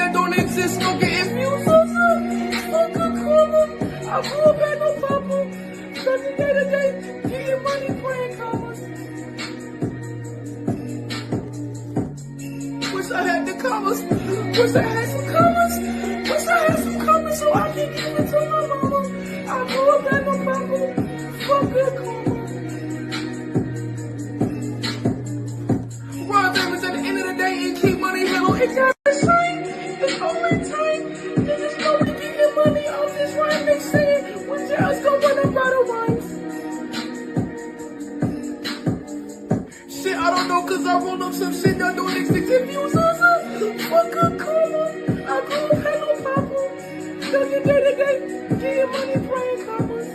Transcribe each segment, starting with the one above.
that don't exist, no getting views. Fuck a karma. I grew up at no papa. Spending day to day, getting money, playing commas. Wish I had the commas. Wish I had some commas. Wish I had some commas so I can give it to my mama. I grew up at no papa. Fuck good karma. Raw diamonds at the end of the day and keep money hello. It got to shine. It's always time. Niggas know we getting money off this rhyme. They saying when jails go run up out of rhymes. Shit, I don't know, cause I roll up some shit that don't exist. If you fuck a karma. I grew up at no papa. Spending day to day, getting money, playing commas.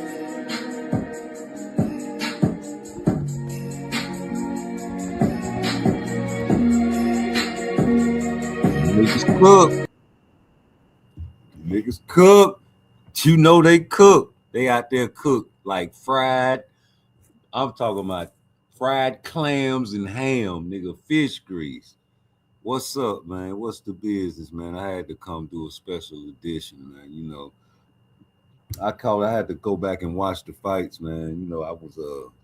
Niggas cook. Niggas cook. You know they cook. They out there cook like fried. I'm talking about fried clams and ham, nigga, fish grease. What's up, man? What's the business, man? I had to come do a special edition, man. You know, I had to go back and watch the fights, man. You know, I was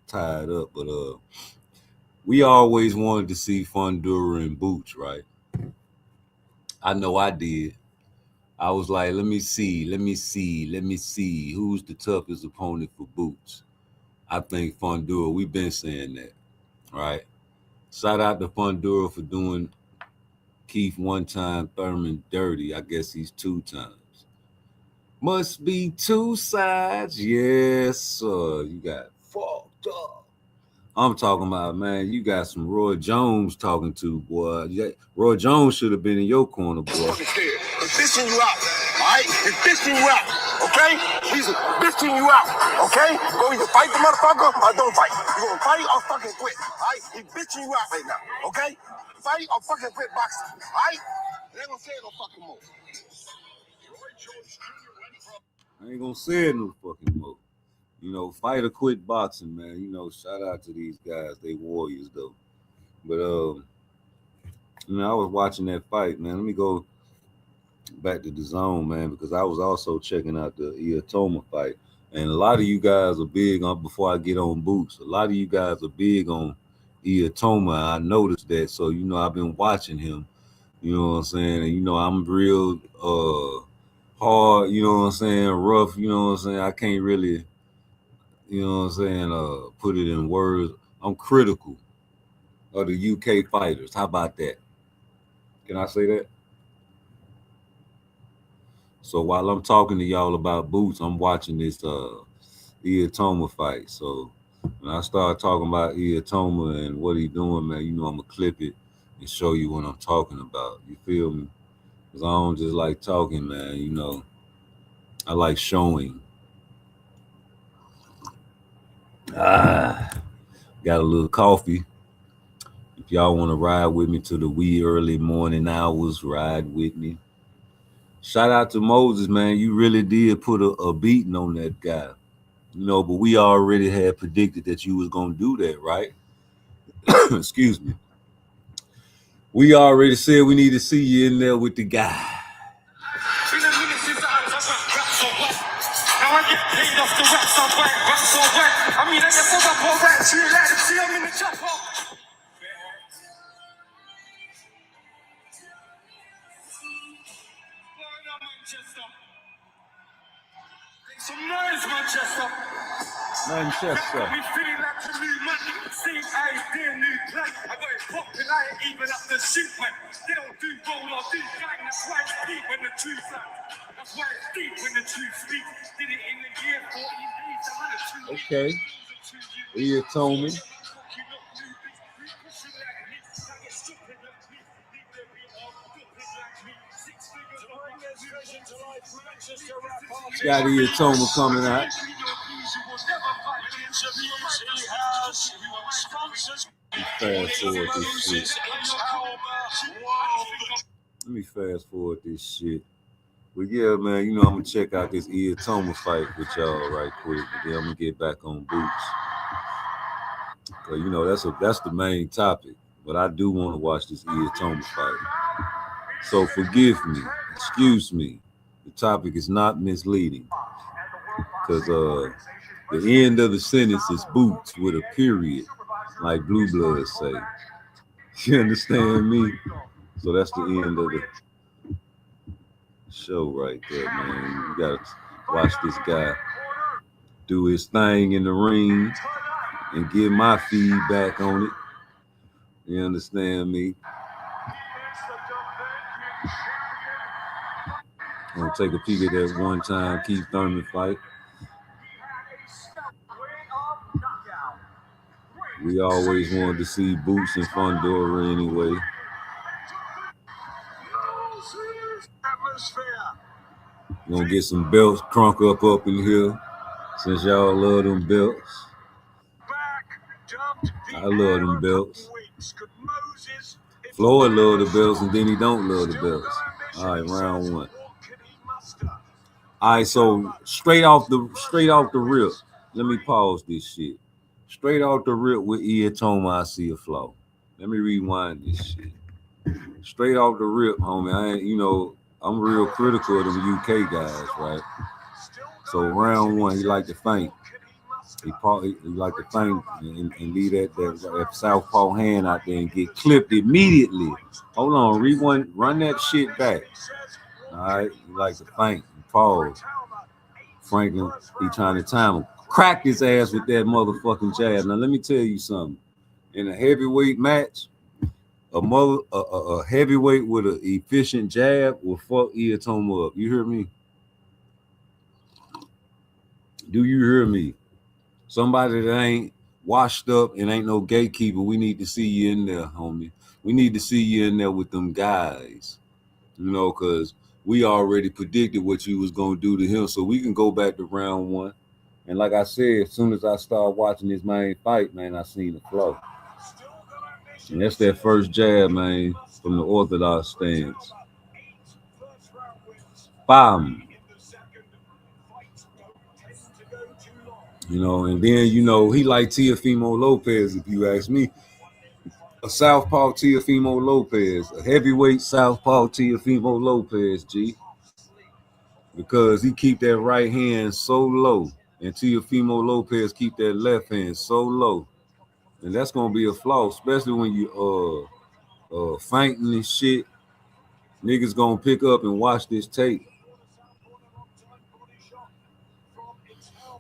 tied up, but we always wanted to see Fundura and Boots, right? I know I did. I was like, let me see who's the toughest opponent for Boots. I think Fundura. We've been saying that, right? Shout out to Fundura for doing Keith one time, Thurman dirty. I guess he's 2 times. Must be 2 sides. Yes, sir. You got fucked up. I'm talking about, man, you got some Roy Jones talking to, boy. Roy Jones should have been in your corner, boy. He's bitching you out, all right? He's bitching you out, okay? He's bitching you out, okay? Go either fight the motherfucker or don't fight. You gonna fight or fucking quit, all right? He's bitching you out right now, okay? Fight or fucking quit boxing, all right? They ain't gonna say it no fucking more. I ain't gonna say it no fucking more. You know, fight or quit boxing, man. You know, shout out to these guys. They warriors, though. But, you know, I was watching that fight, man. Let me go back to the zone, man, because I was also checking out the Iatoma fight. And a lot of you guys are big on, before I get on Boots, a lot of you guys are big on Iatoma. I noticed that. So, you know, I've been watching him. You know what I'm saying? And, you know, I'm real hard, you know what I'm saying, rough, you know what I'm saying? I can't really... You know what I'm saying? Put it in words. I'm critical of the UK fighters. How about that? Can I say that? So while I'm talking to y'all about Boots, I'm watching this Iatoma fight. So when I start talking about Iatoma and what he doing, man, you know I'm gonna clip it and show you what I'm talking about. You feel me? Because I don't just like talking, man. You know, I like showing. Got a little coffee. If y'all want to ride with me to the wee early morning hours, ride with me. Shout out to Moses, man. You really did put a beating on that guy. You know, but we already had predicted that you was going to do that, right? Excuse me. We already said we need to see you in there with the guy. I get paid off the raps, I bite, raps all right. I mean, I just hold up all right, see you later, see I'm in the chopper. Some noise, Manchester. Manchester. Me feeling like a new money. Same idea, new plan. I got it popping, I ain't even up the shoot, man. They don't do roll or do gang. That's why it's deep when the truth out. That's why it's deep when the truth speaks. Did it in the year 14 days. Okay. He told me. Got Iatoma coming out. Let me fast forward this shit. But yeah, man, you know I'm gonna check out this Iatoma fight with y'all right quick. But then I'm gonna get back on Boots. Cause you know that's the main topic. But I do want to watch this Iatoma fight. So forgive me, excuse me. The topic is not misleading because the end of the sentence is boots with a period, like Blue Bloods say. You understand me? So that's the end of the show right there, man. You gotta watch this guy do his thing in the ring and give my feedback on it. You understand me? I'm gonna take a peek at that one time Keith Thurman fight. We always wanted to see Boots and Fundora anyway. Gonna get some belts crunk up in here since y'all love them belts. I love them belts. Floyd love the belts and then he don't love the belts. All right, round one. All right, so straight off the rip. Let me pause this shit. Straight off the rip with Iatoma, I see a flaw. Let me rewind this shit. Straight off the rip, homie. I'm real critical of them UK guys, right? So round one, he like to feint. He like to feint and leave that southpaw hand out there and get clipped immediately. Hold on, run that shit back. All right, he like to feint and pause. Franklin, he trying to time him. Cracked his ass with that motherfucking jab. Now let me tell you something. In a heavyweight match, a heavyweight with an efficient jab will fuck Iatoma up. You hear me? Do you hear me? Somebody that ain't washed up and ain't no gatekeeper, we need to see you in there, homie. We need to see you in there with them guys. You know, because we already predicted what you was going to do to him, so we can go back to round one. And like I said, as soon as I started watching this main fight, man, I seen the flow. And that's that first jab, man, from the orthodox stance. Bam. You know, and then, you know, he like Teofimo Lopez, if you ask me. A southpaw Teofimo Lopez, a heavyweight southpaw Teofimo Lopez, G. Because he keep that right hand so low, and Teofimo Lopez keep that left hand so low. And that's going to be a flaw, especially when you fainting and shit. Niggas going to pick up and watch this tape.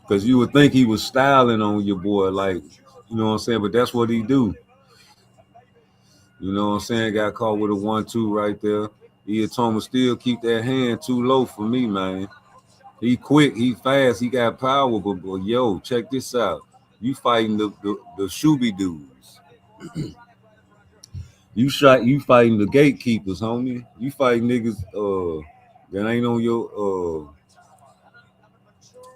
Because you would think he was styling on your boy, like, you know what I'm saying? But that's what he do. You know what I'm saying? Got caught with a 1-2 right there. Iatoma still keep that hand too low for me, man. He quick, he fast, he got power, but yo, check this out. You fighting the shooby dudes. You fighting the gatekeepers, homie. You fighting niggas that ain't on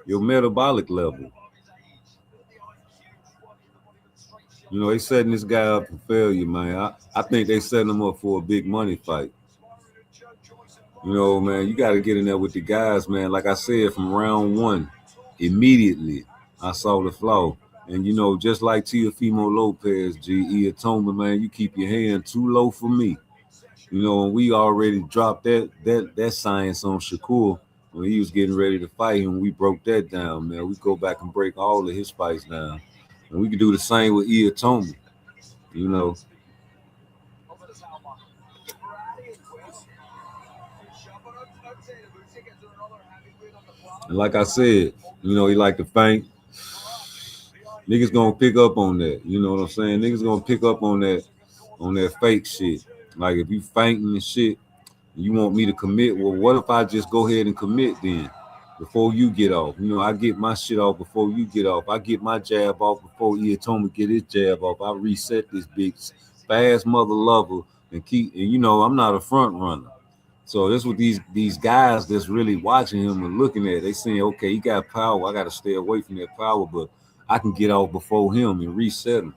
your metabolic level. You know, they setting this guy up for failure, man. I think they setting him up for a big money fight. You know, man, you got to get in there with the guys, man. Like I said, from round one, immediately, I saw the flaw. And, you know, just like Teofimo Lopez, Iatoma, man, you keep your hand too low for me. You know, and we already dropped that science on Shakur when he was getting ready to fight him. We broke that down, man. We go back and break all of his fights down. And we can do the same with Iatoma, you know. And like I said, you know, he like to feint. Niggas gonna pick up on that. You know what I'm saying? Niggas gonna pick up on that fake shit. Like if you fainting and shit, and you want me to commit, well, what if I just go ahead and commit then? Before you get off. You know, I get my shit off before you get off. I get my jab off before Iatoma get his jab off. I reset this big fast mother lover and you know, I'm not a front runner. So that's what these guys that's really watching him and looking at. They saying, okay, he got power. I got to stay away from that power, but I can get off before him and reset him.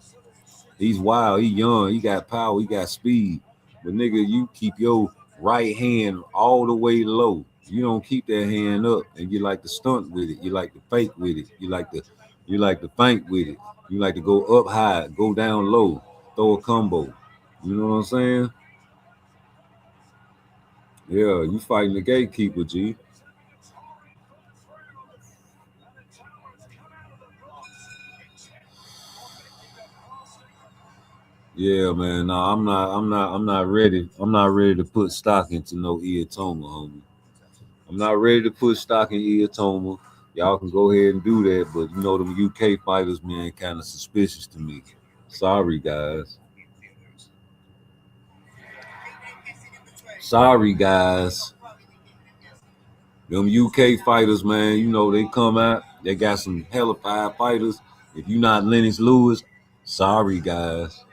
He's wild. He young. He got power. He got speed. But nigga, you keep your right hand all the way low. You don't keep that hand up, and you like to stunt with it. You like to fake with it. You like to feint with it. You like to go up high, go down low, throw a combo. You know what I'm saying? Yeah, you fighting the gatekeeper, G. Yeah, man. No, I'm not ready. I'm not ready to put stock into no Iatoma, homie. I'm not ready to put stock in Iatoma. Y'all can go ahead and do that, but you know them UK fighters, man, kind of suspicious to me. Sorry, guys. Sorry, guys. Them UK fighters, man, you know they come out. They got some hella fire fighters. If you not Lennox Lewis, sorry, guys.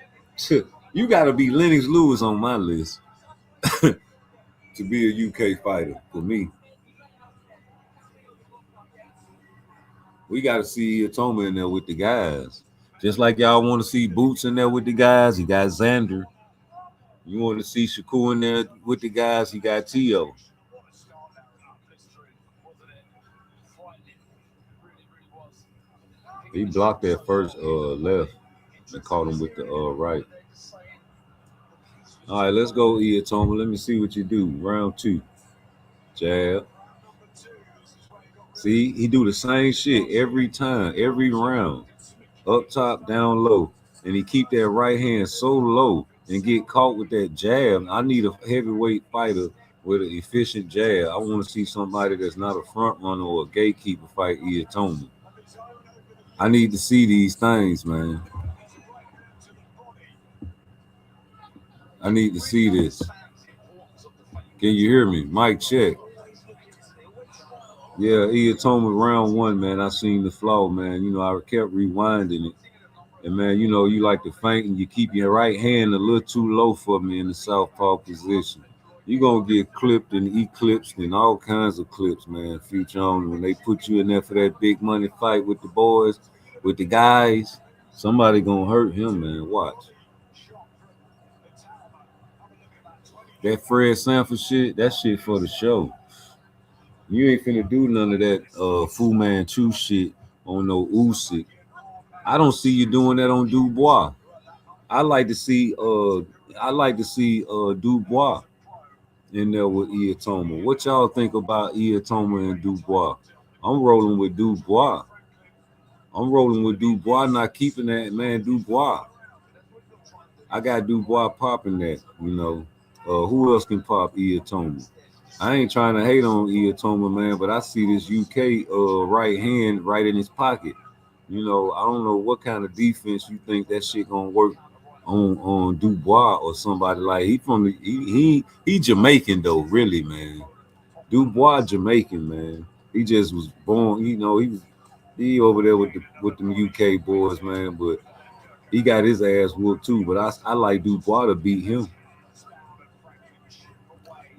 You got to be Lennox Lewis on my list to be a UK fighter for me. We got to see Atoma in there with the guys. Just like y'all want to see Boots in there with the guys, he got Xander. You want to see Shakur in there with the guys, he got Tio. He blocked that first left and caught him with the right. All right, let's go, Iatoma. Let me see what you do. Round 2. Jab. See, he do the same shit every time, every round. Up top, down low. And he keep that right hand so low and get caught with that jab. I need a heavyweight fighter with an efficient jab. I want to see somebody that's not a front runner or a gatekeeper fight Iatoma. I need to see these things, man. I need to see this. Can you hear me? Mic check. Yeah, Iatoma round 1, man. I seen the flaw, man. You know, I kept rewinding it. And man, you know, you like to feint and you keep your right hand a little too low for me in the southpaw position. You're gonna get clipped and eclipsed and all kinds of clips, man. Future on when they put you in there for that big money fight with the boys, with the guys, somebody gonna hurt him, man. Watch. That Fred Sanford shit, that shit for the show. You ain't finna do none of that Fu Manchu shit on no Usyk. I don't see you doing that on Dubois. I like to see Dubois in there with Iatoma. What y'all think about Iatoma and Dubois? I'm rolling with Dubois. I'm rolling with Dubois, not keeping that man Dubois. I got Dubois popping that, you know. Who else can pop Iatoma? I ain't trying to hate on Iatoma, man, but I see this UK right hand right in his pocket. You know, I don't know what kind of defense you think that shit gonna work on Dubois or somebody like he Jamaican though, really, man. Dubois Jamaican, man. He just was born, you know, he over there with them UK boys, man, but he got his ass whooped too. But I like Dubois to beat him.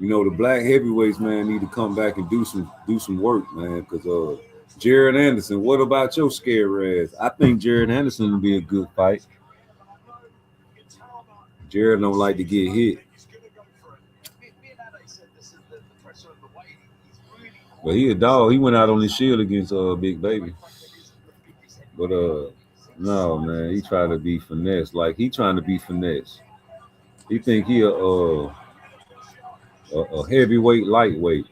You know, the black heavyweights, man, need to come back and do some work, man. Because Jared Anderson, what about your scare ass? I think Jared Anderson would be a good fight. Jared don't like to get hit. But he a dog. He went out on his shield against Big Baby. But no, man, he tried to be finesse. Like he trying to be finesse. He think he a heavyweight, lightweight.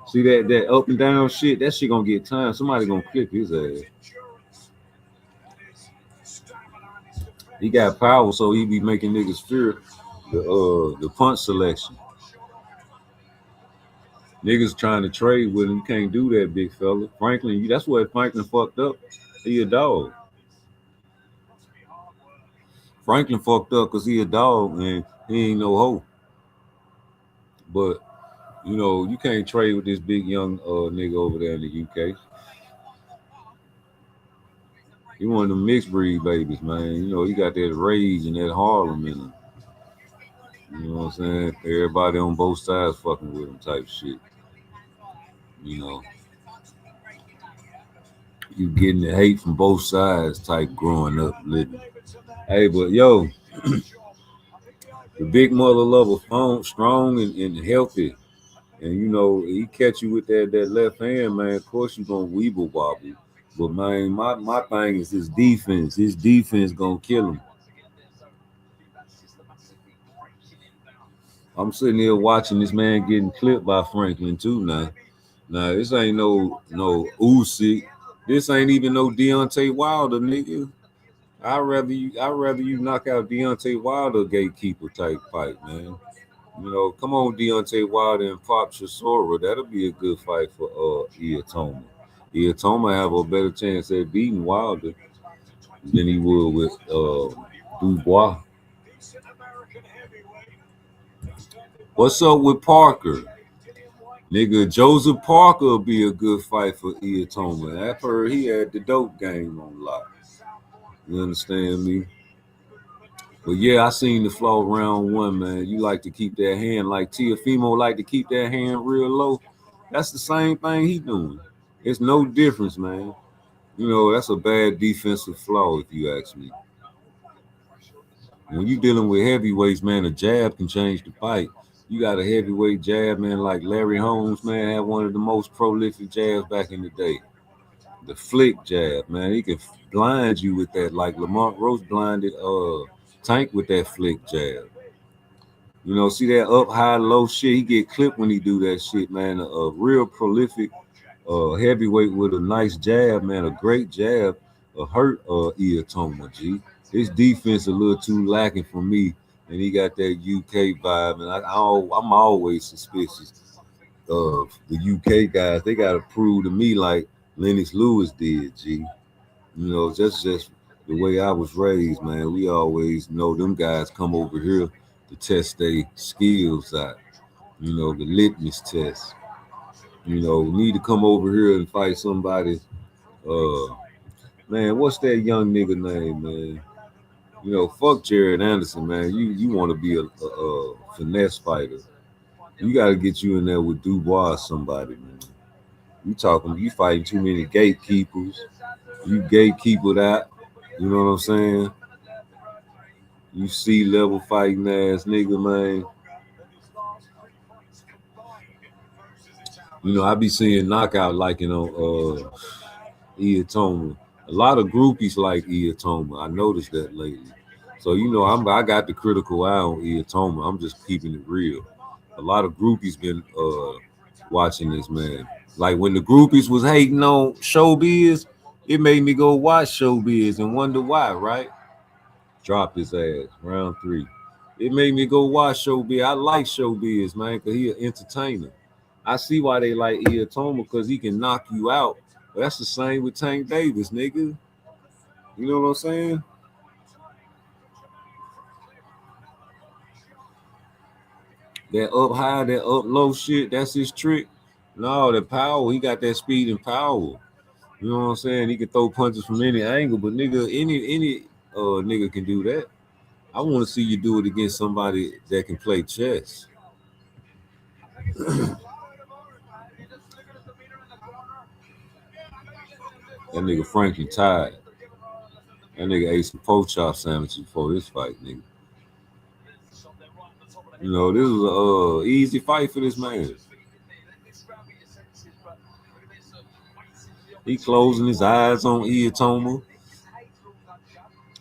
See that up and down shit? That shit gonna get time. Somebody gonna clip his ass. He got power, so he be making niggas fear the punch selection. Niggas trying to trade with him. You can't do that, big fella. Franklin, that's what Franklin fucked up. He a dog. Franklin fucked up because he a dog and he ain't no hoe. But you know, you can't trade with this big young nigga over there in the UK. He one of them mixed breed babies, man. You know, he got that rage and that Harlem in him. You know what I'm saying? Everybody on both sides fucking with him type shit. You know, you getting the hate from both sides type growing up living. Hey, but yo, the big mother lover, strong and healthy. And you know, he catch you with that left hand, man. Of course you gonna weeble wobble. But man, my thing is his defense. His defense gonna kill him. I'm sitting here watching this man getting clipped by Franklin too now. Now this ain't no Usyk. This ain't even no Deontay Wilder, nigga. I'd rather you knock out Deontay Wilder gatekeeper type fight, man. You know, come on, Deontay Wilder and Pop Chisora. That'll be a good fight for Iatoma. Iatoma have a better chance at beating Wilder than he would with Dubois. What's up with Parker? Nigga, Joseph Parker will be a good fight for Iatoma. I've heard he had the dope game on lock. You understand me? But yeah, I seen the flow round one, man. You like to keep that hand like Tiafimo like to keep that hand real low. That's the same thing he doing. It's no difference, man. You know, that's a bad defensive flaw if you ask me. When you dealing with heavyweights, man, a jab can change the fight. You got a heavyweight jab, man, like Larry Holmes, man, had one of the most prolific jabs back in the day. The flick jab, man. He can blind you with that, like Lamont Roach blinded Tank with that flick jab. You know, see that up high, low shit. He get clipped when he do that shit, man. A real prolific heavyweight with a nice jab, man. A great jab, hurt Iatoma, G. His defense a little too lacking for me, and he got that UK vibe, and I'm always suspicious of the UK guys. They got to prove to me like Lennox Lewis did, G. You know, just the way I was raised, man. We always know them guys come over here to test their skills out. You know, the litmus test. You know, need to come over here and fight somebody. Man, what's that young nigga name, man? You know, fuck Jared Anderson, man. You want to be a finesse fighter. You got to get you in there with Dubois or somebody, man. You fighting too many gatekeepers. You gatekeeper that. You know what I'm saying? You C-level fighting ass nigga, man. You know, I be seeing knockout liking on Iatoma. A lot of groupies like Iatoma. I noticed that lately. So you know, I got the critical eye on Iatoma. I'm just keeping it real. A lot of groupies been watching this man. Like when the groupies was hating on Showbiz, it made me go watch Showbiz and wonder why, right? Dropped his ass, round 3. It made me go watch Showbiz. I like Showbiz, man, because he an entertainer. I see why they like Iatoma, because he can knock you out. But that's the same with Tank Davis, nigga. You know what I'm saying? That up high, that up low shit, that's his trick. No, the power, he got that speed and power. You know what I'm saying? He can throw punches from any angle, but nigga, any nigga can do that. I want to see you do it against somebody that can play chess. That nigga Frankie tired. That nigga ate some pork chop sandwiches before this fight, nigga. You know, this was a easy fight for this man. He closing his eyes on Iatoma.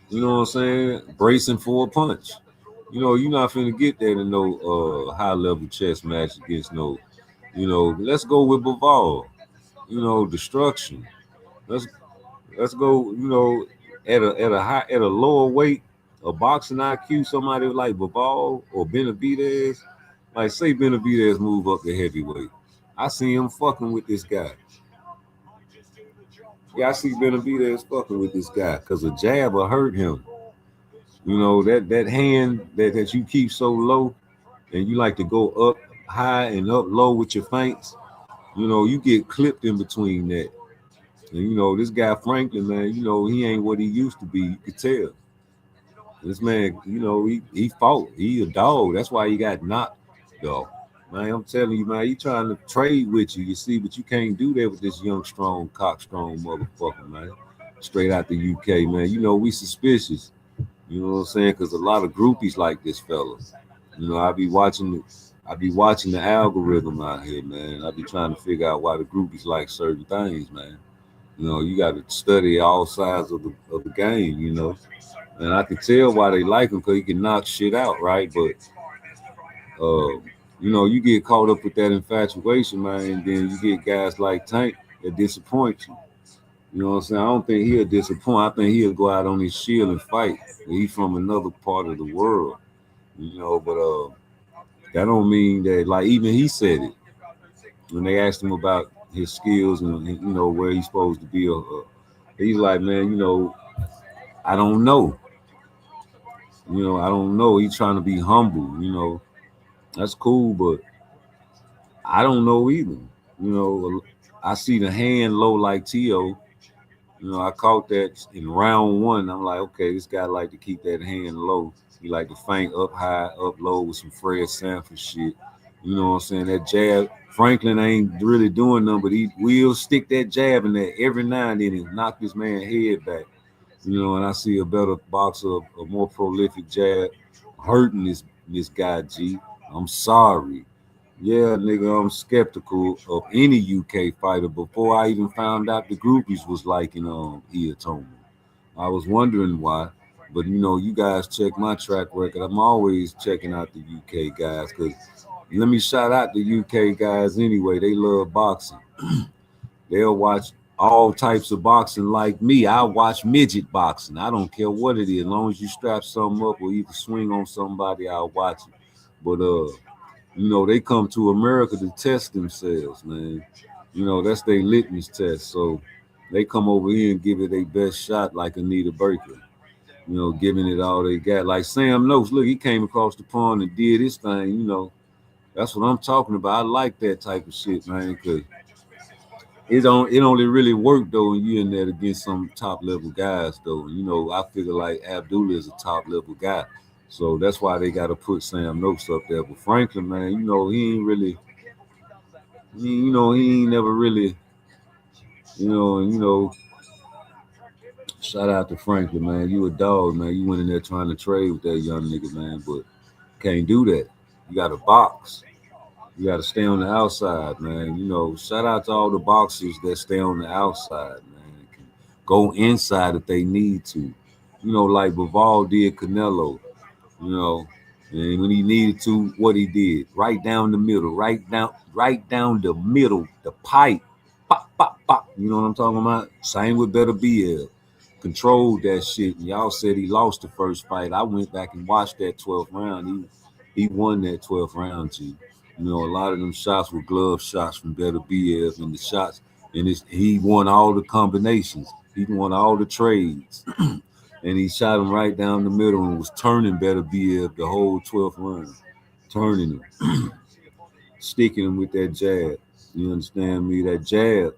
You know what I'm saying? Bracing for a punch. You know, you're not finna get that in no high level chess match against no, you know, let's go with Bivol. You know, destruction. Let's go, you know, at a lower weight, a boxing IQ, somebody like Bivol or Benavidez. Like say Benavidez move up to heavyweight. I see him fucking with this guy. Yeah, I see Benavidez fucking with this guy because a jab will hurt him. You know, that hand that you keep so low and you like to go up high and up low with your feints, you know, you get clipped in between that. And you know, this guy Franklin, man, you know, he ain't what he used to be. You could tell. This man, you know, he fought. He a dog. That's why he got knocked, though. Man, I'm telling you, man, he trying to trade with you, you see, but you can't do that with this young, strong, cock-strong motherfucker, man. Straight out the UK, man. You know, we suspicious. You know what I'm saying? Because a lot of groupies like this fella. You know, I be watching the algorithm out here, man. I be trying to figure out why the groupies like certain things, man. You know, you got to study all sides of the game, you know. And I can tell why they like him because he can knock shit out, right? But You know, you get caught up with that infatuation, man, and then you get guys like Tank that disappoint you. You know what I'm saying? I don't think he'll disappoint. I think he'll go out on his shield and fight. He's from another part of the world, you know. But that don't mean that. Like even he said it when they asked him about his skills and you know where he's supposed to be. He's like, man, you know, I don't know. You know, I don't know. He's trying to be humble. You know, that's cool, but I don't know either. You know, I see the hand low like T.O. You know, I caught that in round one. I'm like, okay, this guy like to keep that hand low. He like to feint up high, up low with some Fred Sanford shit. You know what I'm saying? That jab, Franklin ain't really doing nothing, but he will stick that jab in there every now and then and knock this man's head back. You know, and I see a better boxer, a more prolific jab hurting this guy, G. I'm sorry. Yeah, nigga, I'm skeptical of any UK fighter before I even found out the groupies was liking Iatomo. I was wondering why, but you know, you guys check my track record. I'm always checking out the UK guys because let me shout out the UK guys anyway. They love boxing. They'll watch all types of boxing like me. I watch midget boxing. I don't care what it is, as long as you strap something up or either swing on somebody, I'll watch it. But you know, they come to America to test themselves, man. You know, that's their litmus test. So they come over here and give it their best shot like Anita Baker. You know, giving it all they got. Like Sam Noakes, look, he came across the pond and did his thing, you know. That's what I'm talking about. I like that type of shit, man, because it only really worked though when you're in there against some top level guys though. You know, I figure like Abdullah is a top level guy. So that's why they gotta put Sam Noakes up there. But Franklin, man, you know, he ain't never really, you know, shout out to Franklin, man. You a dog, man. You went in there trying to trade with that young nigga, man, but can't do that. You gotta box. You got to stay on the outside, man. You know, shout out to all the boxers that stay on the outside, man. Can go inside if they need to. You know, like Bivol did Canelo, you know, and when he needed to, what he did, right down the middle, right down the middle, the pipe, pop, pop, pop. You know what I'm talking about? Same with Better BL. Controlled that shit. And y'all said he lost the first fight. I went back and watched that 12th round. He won that 12th round, G. You know, a lot of them shots were glove shots from Better BF and the shots, and he won all the combinations. He won all the trades. And he shot him right down the middle and was turning Better BF the whole 12th round. Turning him. Sticking him with that jab. You understand me? That jab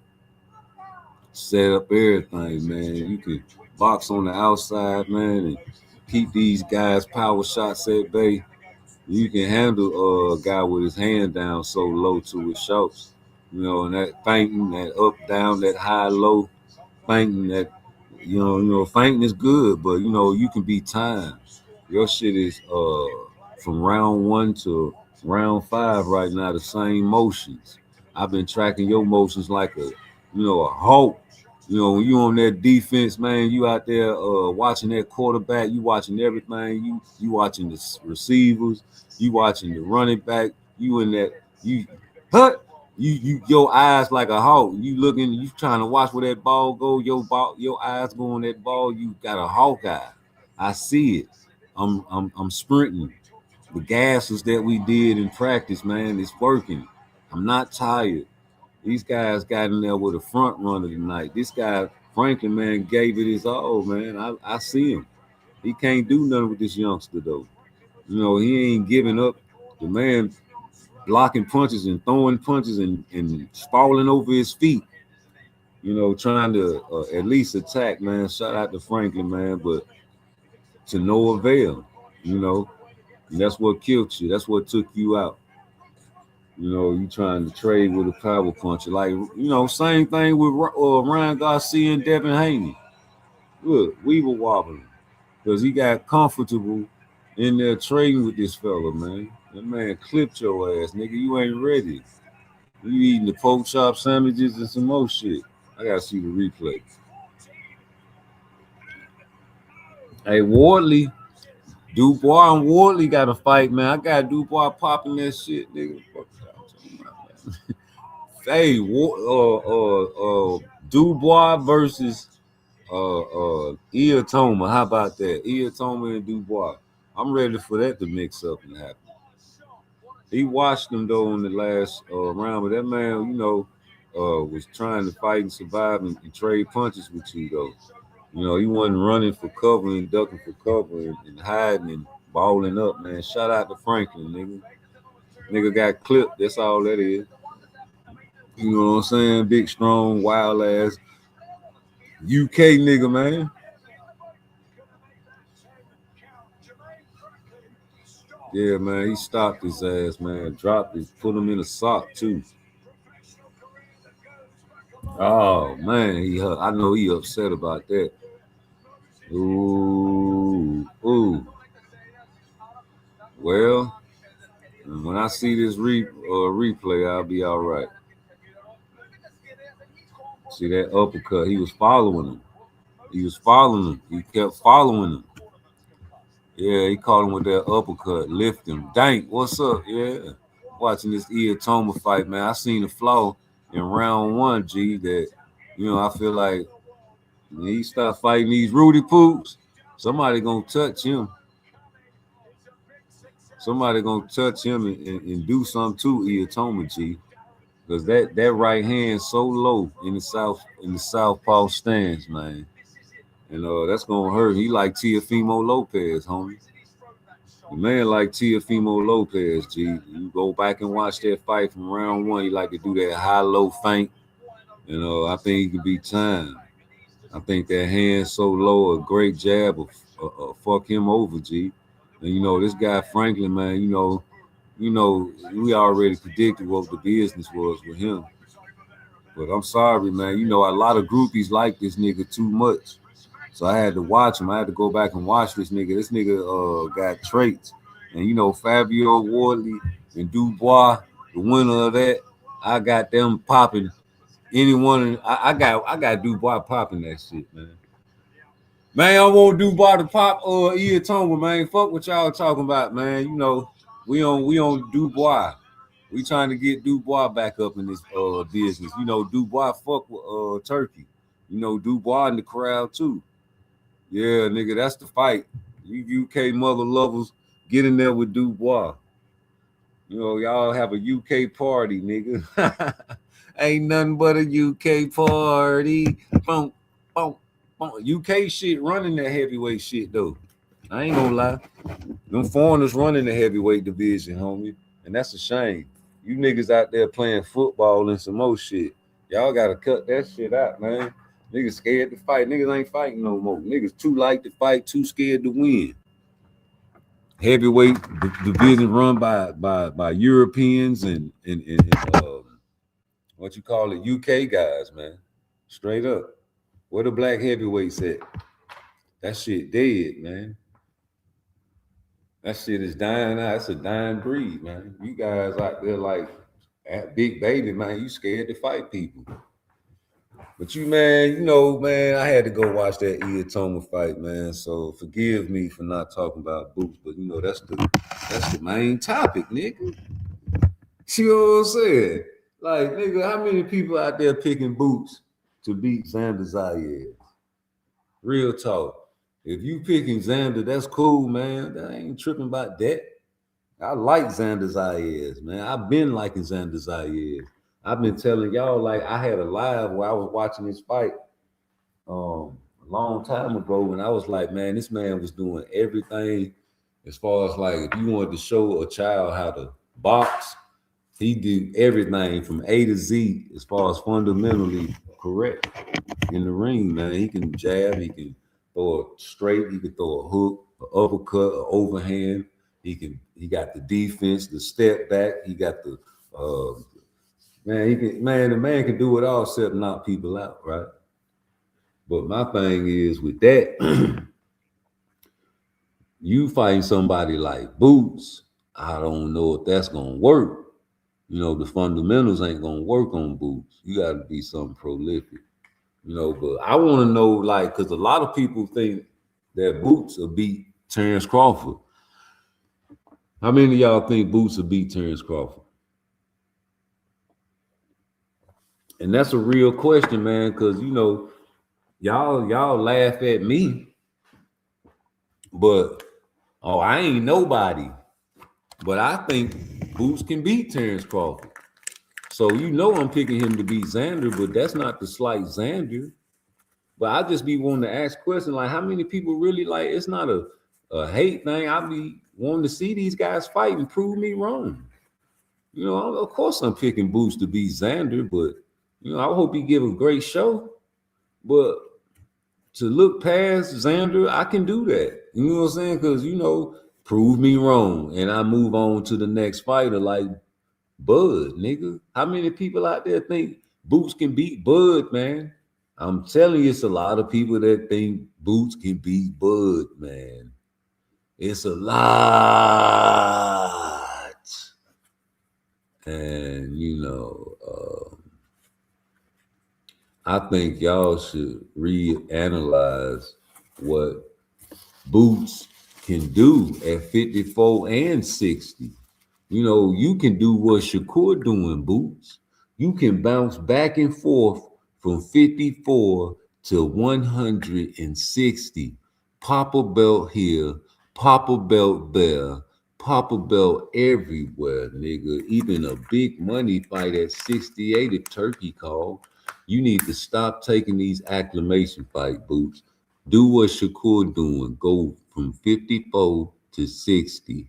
set up everything, man. You can box on the outside, man, and keep these guys' power shots at bay. You can handle a guy with his hand down so low to his shoulders, you know, and that fainting, that up, down, that high, low, fainting, that, fainting is good, but, you know, you can be timed. Your shit is from round 1 to round 5 right now, the same motions. I've been tracking your motions like a hawk. You know, when you on that defense, man, you out there watching that quarterback, you watching everything, you watching the receivers, you watching the running back, you in that, your eyes like a hawk. You looking, you trying to watch where that ball go, your eyes go on that ball, you got a hawk eye. I see it. I'm sprinting. The gases that we did in practice, man, it's working. I'm not tired. These guys got in there with a front runner tonight. This guy, Franklin, man, gave it his all, man. I see him. He can't do nothing with this youngster, though. You know, he ain't giving up. The man blocking punches and throwing punches and falling over his feet, you know, trying to at least attack, man. Shout out to Franklin, man, but to no avail, you know. And that's what killed you. That's what took you out. You know, you trying to trade with a power puncher. Like, you know, same thing with Ryan Garcia and Devin Haney. Look, we were wobbling because he got comfortable in there trading with this fella, man. That man clipped your ass, nigga. You ain't ready. You eating the pork chop sandwiches and some more shit. I gotta see the replay. Hey, Wardley Dubois and Wardley got to fight, man. I got Dubois popping that shit, nigga. Fuck y'all talking about, man. Hey, Dubois versus Iotoma. How about that? Iotoma and Dubois. I'm ready for that to mix up and happen. He watched them though in the last round, but that man, was trying to fight and survive and trade punches with you though. He wasn't running for cover and ducking for cover and hiding and balling up, man. Shout out to Franklin, nigga. Nigga got clipped. That's all that is. You know what I'm saying? Big, strong, wild ass UK nigga, man. Yeah, man. He stopped his ass, man. Dropped it, put him in a sock too. Oh man, I know he upset about that. Ooh. Well, when I see this replay, I'll be all right. See that uppercut? He was following him. He kept following him. Yeah, he caught him with that uppercut, lift him. Dank, what's up? Yeah. Watching this Iotoma fight, man. I seen the flaw in round 1, G, that, I feel like when he start fighting these Rudy Poops, somebody gonna touch him. Somebody gonna touch him and do something to Iotoma, G. Because that right hand so low in the southpaw stance, man. And that's gonna hurt. He like Teofimo Lopez, homie. The man like Teofimo Lopez, G. You go back and watch that fight from round 1. He like to do that high-low feint. I think he could be timed. I think that hand so low, a great jab will fuck him over, G. And this guy Franklin, man, we already predicted what the business was with him. But I'm sorry, man. A lot of groupies like this nigga too much. So I had to watch him. I had to go back and watch this nigga. This nigga got traits. And Fabio Wardley and Dubois, the winner of that, I got them popping. I got Dubois popping that shit, man. Man, I want Dubois to pop Iotoma, man. Fuck what y'all talking about, man. We on Dubois. We trying to get Dubois back up in this business. Dubois fuck with Turkey. Dubois in the crowd too. Yeah, nigga, that's the fight. You UK mother lovers, get in there with Dubois. Y'all have a UK party, nigga. Ain't nothing but a UK party. Boom, boom, boom. UK shit running that heavyweight shit though. I ain't gonna lie. Them foreigners running the heavyweight division, homie. And that's a shame. You niggas out there playing football and some more shit. Y'all gotta cut that shit out, man. Niggas scared to fight. Niggas ain't fighting no more. Niggas too light to fight, too scared to win. Heavyweight division run by Europeans and what you call it, UK guys, man. Straight up. Where the black heavyweights at? That shit dead, man. That shit is dying out. It's a dying breed, man. You guys out there like at Big Baby, man, you scared to fight people. But man, man, I had to go watch that Iotoma fight, man. So forgive me for not talking about Boots, but that's the main topic, nigga. You know what I'm saying? Like, nigga, how many people out there picking Boots to beat Xander Zayas? Real talk. If you picking Xander, that's cool, man. I ain't tripping about that. I like Xander Zayas, man. I've been liking Xander Zayas. I've been telling y'all, like, I had a live where I was watching this fight a long time ago, and I was like, man, this man was doing everything as far as, like, if you wanted to show a child how to box, he did everything from A to Z as far as fundamentally correct in the ring, man. He can jab, he can throw it straight, he can throw a hook, an uppercut, an overhand. He got the defense, the step back, he got the the man can do it all except knock people out, right? But my thing is with that, you fighting somebody like Boots, I don't know if that's gonna work. The fundamentals ain't gonna work on Boots. You gotta be something prolific. But I want to know, like, because a lot of people think that Boots will beat Terrence Crawford. How many of y'all think Boots will beat Terrence Crawford? And that's a real question, man, because you know, y'all laugh at me, but I ain't nobody. But I think Boots can beat Terrence Crawford. So you know I'm picking him to beat Xander, but that's not to slight Xander. But I just be wanting to ask questions like how many people really like it's not a hate thing. I be wanting to see these guys fight and prove me wrong. You know, of course I'm picking Boots to beat Xander, but you know, I hope he give a great show. But to look past Xander, I can do that. You know what I'm saying? Because you know, prove me wrong, and I move on to the next fighter like Bud, nigga. How many people out there think Boots can beat Bud, man? I'm telling you, it's a lot of people that think Boots can beat Bud, man. It's a lot. And, you know, I think y'all should reanalyze what Boots can do at 54 and 60. You know, you can do what Shakur doing, Boots. You can bounce back and forth from 54 to 160. Pop a belt here, pop a belt there, pop a belt everywhere, nigga. Even a big money fight at 68 if Turkey called. You need to stop taking these acclamation fight, Boots. Do what Shakur doing. Go from 54 to 60.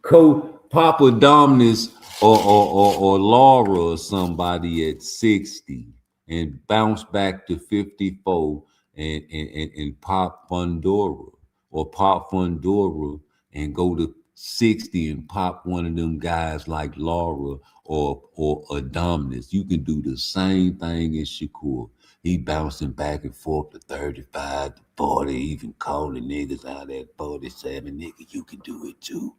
Papa Domnus or Laura or somebody at 60 and bounce back to 54 and pop Fundora or pop Fundora and go to 60 and pop one of them guys like Laura or Adomnis. You can do the same thing as Shakur. He bouncing back and forth to 35 to 40, even calling niggas out at 47. Nigga, you can do it too.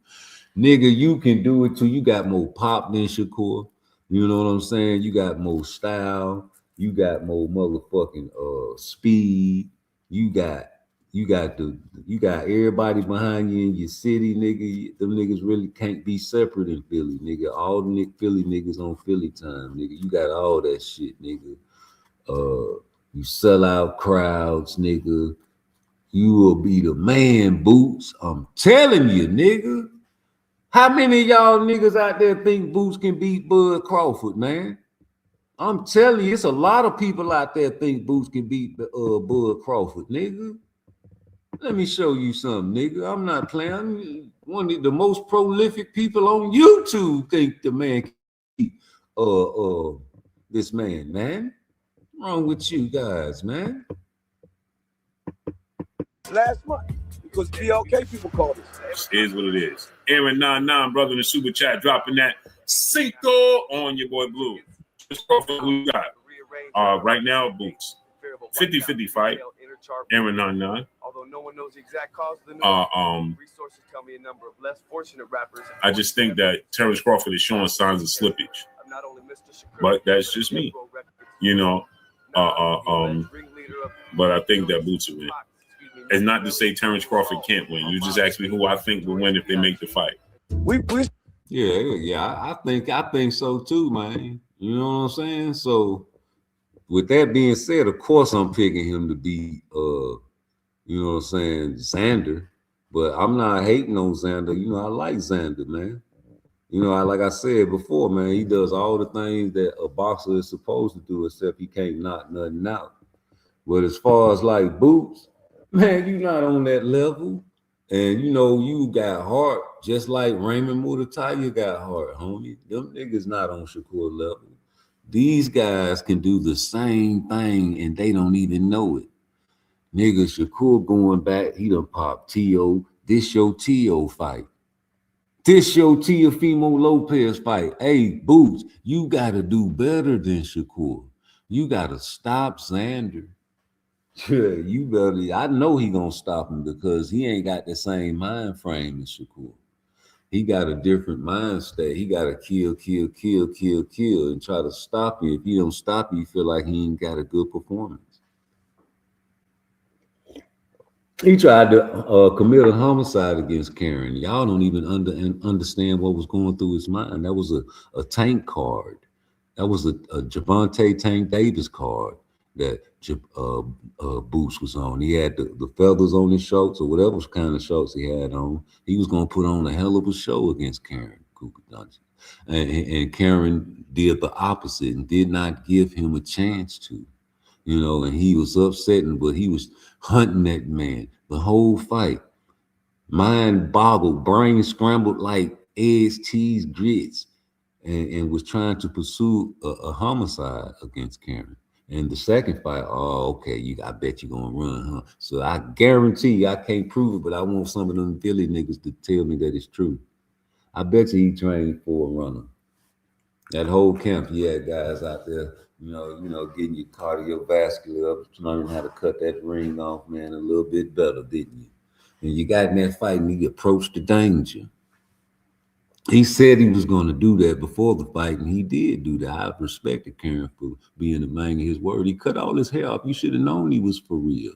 Nigga, you can do it too. You got more pop than Shakur. You know what I'm saying? You got more style. You got more motherfucking speed. You got everybody behind you in your city, nigga. Them niggas really can't be separate in Philly, nigga. All the Philly niggas on Philly time, nigga. You got all that shit, nigga. You sell out crowds, nigga. You will be the man, Boots. I'm telling you, nigga. How many of y'all niggas out there think Boots can beat Bud Crawford, man? I'm telling you, it's a lot of people out there think Boots can beat Bud Crawford, nigga. Let me show you something, nigga. I'm not playing. I'm one of the most prolific people on YouTube think the man can beat this man, man. What's wrong with you guys, man? Last month, because BLK people called us. Is what it is. Aaron 99, brother in the super chat, dropping that Cinco on your boy Blue. Who you got? Right now, Boots. 50-50 fight. Aaron 99. Although no one knows the exact cause of the resources tell me a number of less fortunate rappers. I just think that Terrence Crawford is showing signs of slippage. But that's just me. You know, but I think that Boots will win. It's not to say Terrence Crawford can't win. You just asked me who I think will win if they make the fight. Yeah, I think so too, man. You know what I'm saying? So with that being said, of course I'm picking him to beat you know what I'm saying, Xander. But I'm not hating on Xander. You know, I like Xander, man. You know, like I said before, man, he does all the things that a boxer is supposed to do, except he can't knock nothing out. But as far as like Boots, man, you not on that level. And you know, you got heart, just like Raymond Mutataya got heart, homie. Them niggas not on Shakur level. These guys can do the same thing and they don't even know it. Nigga, Shakur going back, he done popped T.O. This your T.O. fight. This your Teofimo Lopez fight. Hey, Boots, you gotta do better than Shakur. You gotta stop Xander. Yeah, you better. I know he gonna stop him because he ain't got the same mind frame as Shakur. He got a different mind state. He gotta kill, and try to stop you. If he don't stop you, you feel like he ain't got a good performance. He tried to commit a homicide against Karen. Y'all don't even understand what was going through his mind. That was a tank card. That was a Javante Tank Davis card that Boots was on. He had the feathers on his shorts or whatever kind of shorts he had on. He was going to put on a hell of a show against Karen Cougar Dungeon. And Karen did the opposite and did not give him a chance to. And he was upsetting, but he was hunting that man the whole fight. Mind boggled, brain scrambled like eggs, cheese, grits, and was trying to pursue a homicide against Karen. And the second fight, oh, okay, I bet you're gonna run, huh? So I guarantee you, I can't prove it, but I want some of them Philly niggas to tell me that it's true. I bet you he trained for a runner. That whole camp, he had guys out there, getting your cardiovascular up, learning how to cut that ring off, man, a little bit better, didn't you? And you got in that fight and he approached the danger. He said he was going to do that before the fight, and he did do that. I respected Karen for being a man of his word. He cut all his hair off. You should have known he was for real.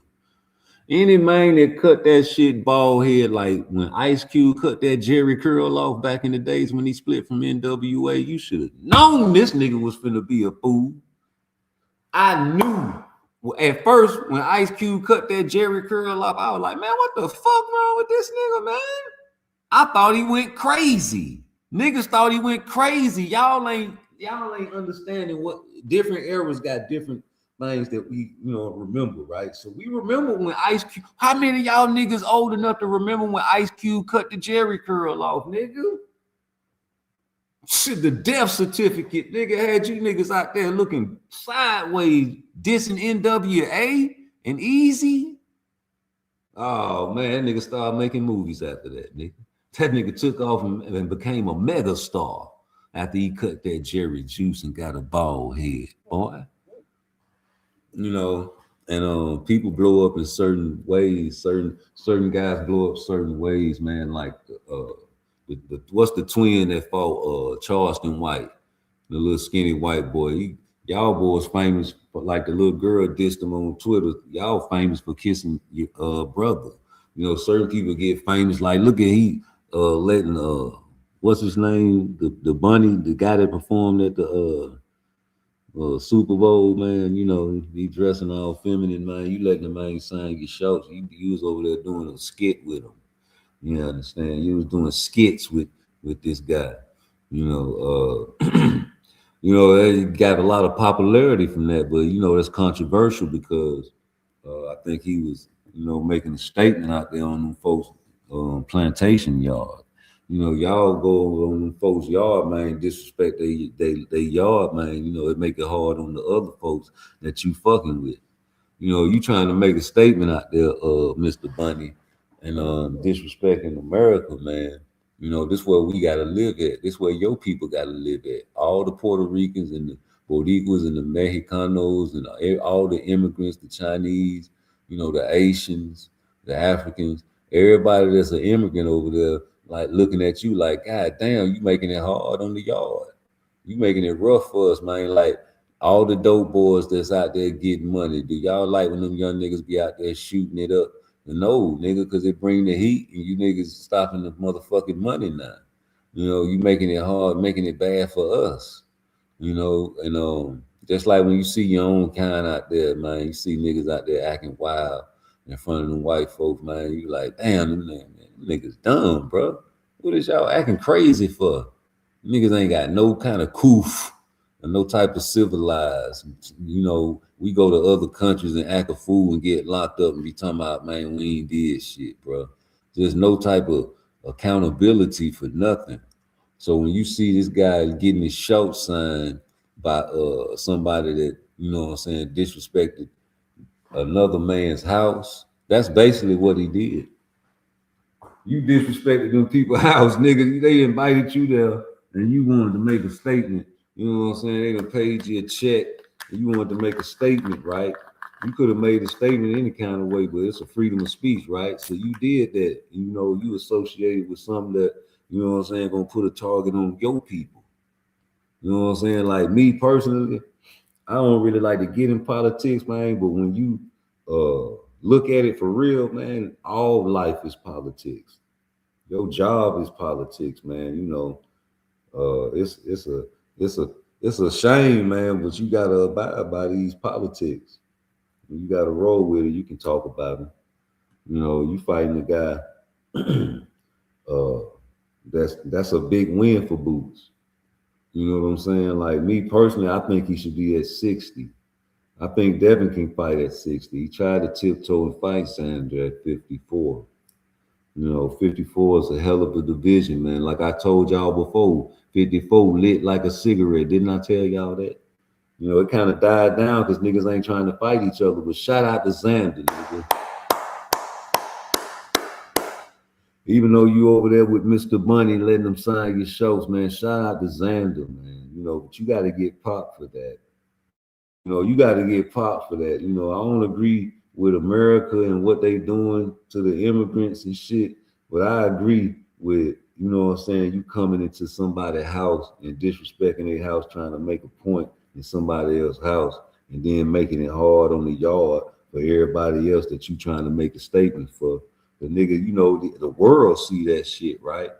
Any man that cut that shit bald head, like when Ice Cube cut that Jerry curl off back in the days when he split from NWA, you should have known this nigga was finna be a fool. I knew. Well, at first, when Ice Cube cut that Jerry curl off, I was like, man, what the fuck wrong with this nigga, man? I thought he went crazy. Niggas thought he went crazy. Y'all ain't understanding what different eras got different things that we, remember, right? So we remember when Ice Cube. How many of y'all niggas old enough to remember when Ice Cube cut the Jerry curl off, nigga? Shit, the death certificate, nigga, had you niggas out there looking sideways, dissing NWA and Easy. Oh man, that nigga started making movies after that, nigga. That nigga took off and became a mega star after he cut that Jerry juice and got a bald head, boy. And people blow up in certain ways. Certain guys blow up certain ways, man. Like what's the twin that fought Charleston White, the little skinny white boy. Y'all boys famous for, like, the little girl dissed him on Twitter. Y'all famous for kissing your brother. Certain people get famous. Like, look at letting what's his name, the bunny, the guy that performed at the Super Bowl, man. He dressing all feminine, man. You letting the man sign your shorts. You was over there doing a skit with him. You understand? You was doing skits with this guy. He got a lot of popularity from that, but that's controversial because I think he was, making a statement out there on them folks' plantation yard. Y'all go on them folks' yard, man, disrespect they yard, man. It make it hard on the other folks that you fucking with. You trying to make a statement out there, Mr. Bunny, and disrespecting America, man. This where we gotta live at. This where your people gotta live at. All the Puerto Ricans and the Boricuas and the Mexicanos and all the immigrants, the Chinese, the Asians, the Africans, everybody that's an immigrant over there, like looking at you like, God damn, you making it hard on the yard. You making it rough for us, man. Like all the dope boys that's out there getting money. Do y'all like when them young niggas be out there shooting it up? No, nigga, because it bring the heat and you niggas stopping the motherfucking money now. You making it hard, making it bad for us. And just like when you see your own kind out there, man, you see niggas out there acting wild in front of them white folks, man. You like, damn, them niggas dumb, bro. What is y'all acting crazy for? Niggas ain't got no kind of coof or no type of civilized. We go to other countries and act a fool and get locked up and be talking about, man, we ain't did shit, bro. There's no type of accountability for nothing. So when you see this guy getting his short signed by somebody that, disrespected another man's house, that's basically what he did. You disrespected them people's house, nigga. They invited you there and you wanted to make a statement. You know what I'm saying? They done paid you a check and you wanted to make a statement, right? You could have made a statement any kind of way, but it's a freedom of speech, right? So you did that. You associated with something that, gonna put a target on your people. You know what I'm saying? Like me personally, I don't really like to get in politics, man, but when you look at it for real, man, all life is politics. Your job is politics, man. You know, it's a shame, man, but you gotta abide by these politics. You gotta roll with it. You can talk about it. You know, you fighting a guy. That's a big win for Boots. You know what I'm saying? Like me personally, I think he should be at 60. I think Devin can fight at 60. He tried to tiptoe and fight Sandra at 54. You know, 54 is a hell of a division, man. Like I told y'all before, 54 lit like a cigarette. Didn't I tell y'all that? You know, it kind of died down because niggas ain't trying to fight each other. But shout out to Xander, nigga. Even though you over there with Mr. Bunny letting them sign your shows, man, shout out to Xander, man. You know, but you got to get popped for that. You know, you got to get popped for that. You know, I don't agree with America and what they doing to the immigrants and shit, but I agree with, you know what I'm saying, you coming into somebody's house and disrespecting their house, trying to make a point in somebody else's house, and then making it hard on the yard for everybody else that you trying to make a statement for. The nigga, you know, the world see that shit, right?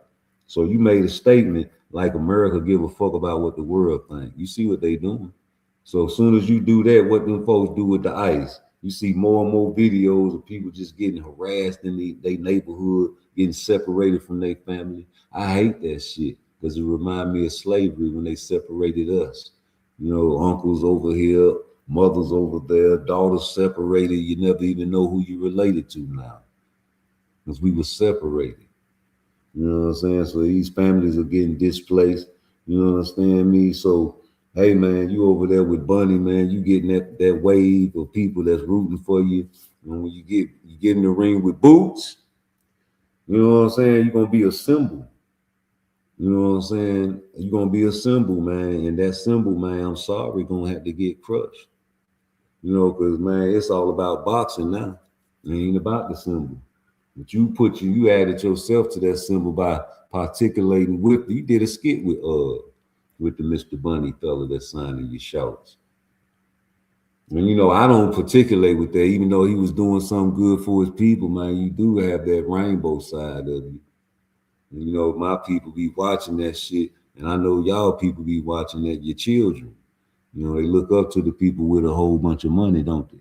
So you made a statement like America give a fuck about what the world think. You see what they doing. So as soon as you do that, what them folks do with the ICE, you see more and more videos of people just getting harassed in their neighborhood, getting separated from their family. I hate that shit because it reminds me of slavery when they separated us. You know, uncles over here, mothers over there, daughters separated. You never even know who you related to now because we were separated. You know what I'm saying? So these families are getting displaced. You understand me? So, hey, man, you over there with Bunny, man, you getting that wave of people that's rooting for you. And when you get in the ring with Boots, you know what I'm saying? You're going to be a symbol. You know what I'm saying? You're going to be a symbol, man. And that symbol, man, I'm sorry, going to have to get crushed. You know, because, man, it's all about boxing now. It ain't about the symbol. But you added yourself to that symbol by particulating with, you did a skit with the Mr. Bunny fella that's signing your shouts. And you know, I don't particulate with that, even though he was doing something good for his people, man. You do have that rainbow side of you. And, you know, my people be watching that shit, and I know y'all people be watching that, your children. You know, they look up to the people with a whole bunch of money, don't they?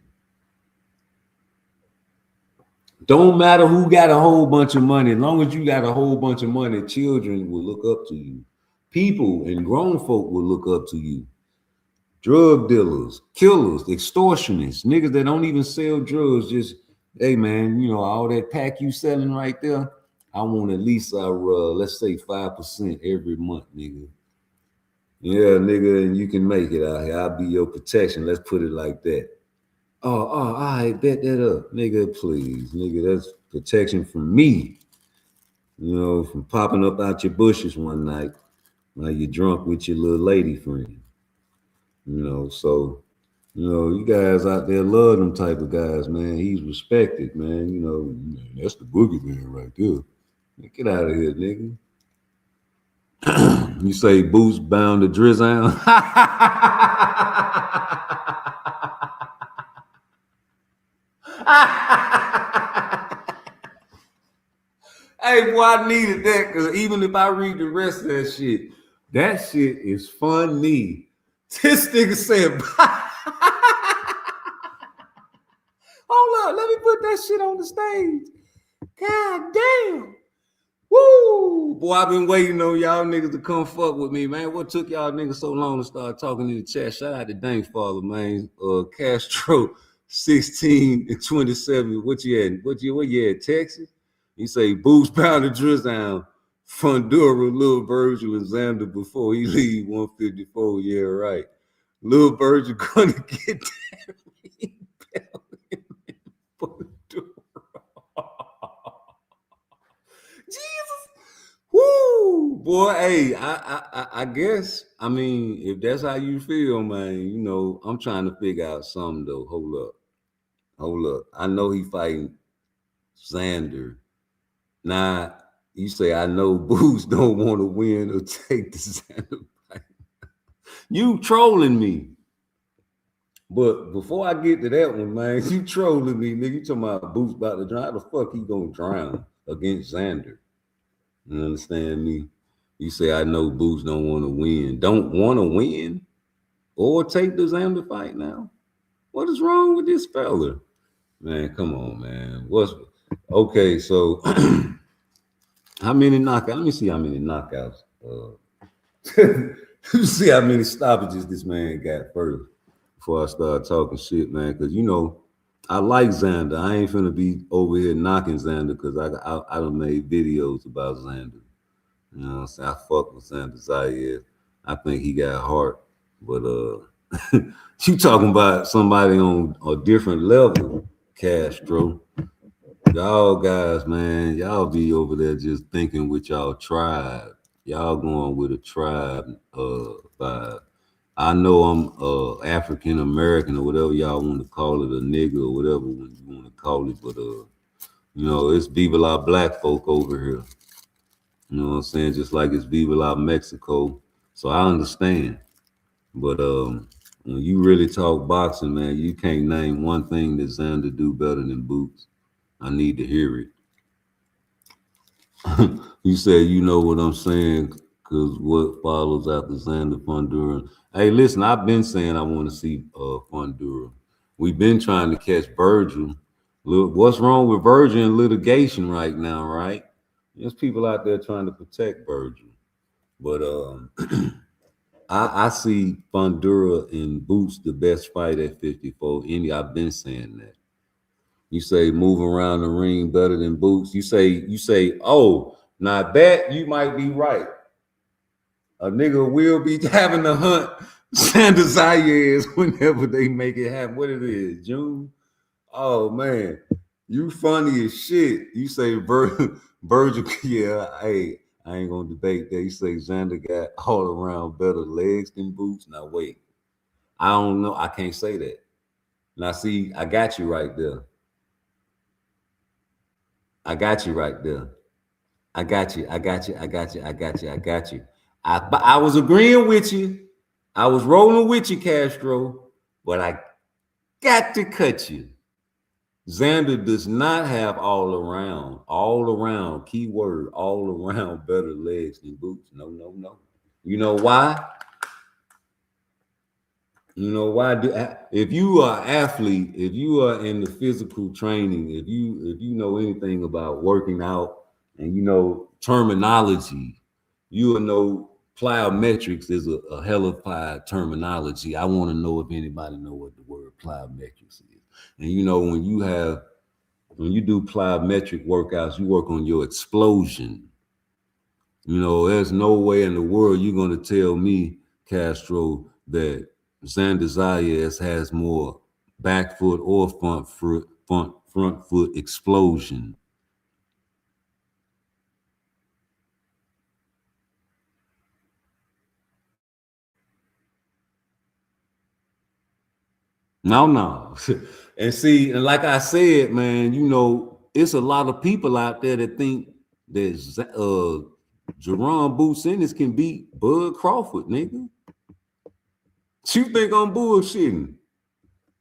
Don't matter who got a whole bunch of money. As long as you got a whole bunch of money, children will look up to you. People and grown folk will look up to you. Drug dealers, killers, extortionists, niggas that don't even sell drugs. Just, hey, man, you know, all that pack you selling right there, I want at least, let's say 5% every month, nigga. Yeah, nigga, and you can make it out here. I'll be your protection. Let's put it like that. Oh, I bet that up. Nigga, please. Nigga, that's protection from me. You know, from popping up out your bushes one night while you're drunk with your little lady friend. You know, so, you know, you guys out there love them type of guys, man. He's respected, man. You know, man, that's the boogeyman right there. Get out of here, nigga. You say Boots bound to drizzle. Hey, boy, I needed that because even if I read the rest of that shit is funny. This nigga said, hold up, let me put that shit on the stage. God damn. Woo! Boy, I've been waiting on y'all niggas to come fuck with me, man. What took y'all niggas so long to start talking in the chat? Shout out to Dankfather, man. Castro, 16 and 27. What you at? What you at, Texas? He say, Boots pound the drizzle, Fundura, Lil Virgil, and Xander before he leave 154. Yeah, right. Lil Virgil gonna get that Jesus. Woo, boy. Hey, I guess, I mean, if that's how you feel, man, you know, I'm trying to figure out something though. Hold up. I know he fighting Xander. Now, you say I know Boots don't want to win or take the Xander fight. You trolling me. But before I get to that one, man, you trolling me, nigga. You talking about Boots about to drown? How the fuck he gonna drown against Xander? You understand me? You say I know Boots don't want to win. Don't want to win? Or take the Xander fight now? What is wrong with this fella? Man, come on, man. What's okay? So how many knockouts? Let me see how many knockouts. Let me see how many stoppages this man got first before I start talking shit, man. Because you know I like Xander. I ain't finna be over here knocking Xander because I done made videos about Xander. You know what I'm saying? I fuck with Xander Zayas. I think he got heart, but you talking about somebody on a different level, Castro. Y'all guys, man, y'all be over there just thinking with y'all tribe. Y'all going with a tribe vibe. I know I'm African American or whatever y'all want to call it, a nigga or whatever you want to call it, but you know, it's Viva la black folk over here. You know what I'm saying? Just like it's Viva la Mexico. So I understand. But when you really talk boxing, man, you can't name one thing that Xander do better than Boots. I need to hear it. You say you know what I'm saying, because what follows after Xander Fundura? Hey, listen, I've been saying I want to see Fundura. We've been trying to catch Virgil. Look, what's wrong with Virgil in litigation right now, right? There's people out there trying to protect Virgil. But I see Fundura and Boots the best fight at 54. I've been saying that. You say move around the ring better than Boots. You say, oh, now that you might be right. A nigga will be having to hunt Xander Zayas whenever they make it happen. What it is, June? Oh man, you funny as shit. You say Virgil, yeah, hey, I ain't gonna debate that. You say Xander got all around better legs than Boots. Now wait, I don't know. I can't say that. Now see, I got you right there. I got you right there. I got you. I was agreeing with you. I was rolling with you, Castro, but I got to cut you. Xander does not have all around, keyword, all around better legs than Boots. No. You know why? You know why? If you are an athlete, if you are in the physical training, if you know anything about working out and you know terminology, you will know plyometrics is a hellified terminology. I want to know if anybody know what the word plyometrics is. And you know, when you do plyometric workouts, you work on your explosion. You know, there's no way in the world you're going to tell me, Castro, that Xander Zayas has more back foot or front foot explosion. No. And see, and like I said, man, you know, it's a lot of people out there that think that Jerome Boots Ennis can beat Bud Crawford, nigga. You think I'm bullshitting?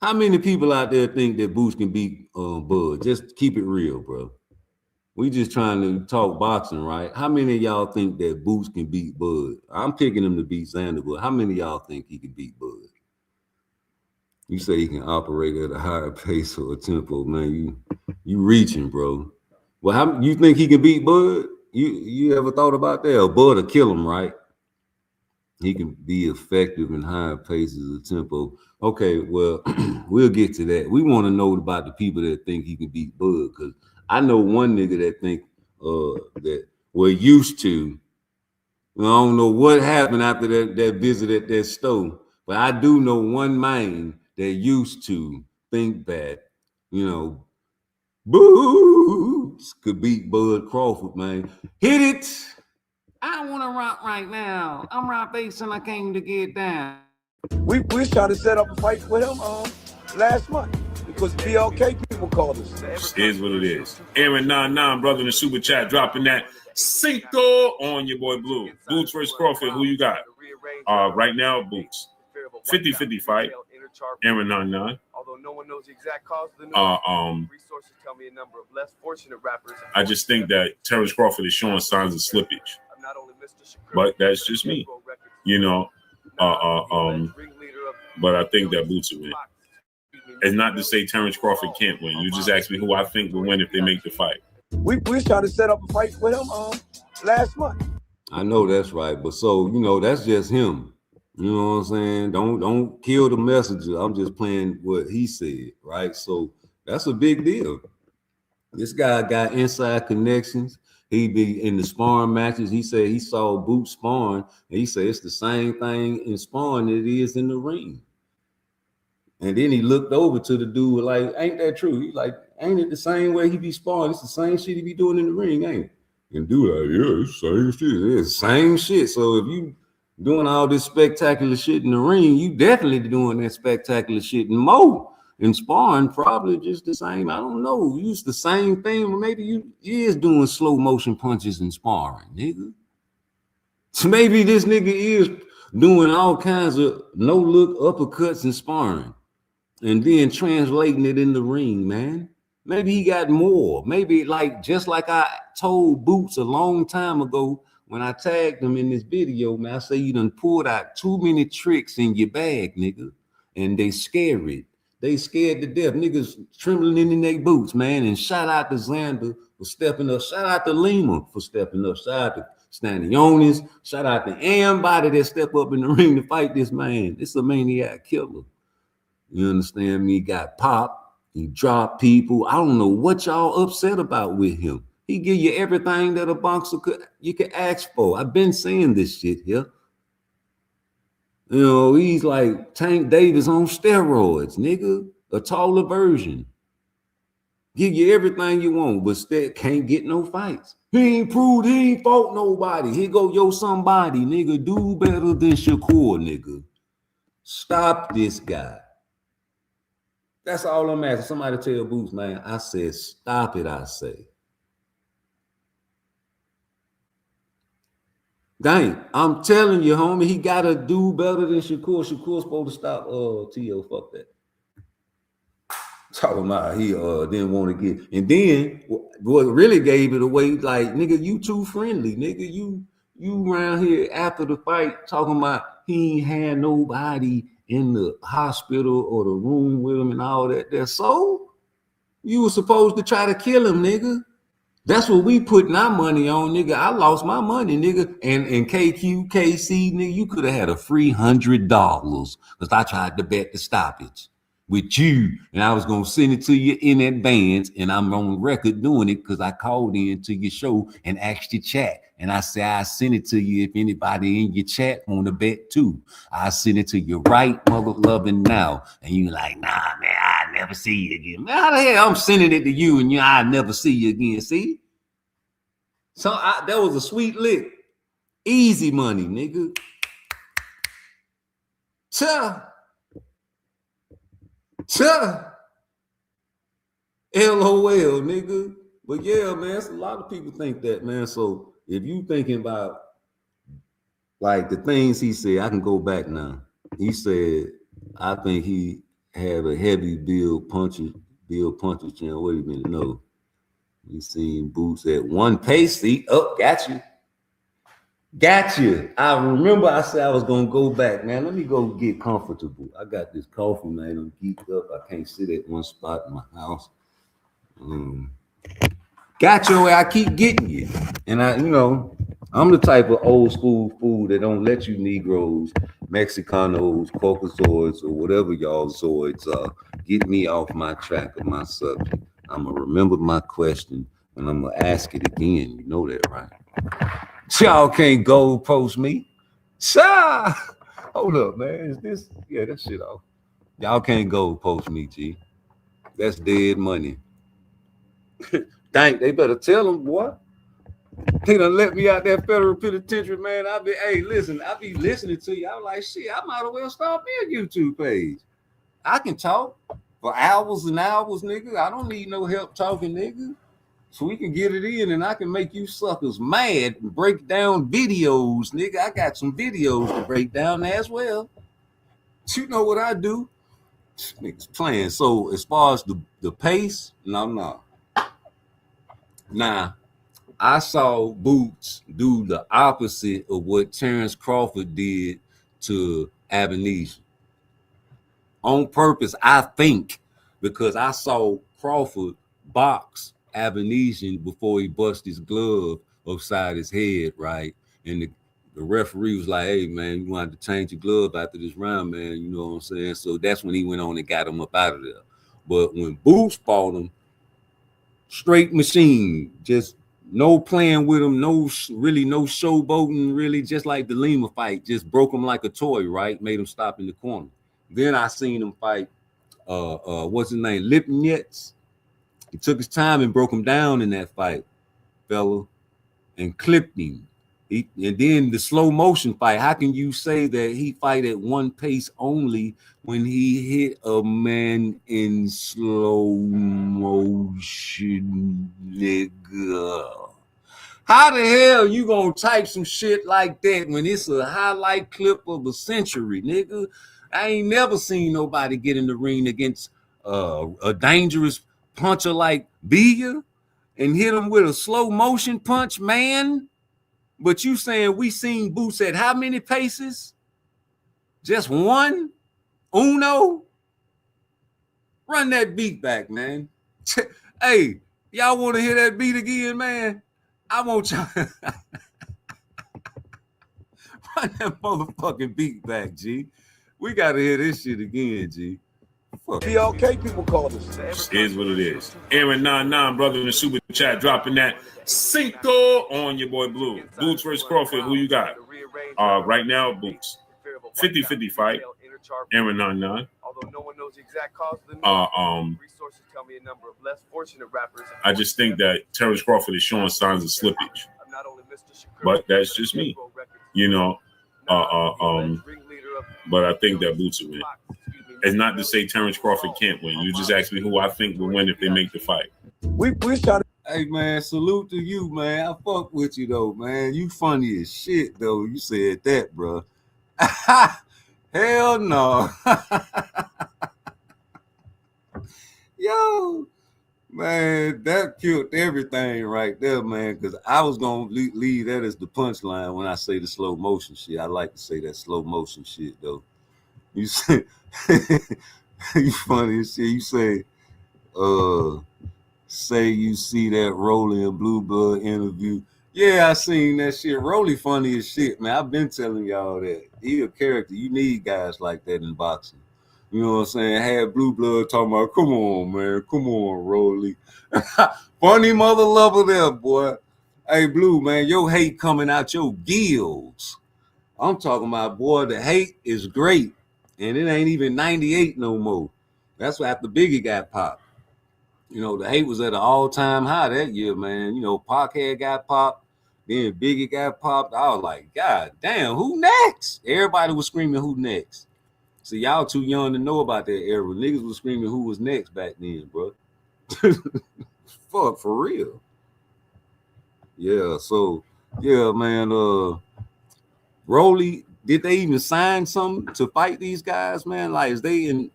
How many people out there think that Boots can beat Bud? Just keep it real, bro. We just trying to talk boxing, right? How many of y'all think that Boots can beat Bud? I'm picking him to beat Xander, but how many of y'all think he can beat Bud? You say he can operate at a higher pace or a tempo, man. You reaching, bro. Well, how you think he can beat Bud? You ever thought about that? Or Bud will kill him, right? He can be effective in higher paces of tempo. Okay, well, we'll get to that. We want to know about the people that think he can beat Bud, because I know one nigga that think that we're used to. I don't know what happened after that visit at that store, but I do know one man that used to think that, you know, Boots could beat Bud Crawford, man. Hit it. I want to rock right now. I'm right facing. I came to get down. We was trying to set up a fight with him last month because BLK people called us. It is what it is. Aaron 99, brother in the super chat, dropping that Cinco on your boy Blue. Boots versus Crawford. Who you got? Right now, Boots. 50-50 fight. Aaron 99. Although no one knows the exact cause of the news, resources tell me a number of less fortunate rappers. I just think that Terrence Crawford is showing signs of slippage. But that's just me, you know. But I think that Boots will win. It's not to say Terrence Crawford can't win. You just asked me who I think will win if they make the fight. We was trying to set up a fight with him last month. I know that's right, but so you know that's just him. You know what I'm saying? Don't kill the messenger. I'm just playing what he said, right? So that's a big deal. This guy got inside connections. He be in the sparring matches. He said he saw Boots sparring, and he said it's the same thing in sparring that it is in the ring. And then he looked over to the dude like, ain't that true? He like, ain't it the same way he be sparring? It's the same shit he be doing in the ring, ain't it? And dude like, yeah, it's the same shit. It's the same shit. So if you doing all this spectacular shit in the ring, you definitely doing that spectacular shit and more. In sparring, probably just the same. I don't know. Use the same thing, or maybe you is doing slow motion punches in sparring, nigga. So maybe this nigga is doing all kinds of no look uppercuts in sparring, and then translating it in the ring, man. Maybe he got more. Maybe like just like I told Boots a long time ago when I tagged him in this video, man. I say you done pulled out too many tricks in your bag, nigga, and they scary. They scared to death. Niggas trembling in their boots, man. And shout out to Xander for stepping up. Shout out to Lima for stepping up. Shout out to Stanionis. Shout out to anybody that step up in the ring to fight this man. It's a maniac killer. You understand me? He got popped. He dropped people. I don't know what y'all upset about with him. He give you everything that a boxer you could ask for. I've been saying this shit here. You know, he's like Tank Davis on steroids, nigga, a taller version. Give you everything you want, but still can't get no fights. He ain't fought nobody. Here go yo somebody, nigga. Do better than Shakur, nigga. Stop this guy. That's all I'm asking. Somebody tell Boots, man. I said, stop it, I say. Dang, I'm telling you, homie, he gotta do better than Shakur. Shakur's supposed to stop T.O. Fuck that. Talking about he didn't want to get, and then what really gave it away, like, nigga, you too friendly, nigga. You around here after the fight talking about he ain't had nobody in the hospital or the room with him and all that there. So you were supposed to try to kill him, nigga. That's what we putting our money on, nigga. I lost my money, nigga. And KQ, KC, nigga, you could have had a free $100 because I tried to bet the stoppage with you. And I was going to send it to you in advance. And I'm on record doing it because I called in to your show and asked your chat. And I said, I send it to you if anybody in your chat want to bet too. I send it to you right mother loving now. And you like, nah, man, I never see you again. Man, how the hell I'm sending it to you and I never see you again, see? So that was a sweet lick. Easy money, nigga. LOL, nigga. But yeah, man, a lot of people think that, man. So if you thinking about like the things he said, I can go back now. He said, I think he had a heavy Bill Puncher channel. Wait a minute, no. You seen Boots at one pace. See, got you. I remember I said I was gonna go back, man. Let me go get comfortable. I got this coffee, man. I'm geeked up. I can't sit at one spot in my house. Got your way. I keep getting you, and I'm the type of old school fool that don't let you Negroes, Mexicanos, Caucasoids, or whatever y'all zoids are get me off my track of my subject. I'm gonna remember my question and I'm gonna ask it again. You know that, right? Y'all can't gold post me. Hold up, man. Is this? Yeah, that shit off. Y'all can't gold post me, G. That's dead money. Dang, they better tell them, boy. They done let me out that federal penitentiary, man. I be listening to you. I'm like, shit, I might as well start me a YouTube page. I can talk for hours and hours, nigga. I don't need no help talking, nigga. So we can get it in and I can make you suckers mad and break down videos, nigga. I got some videos to break down as well. You know what I do? Niggas playing. So as far as the pace, no. Now, I saw Boots do the opposite of what Terrence Crawford did to Abenise. On purpose, I think, because I saw Crawford box Abenise before he bust his glove upside his head, right? And the referee was like, hey, man, you want to change your glove after this round, man. You know what I'm saying? So that's when he went on and got him up out of there. But when Boots fought him, straight machine, just no playing with him, no showboating, really, just like the Lima fight, just broke him like a toy, right? Made him stop in the corner. Then I seen him fight, what's his name, Lipnitz. He took his time and broke him down in that fight, fella, and clipped him. And then the slow motion fight. How can you say that he fight at one pace only when he hit a man in slow motion, nigga? How the hell you gonna type some shit like that when it's a highlight clip of the century, nigga? I ain't never seen nobody get in the ring against a dangerous puncher like Bia and hit him with a slow motion punch, man. But you saying we seen Boots at how many paces? Just one? Uno? Run that beat back, man. Hey, y'all want to hear that beat again, man? I want y'all. Run that motherfucking beat back, G. We got to hear this shit again, G. Fuck. PLK people call this. It is what it is. Aaron 99, brother in the super chat, dropping that Cinco on your boy Blue. Boots versus Crawford, who you got? Right now, Boots. 50-50 fight. Aaron 99. Although no one knows the exact cause of the resources tell me a number of less fortunate rappers. I just think that Terrence Crawford is showing signs of slippage. But that's just me. You know, but I think that Boots will win. It's not to say Terrence Crawford can't win. You just asked me who I think will win if they make the fight. We trying to. Hey, man, salute to you, man. I fuck with you, though, man. You funny as shit, though. You said that, bro. Hell no. Yo, man, that killed everything right there, man, because I was going to leave that as the punchline when I say the slow motion shit. I like to say that slow motion shit, though. You say, you funny as shit. You say you see that Rolly and Blue Blood interview. Yeah, I seen that shit. Rolly funny as shit, man. I've been telling y'all that. He a character. You need guys like that in boxing. You know what I'm saying? Had Blue Blood talking about, come on, man. Come on, Rolly. Funny mother lover there, boy. Hey, Blue, man, your hate coming out your gills. I'm talking about, boy, the hate is great. And it ain't even 98 no more. That's why after Biggie got popped. You know, the hate was at an all-time high that year, man. You know, Pac had got popped. Then Biggie got popped. I was like, God damn, who next? Everybody was screaming, who next? See, y'all too young to know about that era. Niggas was screaming who was next back then, bro. Fuck, for real. Yeah, so, yeah, man, Rolly, did they even sign something to fight these guys, man? Like, are they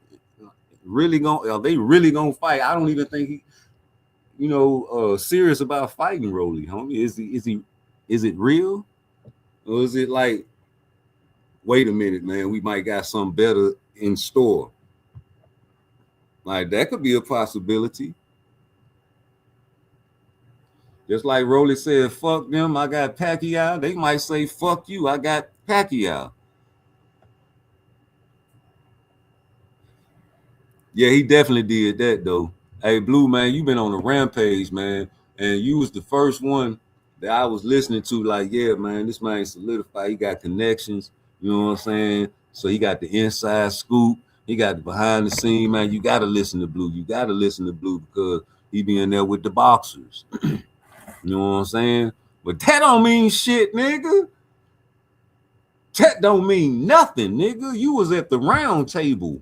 really gonna fight? I don't even think he, serious about fighting Rolly, homie. Is it real? Or is it like, wait a minute, man, we might got something better in store? Like, that could be a possibility. Just like Rolly said, fuck them, I got Pacquiao. They might say, fuck you, I got Pacquiao. Yeah, he definitely did that, though. Hey, Blue, man, you been on a rampage, man. And you was the first one that I was listening to, like, yeah, man, this man solidified. He got connections, you know what I'm saying? So he got the inside scoop. He got the behind the scene, man. You got to listen to Blue. You got to listen to Blue because he be in there with the boxers. You know what I'm saying? But that don't mean shit, nigga. That don't mean nothing, nigga. You was at the round table.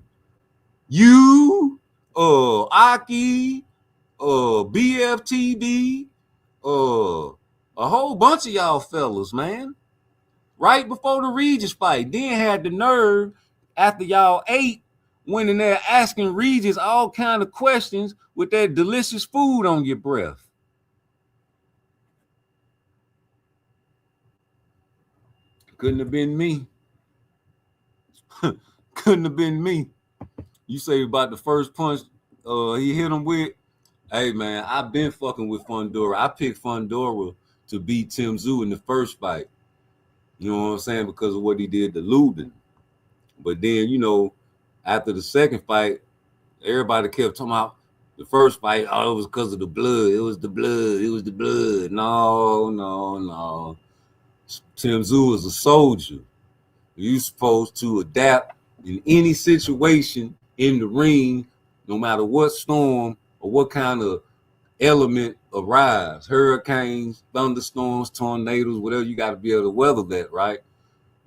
You, Aki, BFTB, a whole bunch of y'all fellas, man. Right before the Regis fight. Then had the nerve, after y'all ate, went in there asking Regis all kind of questions with that delicious food on your breath. Couldn't have been me. Couldn't have been me. You say about the first punch he hit him with. Hey man, I've been fucking with Fundora. I picked Fundora to beat Tim Tszyu in the first fight. You know what I'm saying? Because of what he did to Lubin. But then, you know, after the second fight, everybody kept talking about the first fight. Oh, it was because of the blood. It was the blood. It was the blood. No. Tim Tszyu is a soldier. You're supposed to adapt in any situation in the ring, no matter what storm or what kind of element arrives. Hurricanes, thunderstorms, tornadoes, whatever, you got to be able to weather that, right?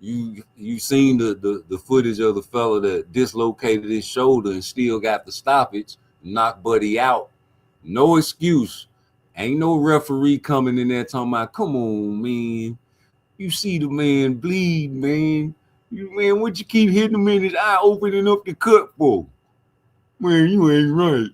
You seen the footage of the fella that dislocated his shoulder and still got the stoppage, knocked Buddy out. No excuse. Ain't no referee coming in there talking about, come on, man. You see the man bleed, man. Man, what you keep hitting him in his eye, opening up the cut for? Man, you ain't right.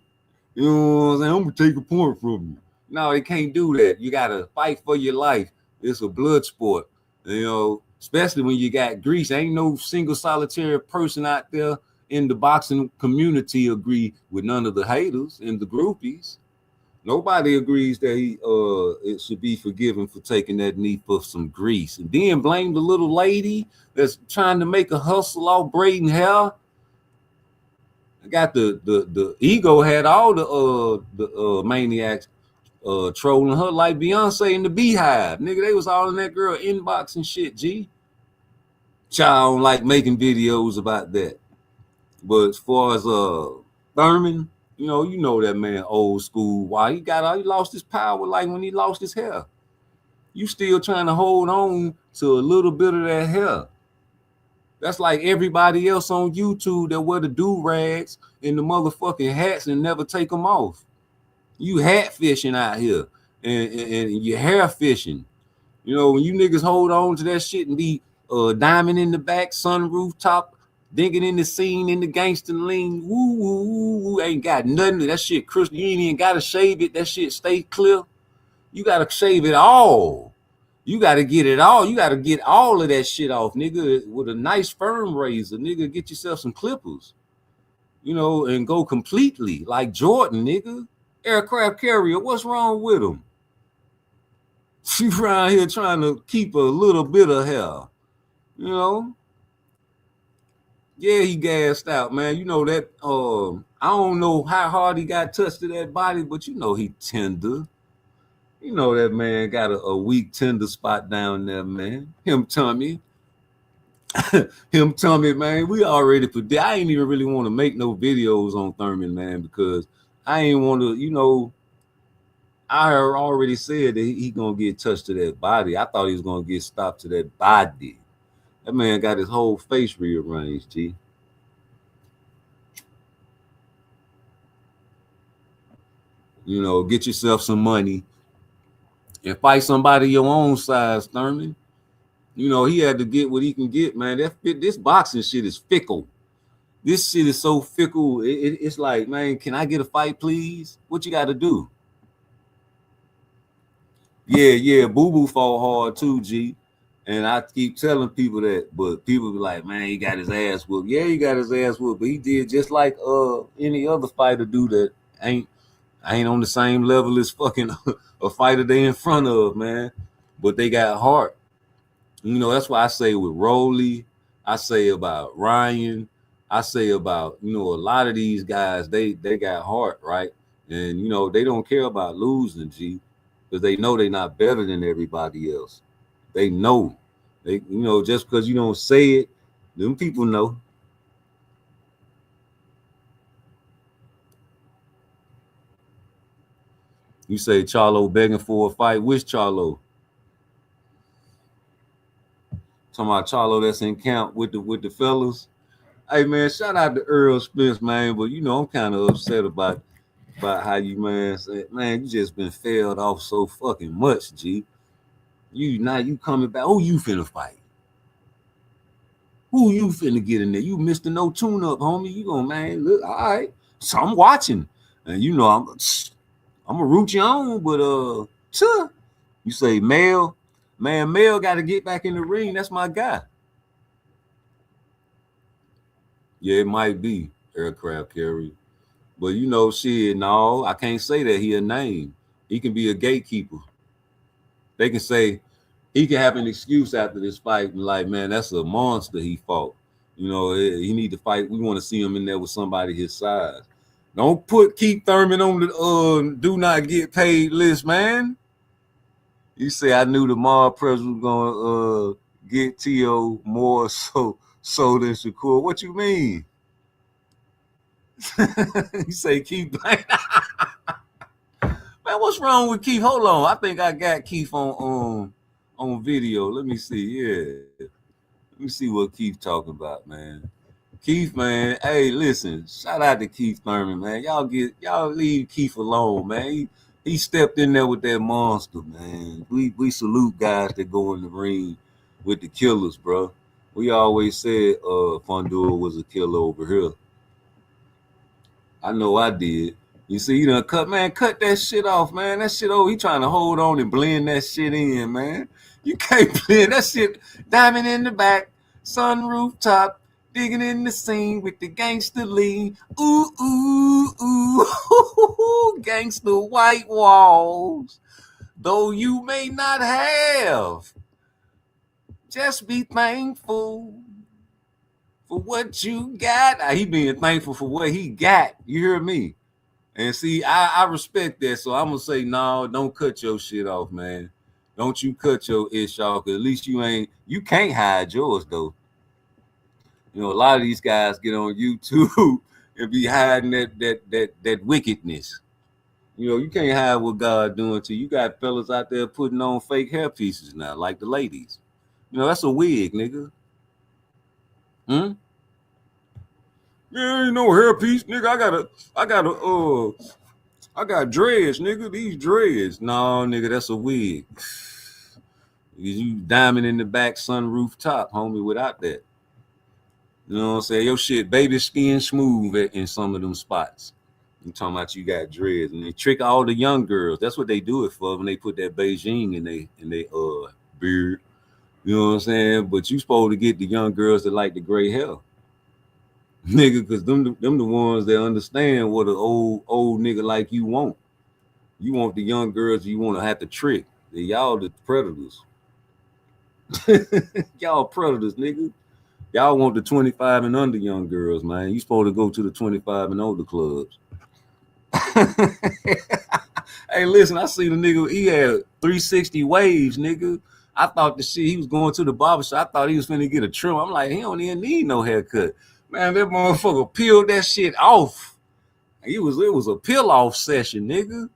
You know what I'm saying? I'm gonna take a point from you. No, they can't do that. You gotta fight for your life. It's a blood sport. You know, especially when you got grease. Ain't no single solitary person out there in the boxing community agree with none of the haters and the groupies. Nobody agrees that it should be forgiven for taking that knee for some grease. And then blame the little lady that's trying to make a hustle off braiding hair. I got the ego had all the maniacs trolling her like Beyonce in the Beehive. Nigga, they was all in that girl inbox and shit, G. Child don't like making videos about that. But as far as Thurman, you know that man old school. Why he lost his power like when he lost his hair. You still trying to hold on to a little bit of that hair. That's like everybody else on YouTube that wear the do-rags and the motherfucking hats and never take them off. You hat fishing out here and you hair fishing. You know, when you niggas hold on to that shit and be diamond in the back, sunroof top, dinking in the scene in the gangster lean, woo, ain't got nothing. That shit crystal. You ain't even gotta shave it. That shit stay clear. You gotta shave it all. You gotta get it all. You gotta get all of that shit off, nigga, with a nice firm razor, nigga. Get yourself some clippers, you know, and go completely like Jordan, nigga. Aircraft carrier. What's wrong with him? She around here trying to keep a little bit of hair, you know. Yeah, he gassed out, man. You know that. I don't know how hard he got touched to that body, but you know he tender. You know that man got a weak tender spot down there, man. Him tummy, man. We already predict. I ain't even really want to make no videos on Thurman, man, because I ain't want to. You know, I already said that he gonna get touched to that body. I thought he was gonna get stopped to that body. That man got his whole face rearranged, G. You know, get yourself some money and fight somebody your own size, Thurman. You know, he had to get what he can get, man. This boxing shit is fickle. This shit is so fickle. It's like, man, can I get a fight, please? What you got to do? Yeah, Boo Boo fought hard too, G. And I keep telling people that, but people be like, man, he got his ass whooped. Yeah, he got his ass whooped, but he did just like any other fighter do that ain't on the same level as fucking a fighter they in front of, man. But they got heart. You know, that's why I say with Rolly, I say about Ryan, I say about, you know, a lot of these guys, they got heart, right? And, you know, they don't care about losing, G, because they know they're not better than everybody else. They know. They, you know, just because you don't say it, them people know. You say Charlo begging for a fight. Which Charlo? Talking about Charlo that's in camp with the fellas. Hey man, shout out to Earl Spence, man. But you know, I'm kind of upset about how you, man, say, man, you just been failed off so fucking much, G. You coming back. Who you finna fight? Who you finna get in there? You Mr. No Tune-Up, homie. You gonna, man, look, all right. So I'm watching. And you know, I'm gonna root you on, but sure. You say Mel, man, Mel got to get back in the ring. That's my guy. Yeah, it might be aircraft carrier. But you know, shit, no, I can't say that he a name. He can be a gatekeeper. They can say he can have an excuse after this fight, and like, man, that's a monster he fought. You know, he need to fight. We want to see him in there with somebody his size. Don't put Keith Thurman on the do not get paid list, man. You say I knew the Mall Press was gonna get T.O. more so than Shakur. What you mean? You say Keith. Man, what's wrong with Keith? Hold on. I think I got Keith on video. Let me see. Yeah. Let me see what Keith talking about, man. Keith, man. Hey, listen. Shout out to Keith Thurman, man. Y'all leave Keith alone, man. He stepped in there with that monster, man. We salute guys that go in the ring with the killers, bro. We always said Fundor was a killer over here. I know I did. You see, you done cut that shit off, man. That shit over. He trying to hold on and blend that shit in, man. You can't blend that shit. Diamond in the back, sunroof top, digging in the scene with the gangster lean. Ooh, ooh, ooh, gangster white walls. Though you may not have, just be thankful for what you got. He being thankful for what he got. You hear me? And see, I respect that. So I'm going to say, no, don't cut your shit off, man. Don't you cut your ish off, because at least you can't hide yours, though. You know, a lot of these guys get on YouTube and be hiding that wickedness. You know, you can't hide what God doing to you. You got fellas out there putting on fake hair pieces now, like the ladies. You know, that's a wig, nigga. Yeah, ain't no hairpiece, nigga. I got dreads, nigga. These dreads. No, nigga, that's a wig. You diamond in the back, sunroof top, homie, without that. You know what I'm saying? Your shit baby skin smooth in some of them spots. You talking about you got dreads, and they trick all the young girls. That's what they do it for when they put that Beijing in they beard. You know what I'm saying? But you supposed to get the young girls that like the gray hair. Nigga, because them the ones that understand what an old nigga like you want. You want the young girls you want to have to trick. Y'all the predators. Y'all predators, nigga. Y'all want the 25 and under young girls, man. You supposed to go to the 25 and older clubs. Hey, listen, I seen a nigga, he had 360 waves, nigga. I thought the shit, he was going to the barbershop. I thought he was finna get a trim. I'm like, he don't even need no haircut. Man, that motherfucker peeled that shit off. It was a peel off session, nigga.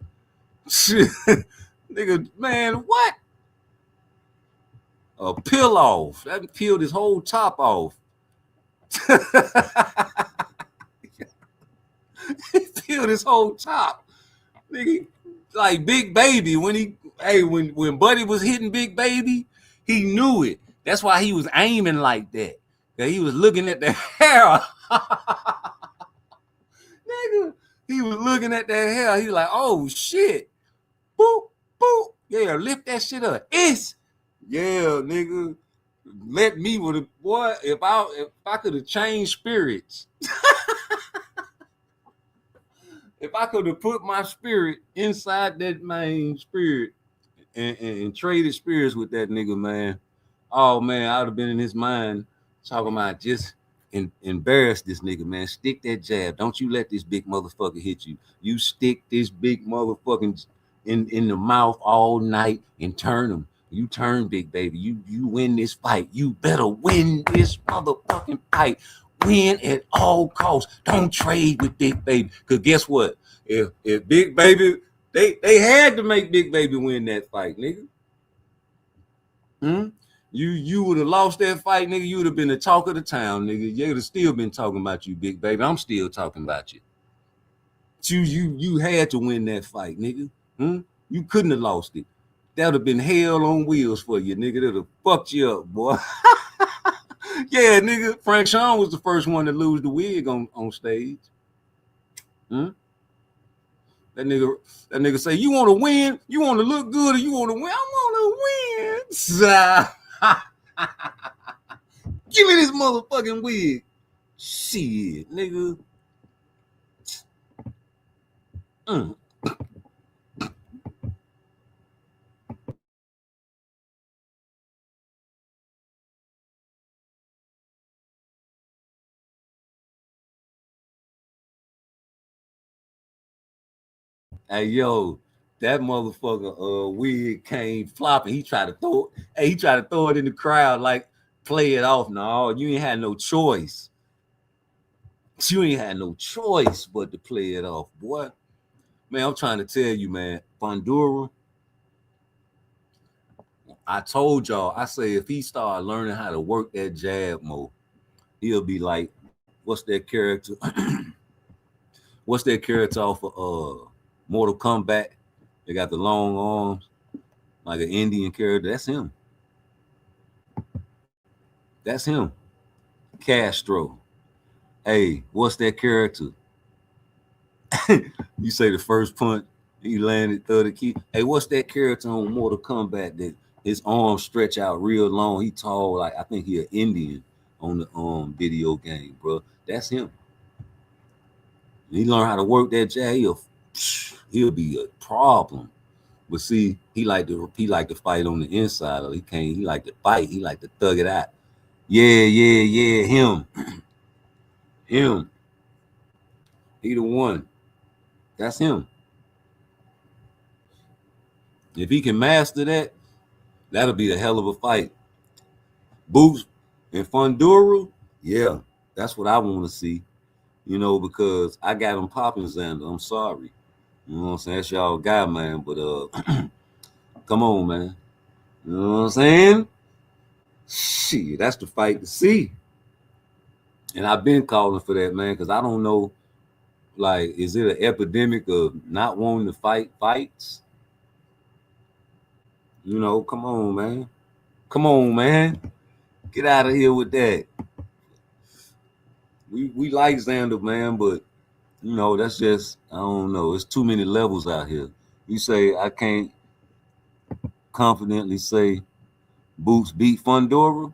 Nigga, man, what? A peel off. That peeled his whole top off. He peeled his whole top. Nigga, like Big Baby, when Buddy was hitting Big Baby, he knew it. That's why he was aiming like that. He was looking at the hair. Nigga, he was looking at that hair. He was like, oh shit. Boop, boop. Yeah, lift that shit up. Yeah, nigga. Let me with it, boy. If I could have changed spirits. If I could have put my spirit inside that main spirit and traded spirits with that nigga, man. Oh man, I would have been in his mind talking about just embarrass this nigga, man. Stick that jab. Don't you let this big motherfucker hit you. You stick this big motherfucking in the mouth all night and turn him. You turn, Big Baby. You win this fight. You better win this motherfucking fight. Win at all costs. Don't trade with Big Baby. Because guess what? If Big Baby, they had to make Big Baby win that fight, nigga. You would have lost that fight, nigga. You would have been the talk of the town, nigga. You would have still been talking about you, Big Baby. I'm still talking about you. You had to win that fight, nigga. You couldn't have lost it. That would have been hell on wheels for you, nigga. That would have fucked you up, boy. Yeah, nigga. Frank Sean was the first one to lose the wig on stage. Hmm? That nigga say, you want to win? You want to look good or you want to win? I want to win. Give me this motherfucking wig. Shit, nigga. Mm. Hey, yo, that motherfucker wig came flopping. He tried to throw it. Hey, he tried to throw it in the crowd, like play it off. No, you ain't had no choice. You ain't had no choice but to play it off, boy. Man, I'm trying to tell you, man. Fundora, I told y'all, I say if he start learning how to work that jab more, he'll be like, what's that character? What's that character off of Mortal Kombat? They got the long arms, like an Indian character. That's him. That's him. Castro. Hey, what's that character? You say the first punch, he landed, throw the key. Hey, what's that character on Mortal Kombat that his arms stretch out real long? He tall, like I think he an Indian on the video game, bro. That's him. He learn how to work that jab, he'll be a problem. But see, he like to fight on the inside. Or he like to fight. He like to thug it out. Yeah, him. Him. He the one. That's him. If he can master that, that'll be a hell of a fight. Boots and Fundura, yeah, that's what I want to see. You know, because I got him popping, Xander. I'm sorry. You know what I'm saying? That's y'all guy, man. But come on, man. You know what I'm saying? Shit, that's the fight to see. And I've been calling for that, man, because I don't know, like, is it an epidemic of not wanting to fight fights? You know, come on, man. Come on, man. Get out of here with that. We like Xander, man, but you know, that's just, I don't know. It's too many levels out here. You say I can't confidently say Boots beat Fundora.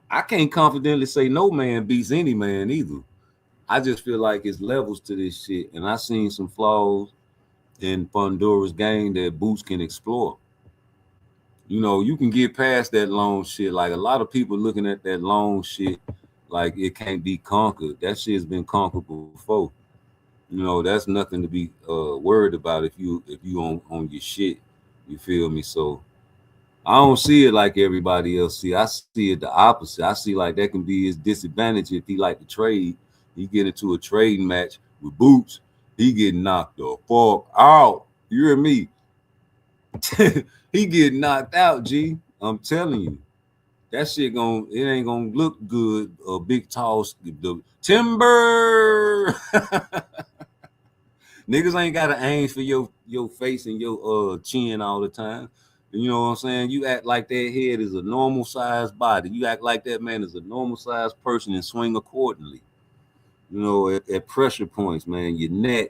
I can't confidently say no man beats any man either. I just feel like it's levels to this shit. And I seen some flaws in Fundora's game that Boots can explore. You know, you can get past that long shit. Like a lot of people looking at that long shit like it can't be conquered. That shit's been conquered before. You know, that's nothing to be worried about if you on your shit. You feel me? So I don't see it like everybody else see. I see it the opposite. I see like that can be his disadvantage if he like to trade. He get into a trading match with Boots, he get knocked the fuck out. You hear me? He get knocked out, G. I'm telling you. That shit it ain't gonna look good. A big tall the timber. Niggas ain't gotta aim for your face and your chin all the time. You know what I'm saying? You act like that head is a normal sized body. You act like that man is a normal sized person and swing accordingly. You know, at pressure points, man, your neck,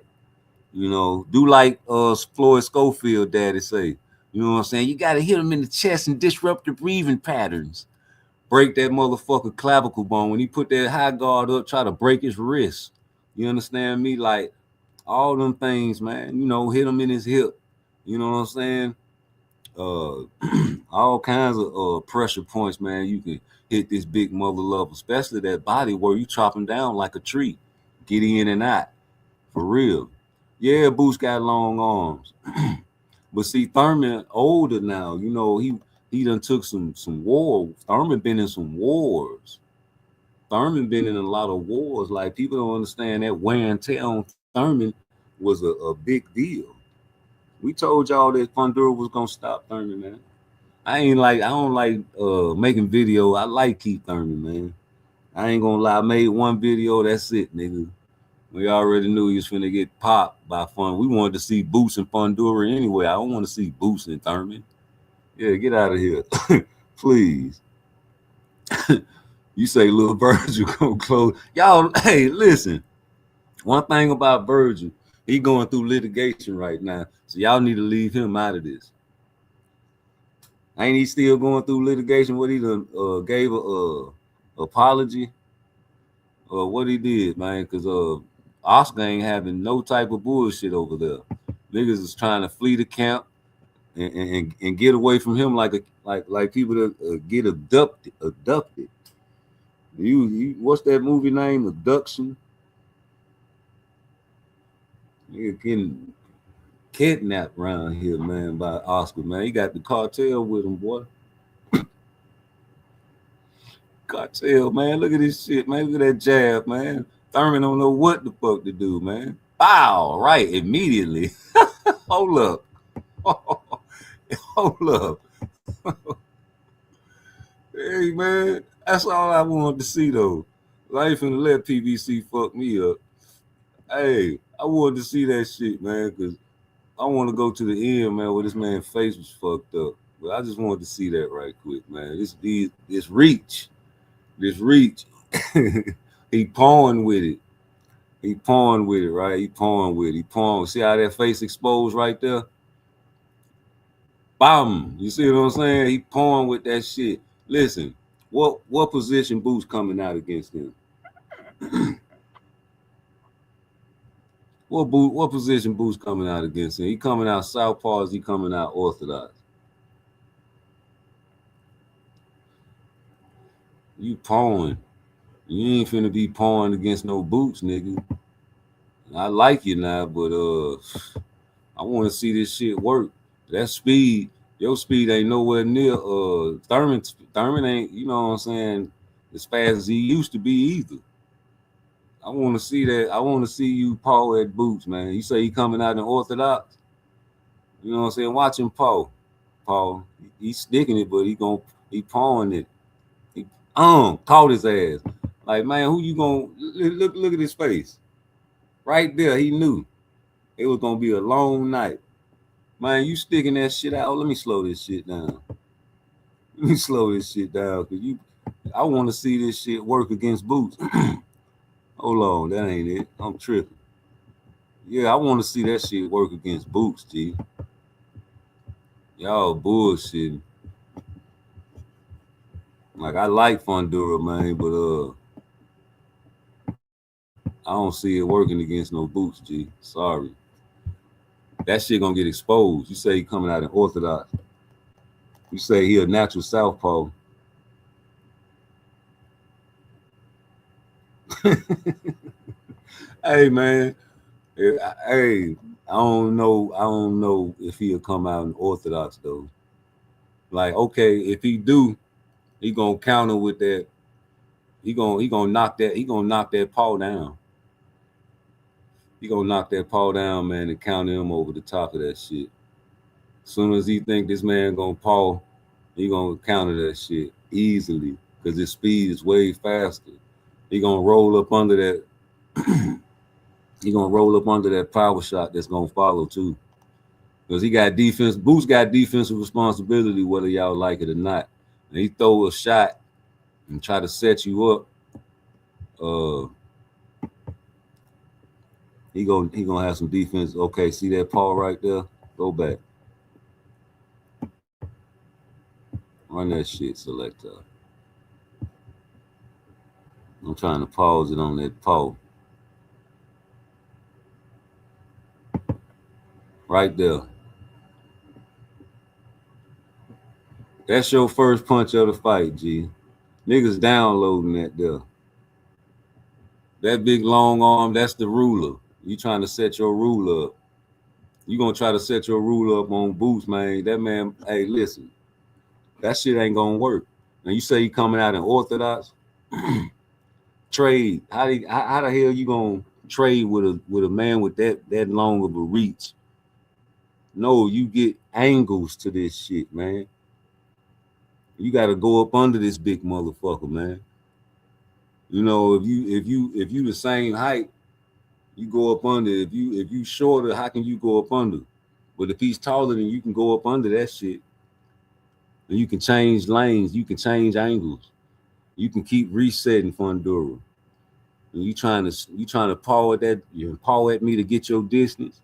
you know, do like Floyd Schofield daddy say. You know what I'm saying? You gotta hit him in the chest and disrupt the breathing patterns. Break that motherfucker clavicle bone. When he put that high guard up, try to break his wrist. You understand me? Like all them things, man. You know, hit him in his hip. You know what I'm saying? All kinds of pressure points, man. You can hit this big mother love, especially that body where you chop him down like a tree. Get in and out. For real. Yeah, Boots got long arms. But see, Thurman older now. You know, he done took some war. Thurman been in some wars. Thurman been in a lot of wars. Like people don't understand that wear and tear on Thurman was a big deal. We told y'all that Fundura was gonna stop Thurman, man. I don't like making video. I like Keith Thurman, man. I ain't gonna lie, I made one video, that's it, nigga. We already knew he was finna get popped by Fun. We wanted to see Boots and Fundura anyway. I don't want to see Boots and Thurman. Yeah, get out of here. Please. You say Lil Virgil gonna close. Y'all, hey, listen. One thing about Virgil, he going through litigation right now. So y'all need to leave him out of this. Ain't he still going through litigation? What he done gave a apology? Or what he did, man? Because Oscar ain't having no type of bullshit over there. Niggas is trying to flee the camp and get away from him like people that get abducted. You what's that movie name? Abduction. You're getting kidnapped around here, man, by Oscar, man. He got the cartel with him, boy. Cartel, man. Look at this shit, man. Look at that jab, man. Thurman don't know what the fuck to do, man. Bow, right, immediately. Hold up. Hold up. Hey, man, that's all I wanted to see, though. I ain't finna let PVC fuck me up. Hey, I wanted to see that shit, man, because I want to go to the end, man, where this man's face was fucked up. But I just wanted to see that right quick, man. This reach. He pawing with it. He pawing with it, right? He pawing with it. He pawing. See how that face exposed right there? Bam! You see what I'm saying? He pawing with that shit. Listen, what position Boots coming out against him? What position Boots coming out against him? He coming out southpaw, he coming out orthodox? You pawing. You ain't finna be pawing against no Boots, nigga. I like you now, but I want to see this shit work. That speed, your speed ain't nowhere near Thurman. Thurman ain't, you know what I'm saying, as fast as he used to be either. I want to see that. I want to see you paw at Boots, man. You say he coming out in orthodox. You know what I'm saying? Watch him paw. He's sticking it, but he pawing it. He caught his ass. Like, man, who you gonna look at his face? Right there, he knew it was gonna be a long night. Man, you sticking that shit out. Oh, let me slow this shit down. Cause I want to see this shit work against Boots. Hold on, that ain't it. I'm tripping. Yeah, I want to see that shit work against Boots, G. Y'all bullshitting. Like, I like Fundura, man, but I don't see it working against no Boots, G. Sorry. That shit gonna get exposed. You say he coming out in orthodox. You say he a natural southpaw. Hey, man. Hey, I don't know if he'll come out in orthodox though. Like, okay, if he do, he gonna counter with that. He gonna knock that paw down. He gonna knock that paw down, man, and counter him over the top of that shit. As soon as he think this man gonna paw, he gonna counter that shit easily because his speed is way faster. He gonna roll up under that. He gonna roll up under that power shot that's gonna follow too. Because he got defense. Boots got defensive responsibility, whether y'all like it or not. And he throw a shot and try to set you up. He gonna have some defense. Okay, see that paw right there? Go back. Run that shit, selector. I'm trying to pause it on that paw. Right there. That's your first punch of the fight, G. Niggas downloading that there. That big long arm, that's the ruler. You trying to set your ruler up. You gonna try to set your ruler up on Boots, man. That man, hey, listen. That shit ain't gonna work. Now you say you coming out in orthodox? Trade. How the hell you gonna trade with a man with that long of a reach? No, you get angles to this shit, man. You gotta go up under this big motherfucker, man. You know, if you the same height, you go up under. If you shorter, how can you go up under? But if he's taller than you can go up under that shit. And you can change lanes, you can change angles. You can keep resetting Fundura. And you trying to paw at me to get your distance.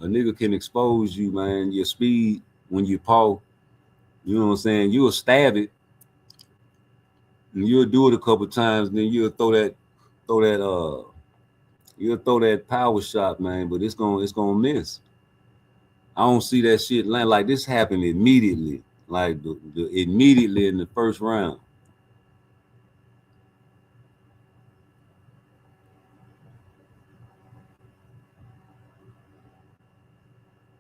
A nigga can expose you, man. Your speed when you paw, you know what I'm saying? You'll stab it, and you'll do it a couple times, and then you'll throw that power shot, man. But it's gonna miss. I don't see that shit land like this happen immediately, like immediately in the first round.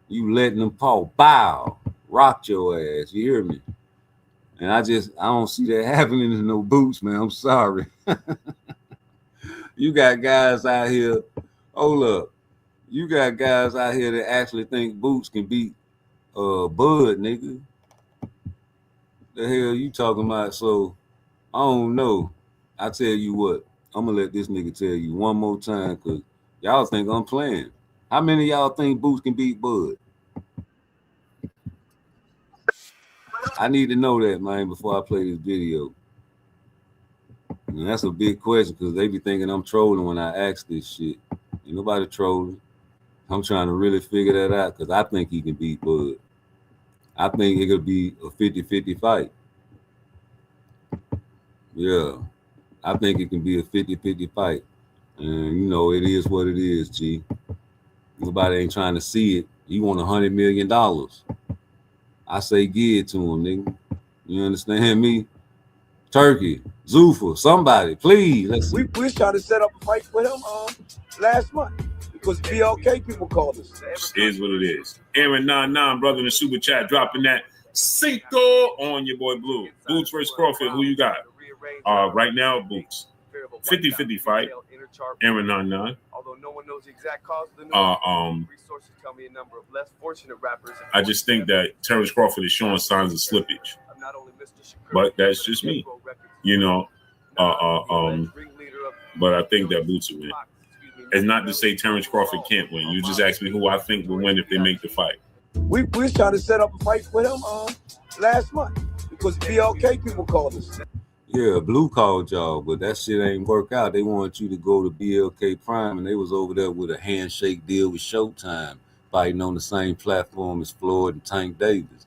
You letting them paw, bow, rock your ass. You hear me? And I don't see that happening in no boots, man. I'm sorry. You got guys out here. Hold up. You got guys out here that actually think Boots can beat Bud, nigga. The hell you talking about? So I don't know. I tell you what, I'm gonna let this nigga tell you one more time, cause y'all think I'm playing. How many of y'all think Boots can beat Bud? I need to know that, man, before I play this video. And that's a big question, because they be thinking I'm trolling when I ask this shit. Ain't nobody trolling. I'm trying to really figure that out, because I think he can beat Bud. I think it could be a 50-50 fight. Yeah. I think it can be a 50-50 fight. And, you know, it is what it is, G. Nobody ain't trying to see it. He want $100 million. I say give it to him, nigga. You understand me? Turkey, Zuffa, somebody, please. Let's see. We was trying to set up a fight with him last month because BLK people called us. It is what it is. Aaron 99, brother in the super chat, dropping that Cinco on your boy Blue. Boots versus Crawford. Who you got? Right now, Boots. 50-50 fight. Aaron 99. Although no one knows the exact cause of the resources tell me a number of less fortunate rappers. I just think that Terrence Crawford is showing signs of slippage. But that's just me. You know. But I think that Boots will win. It's not to say Terrence Crawford can't win. You just asked me who I think will win if they make the fight. We was trying to set up a fight with him last month because BLK people called us. Yeah, Blue called y'all, but that shit ain't work out. They wanted you to go to BLK Prime, and they was over there with a handshake deal with Showtime, fighting on the same platform as Floyd and Tank Davis.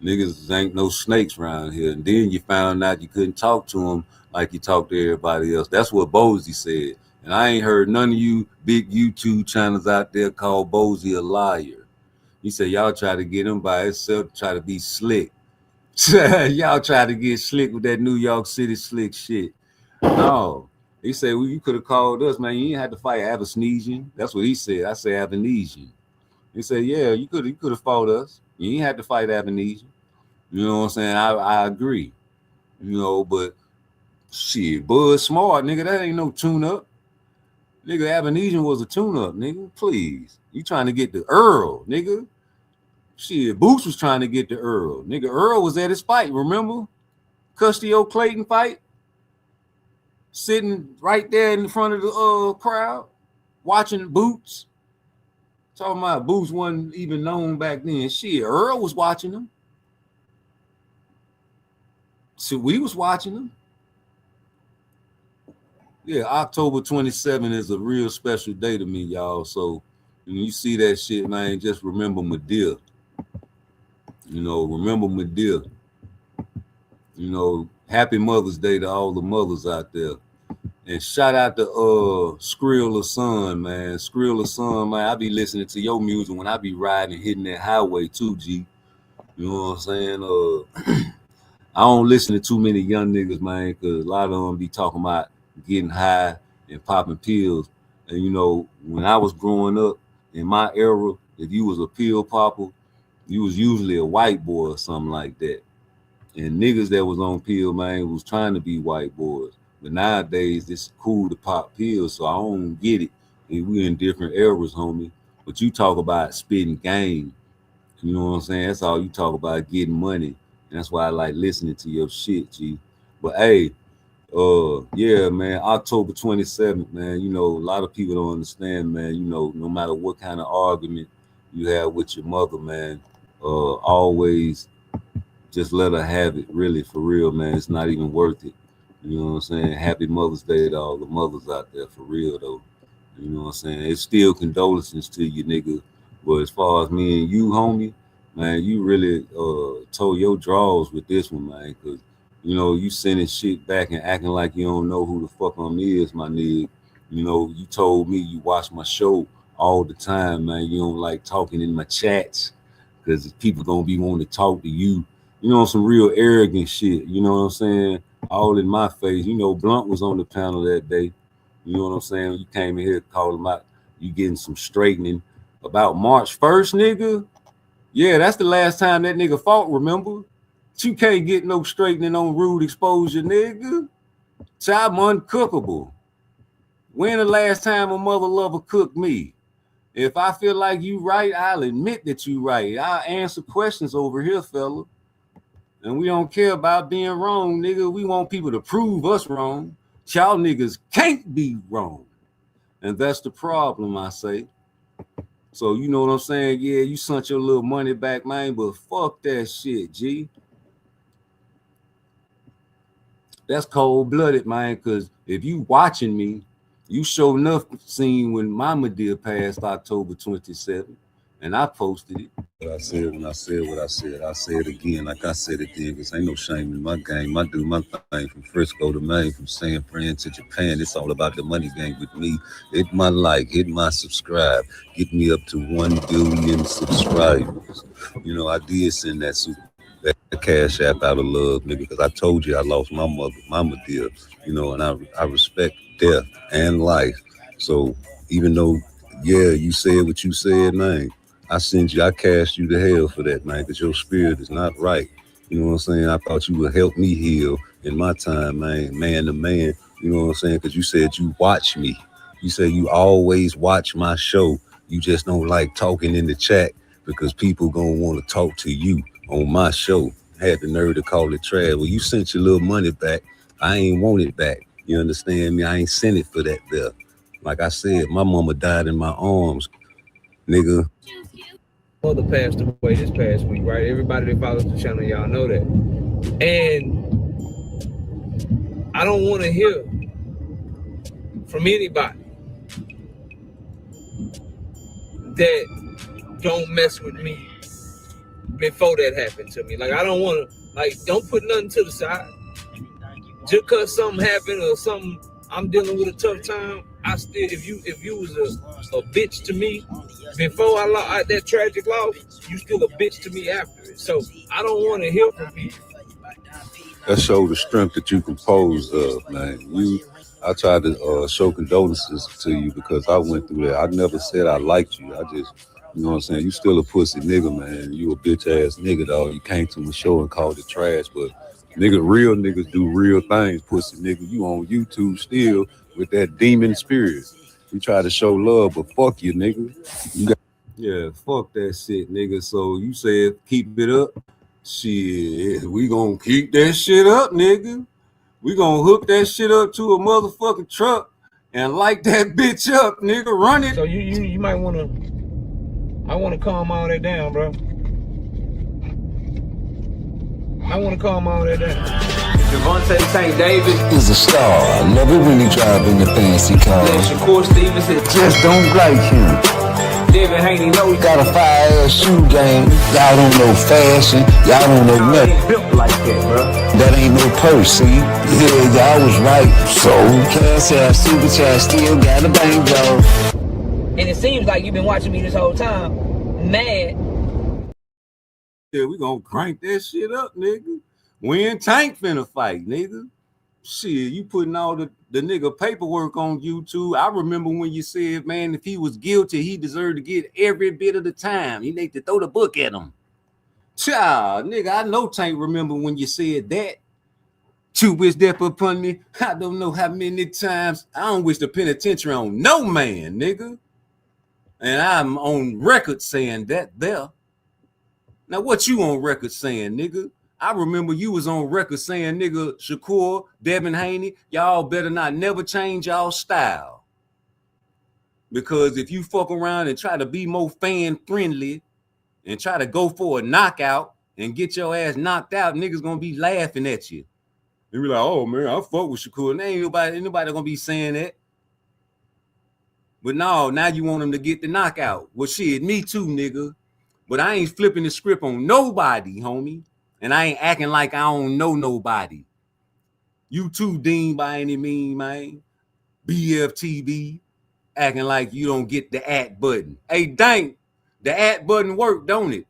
Niggas ain't no snakes around here. And then you found out you couldn't talk to them like you talked to everybody else. That's what Bozy said. And I ain't heard none of you big YouTube channels out there call Bozy a liar. He said y'all try to get him by himself, try to be slick. Y'all try to get slick with that New York City slick shit. No. He said, well, you could have called us, man. You ain't had to fight Avanesian. That's what he said. I say Avanesian. He said, yeah, you could have fought us. You ain't had to fight Avanesian. You know what I'm saying? I agree. You know, but shit, Bud Smart, nigga, that ain't no tune-up. Nigga, Avanesian was a tune-up, nigga. Please. You trying to get the Earl, nigga. Shit, Boots was trying to get the Earl. Nigga, Earl was at his fight, remember? Custio Clayton fight? Sitting right there in front of the crowd, watching Boots. Talking about Boots wasn't even known back then. Shit, Earl was watching him. So we was watching him. Yeah, October 27 is a real special day to me, y'all. So when you see that shit, man, just remember Madea. You know, remember Madea. You know, happy Mother's Day to all the mothers out there. And shout out to Skrilla Son, man. Skrilla Son, man. I be listening to your music when I be riding and hitting that highway too, G. You know what I'm saying? I don't listen to too many young niggas, man, because a lot of them be talking about getting high and popping pills. And, you know, when I was growing up, in my era, if you was a pill popper, you was usually a white boy or something like that. And niggas that was on pill, man, was trying to be white boys. But nowadays, it's cool to pop pills, so I don't get it. And we in different eras, homie. But you talk about spitting game. You know what I'm saying? That's all you talk about, getting money. And that's why I like listening to your shit, G. But hey, yeah, man, October 27th, man, you know, a lot of people don't understand, man, you know, no matter what kind of argument you have with your mother, man, always just let her have it. Really, for real, man. It's not even worth it. You know what I'm saying? Happy Mother's Day to all the mothers out there, for real though. You know what I'm saying? It's still condolences to you, nigga. But as far as me and you, homie, man, you really told your draws with this one, man. Cause you know you sending shit back and acting like you don't know who the fuck is, my nigga. You know, you told me you watch my show all the time, man. You don't like talking in my chats because people gonna be wanting to talk to you. You know, some real arrogant shit. You know what I'm saying? All in my face. You know, Blunt was on the panel that day. You know what I'm saying? You came in here calling him out. You getting some straightening about March 1st, nigga. Yeah, that's the last time that nigga fought, remember? You can't get no straightening on rude exposure, nigga. I'm uncookable. When the last time a mother lover cooked me? If I feel like you right, I'll admit that you right. I'll answer questions over here, fella. And we don't care about being wrong, nigga. We want people to prove us wrong. Y'all niggas can't be wrong. And that's the problem, I say. So you know what I'm saying? Yeah, you sent your little money back, man, but fuck that shit, G. That's cold-blooded, man, because if you watching me, you sure enough seen when Mama Dear passed October 27th, and I posted it. I said when I said what I said, I say it again, like I said it then, because ain't no shame in my game. I do my thing from Frisco to Maine, from San Fran to Japan. It's all about the money game with me. Hit my like, hit my subscribe, get me up to 1 billion subscribers. You know, I did send that Cash App out of love, nigga, because I told you I lost my Mama Dear, you know, and I respect death and life. So even though, yeah, you said what you said, man, I cast you to hell for that, man, because your spirit is not right. You know what I'm saying? I thought you would help me heal in my time, man to man. You know what I'm saying? Because you said you watch me. You said you always watch my show. You just don't like talking in the chat because people gonna want to talk to you on my show. Had the nerve to call it trash. Well, you sent your little money back. I ain't want it back. You understand me? I ain't sent it for that there. Like I said, my mama died in my arms, nigga. Mother passed away this past week, right? Everybody that follows the channel, y'all know that. And I don't want to hear from anybody that don't mess with me before that happened to me. Like, I don't want to, like, don't put nothing to the side. Just because something happened or something, I'm dealing with a tough time, I still, if you was a bitch to me before I that tragic loss, you still a bitch to me after it. So I don't want to hear from you. That showed the strength that you composed of, man. I tried to show condolences to you because I went through that. I never said I liked you. I just, you know what I'm saying? You still a pussy nigga, man. You a bitch ass nigga, dog. You came to my show and called it trash, but nigga, real niggas do real things, pussy nigga. You on YouTube still with that demon spirit. You try to show love, but fuck you, nigga. Yeah, fuck that shit, nigga. So you said keep it up. Shit, we gonna keep that shit up, nigga. We gonna hook that shit up to a motherfucking truck and light that bitch up, nigga. Run it. So you might wanna. I wanna calm all that down, bro. I want to calm all that down. Devontae St. Davis is a star. I love it when he drive in the fancy car. Shakur Stevenson Just don't like him. Devin Haney know he Got a fire-ass shoe game. Y'all don't know fashion. Y'all don't know nothing. built like that, bro. That ain't no purse, see? Yeah, y'all was right. So, Cash App, Super Chat, still got a banjo. And it seems like you've been watching me this whole time, mad. Yeah, we gonna crank that shit up, nigga. We and Tank finna fight, nigga. Shit, you putting all the nigga paperwork on YouTube. I remember when you said, man, if he was guilty, he deserved to get every bit of the time. You need to throw the book at him. Child, nigga, I know Tank remember when you said that. You wish death upon me. I don't know how many times. I don't wish the penitentiary on no man, nigga. And I'm on record saying that there. Now, what you on record saying, nigga? I remember you was on record saying, nigga, Shakur, Devin Haney, y'all better not never change y'all style. Because if you fuck around and try to be more fan-friendly and try to go for a knockout and get your ass knocked out, niggas gonna be laughing at you. They be like, oh man, I fuck with Shakur. And ain't nobody gonna be saying that. But no, now you want them to get the knockout. Well, shit, me too, nigga. But I ain't flipping the script on nobody, homie. And I ain't acting like I don't know nobody. You too, Dean, by any means, man. BFTB, acting like you don't get the at button. Hey, dang, the at button work, don't it?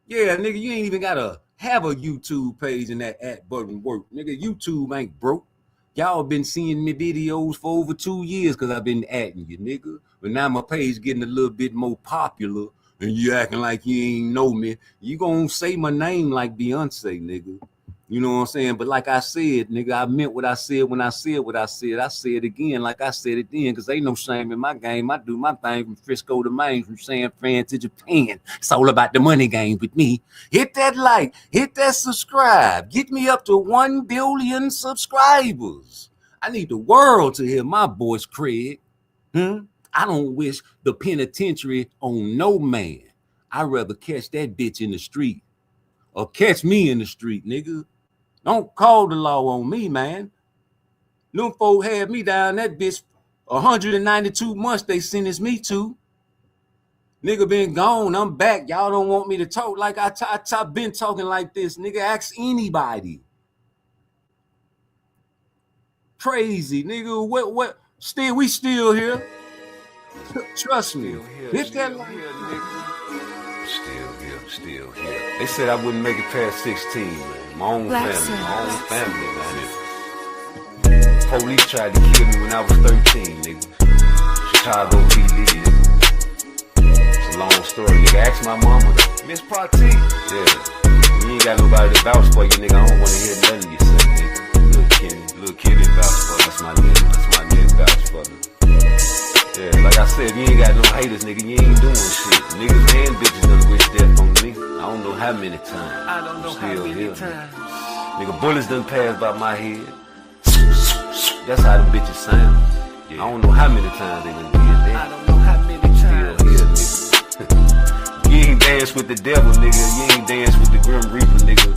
Yeah, nigga, you ain't even gotta have a YouTube page and that at button work. Nigga, YouTube ain't broke. Y'all been seeing me videos for over 2 years because I've been atting you, nigga. But now my page getting a little bit more popular and you acting like you ain't know me. You gonna say my name like Beyonce, nigga. You know what I'm saying? But like I said, nigga, I meant what I said when I said what I said. I said it again like I said it then, because ain't no shame in my game. I do my thing from Frisco to Maine, from San Fran to Japan. It's all about the money game with me. Hit that like, hit that subscribe. Get me up to 1 billion subscribers. I need the world to hear my voice, Craig. I don't wish the penitentiary on no man. I'd rather catch that bitch in the street or catch me in the street, nigga. Don't call the law on me, man. Them folk had me down that bitch 192 months they sentenced me to. Nigga been gone, I'm back. Y'all don't want me to talk like I've been talking like this. Nigga, ask anybody. Crazy, nigga. What? Still, we still here. Trust me. Hit that like nigga. Still here. They said I wouldn't make it past 16, man. My own family, man. Police tried to kill me when I was 13, nigga. Chicago PD, nigga. It's a long story, nigga. Ask my mama, though. Miss Party. Yeah. You ain't got nobody to vouch for you, nigga. I don't want to hear nothing you say, nigga. Little kid vouch for you. That's my nigga vouch for me. Yeah, like I said, you ain't got no haters, nigga. You ain't doing shit. Niggas and bitches done wish death on me. I don't know how many times. I don't know how many times. Nigga, bullets done passed by my head. That's how them bitches sound. Yeah. I don't know how many times they done did that. I don't know how many times. Still here, nigga. You ain't dance with the devil, nigga. You ain't dance with the Grim Reaper, nigga.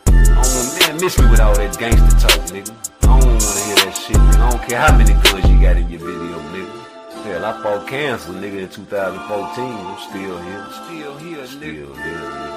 I don't want, man, miss me with all that gangster talk, nigga. I don't want to hear that shit, nigga. I don't care how many guns you got in your video, nigga. Hell, I fought cancer, nigga, in 2014. I'm still here. Still here, nigga.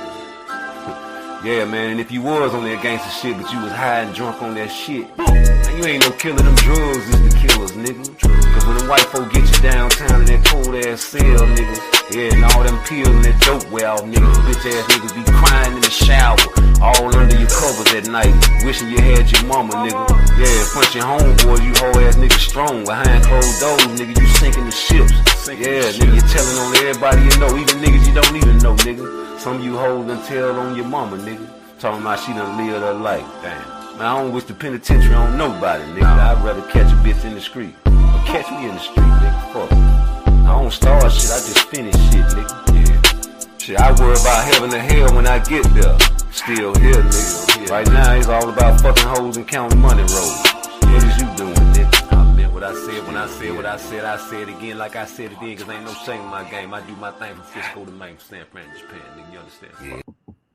Yeah, man, and if you was on that gangster shit, but you was high and drunk on that shit, man, you ain't no killer. Them drugs is the killers, nigga. Cause when them white folk get you downtown in that cold ass cell, nigga, yeah, and all them pills and that dope wear off, niggas, bitch ass niggas be crying in the shower, all under your covers at night, wishing you had your mama, nigga. Yeah, in front of your homeboys, you whole ass niggas strong. Behind closed doors, nigga, you sinking the ships. Yeah, nigga, you telling on everybody you know, even niggas you don't even know, nigga. Some of you hoes done tell on your mama, nigga. Talking about she done lived her life. Damn. Man, I don't wish the penitentiary on nobody, nigga. I'd rather catch a bitch in the street. Or catch me in the street, nigga. Fuck. I don't start shit, I just finish shit, nigga. Yeah. Shit, I worry about heaven or hell when I get there. Still here, nigga. Right now, it's all about fucking hoes and counting money rolls. What is you doing, nigga? I meant what I said when I said what I said. I said it again like I said it then, cause ain't no shame in my game. I do my thing from Frisco to Maine, from San Fran to Japan, nigga. You understand?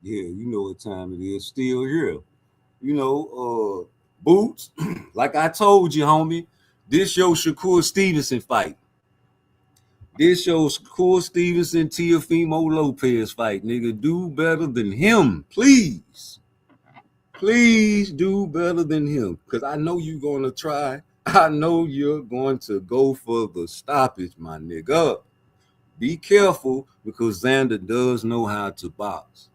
Yeah, you know what time it is. Still here. You know, Boots, like I told you, homie, this your Shakur Stevenson fight. This your Shakur Stevenson, Teofimo Lopez fight, nigga. Do better than him, please. Please do better than him, because I know you're going to try. I know you're going to go for the stoppage, my nigga. Be careful, because Xander does know how to box.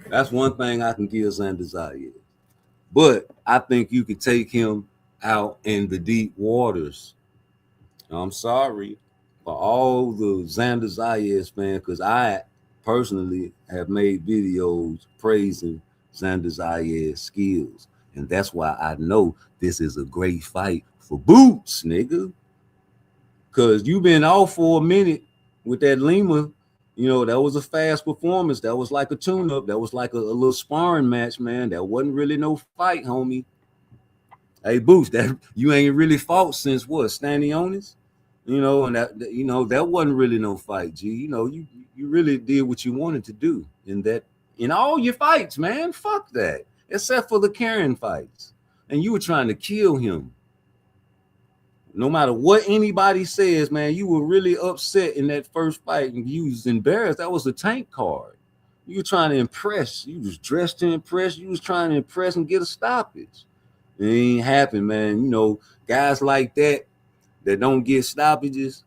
That's one thing I can give Xander Zayas. But I think you could take him out in the deep waters. I'm sorry for all the Xander Zayas fans, because I personally have made videos praising Xander Zayas' skills. And that's why I know this is a great fight for Boots, nigga. Because you've been off for a minute with that Lima. You know, that was a fast performance. That was like a tune-up. That was like a little sparring match, man. That wasn't really no fight, homie. Hey, Boots, that you ain't really fought since what? Stanionis? You know, and that wasn't really no fight, G. You know, you really did what you wanted to do in that in all your fights, man. Fuck that. Except for the Karen fights. And you were trying to kill him. No matter what anybody says, man, you were really upset in that first fight and you was embarrassed. That was a Tank card. You were trying to impress. You was dressed to impress. You was trying to impress and get a stoppage. It ain't happen, man. You know, guys like that don't get stoppages,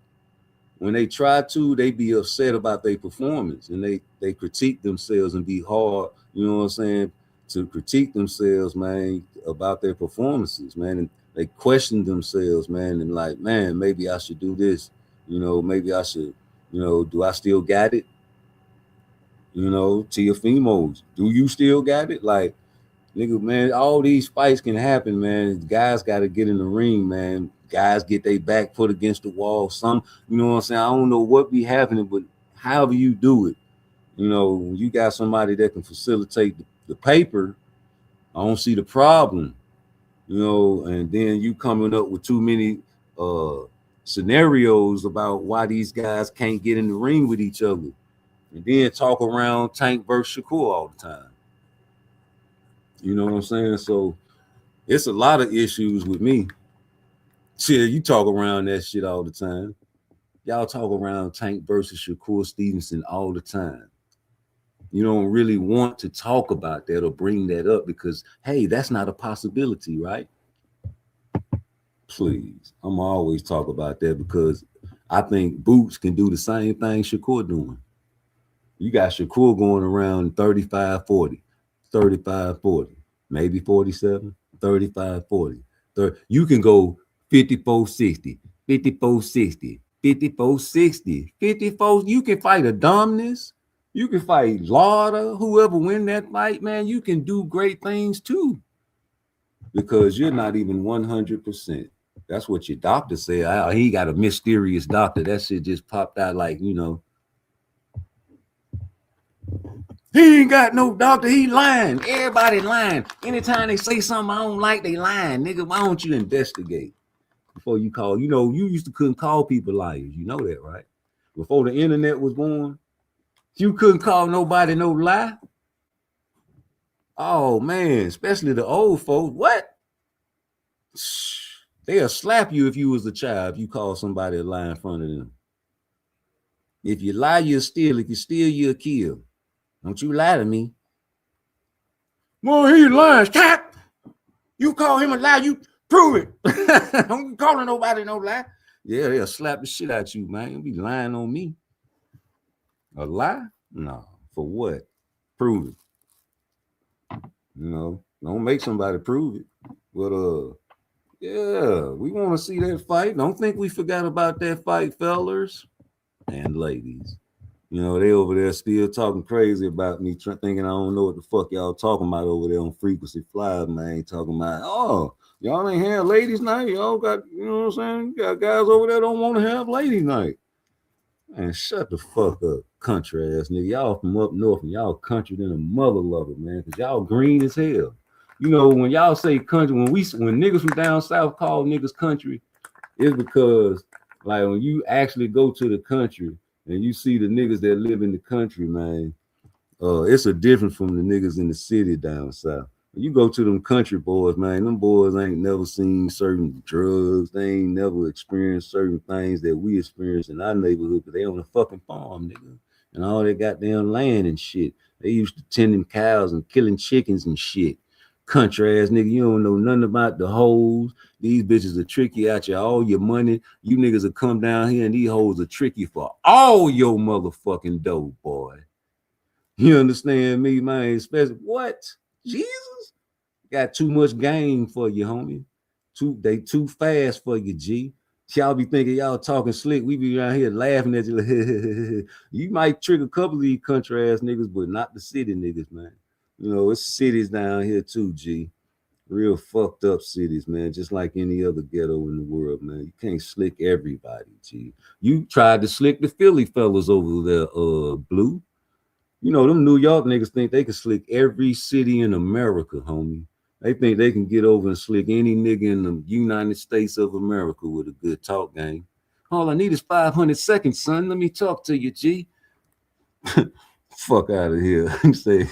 when they try to, they be upset about their performance and they critique themselves and be hard, you know what I'm saying, to critique themselves, man, about their performances, man. And they question themselves, man, and like, man, maybe I should do this, you know, maybe I should, you know, do I still got it? You know, to your females, do you still got it? Like, nigga, man, all these fights can happen, man. Guys got to get in the ring, man. Guys get their back put against the wall. Some, you know what I'm saying? I don't know what be happening, but however you do it, you know, when you got somebody that can facilitate the paper, I don't see the problem, you know, and then you coming up with too many scenarios about why these guys can't get in the ring with each other. And then talk around Tank versus Shakur all the time. You know what I'm saying? So it's a lot of issues with me. Shit, you talk around that shit all the time. Y'all talk around Tank versus Shakur Stevenson all the time. You don't really want to talk about that or bring that up because, hey, that's not a possibility, right? Please. I'm always talk about that because I think Boots can do the same thing Shakur doing. You got Shakur going around 35, 40, 35, 40, maybe 47, 35, 40. You can go 54, 60, 54, 60, 54, 60, 54. You can fight Adonis. You can fight Lauder, whoever win that fight, man. You can do great things too because you're not even 100%. That's what your doctor said. He got a mysterious doctor. That shit just popped out like, you know, he ain't got no doctor. He lying. Everybody lying. Anytime they say something I don't like, they lying. Nigga, why don't you investigate before you call? You know, you used to couldn't call people liars. You know that, right? Before the internet was born, you couldn't call nobody no lie. Oh, man, especially the old folks. What? They'll slap you if you was a child if you call somebody a lie in front of them. If you lie, you'll steal. If you steal, you'll kill. Don't you lie to me. Well, he lying. Stop. You call him a lie, you prove it. Don't calling nobody no lie. Yeah, they'll slap the shit out you, man. You'll be lying on me. A lie? No. For what? Prove it. You know, don't make somebody prove it. But yeah, we want to see that fight. Don't think we forgot about that fight, fellas and ladies. You know, they over there still talking crazy about me, thinking I don't know what the fuck y'all talking about over there on Frequency Fly, man. Talking about, oh, y'all ain't have ladies night. Y'all got, you know what I'm saying? You got guys over there don't want to have ladies night. Man, shut the fuck up, country ass nigga. Y'all from up north and y'all country than a mother lover, man. Cause y'all green as hell. You know, when y'all say country, when niggas from down south call niggas country, it's because like when you actually go to the country and you see the niggas that live in the country, man, it's a difference from the niggas in the city down south. When you go to them country boys, man, them boys ain't never seen certain drugs. They ain't never experienced certain things that we experience in our neighborhood, but they on a fucking farm, nigga. And all they goddamn land and shit. They used to tending cows and killing chickens and shit. Country ass nigga, you don't know nothing about the hoes. These bitches are tricky out you all your money. You niggas will come down here and these hoes are tricky for all your motherfucking dough, boy. You understand me, man? Especially what? Jesus got too much game for you, homie. They too fast for you, G. Y'all be thinking y'all talking slick. We be around here laughing at you. You might trick a couple of these country ass niggas, but not the city niggas, man. You know, it's cities down here too, G. Real fucked up cities, man. Just like any other ghetto in the world, man. You can't slick everybody, G. You tried to slick the Philly fellas over there, Blue. You know, them New York niggas think they can slick every city in America, homie. They think they can get over and slick any nigga in the United States of America with a good talk game. All I need is 500 seconds, son. Let me talk to you, G. Fuck out of here. Say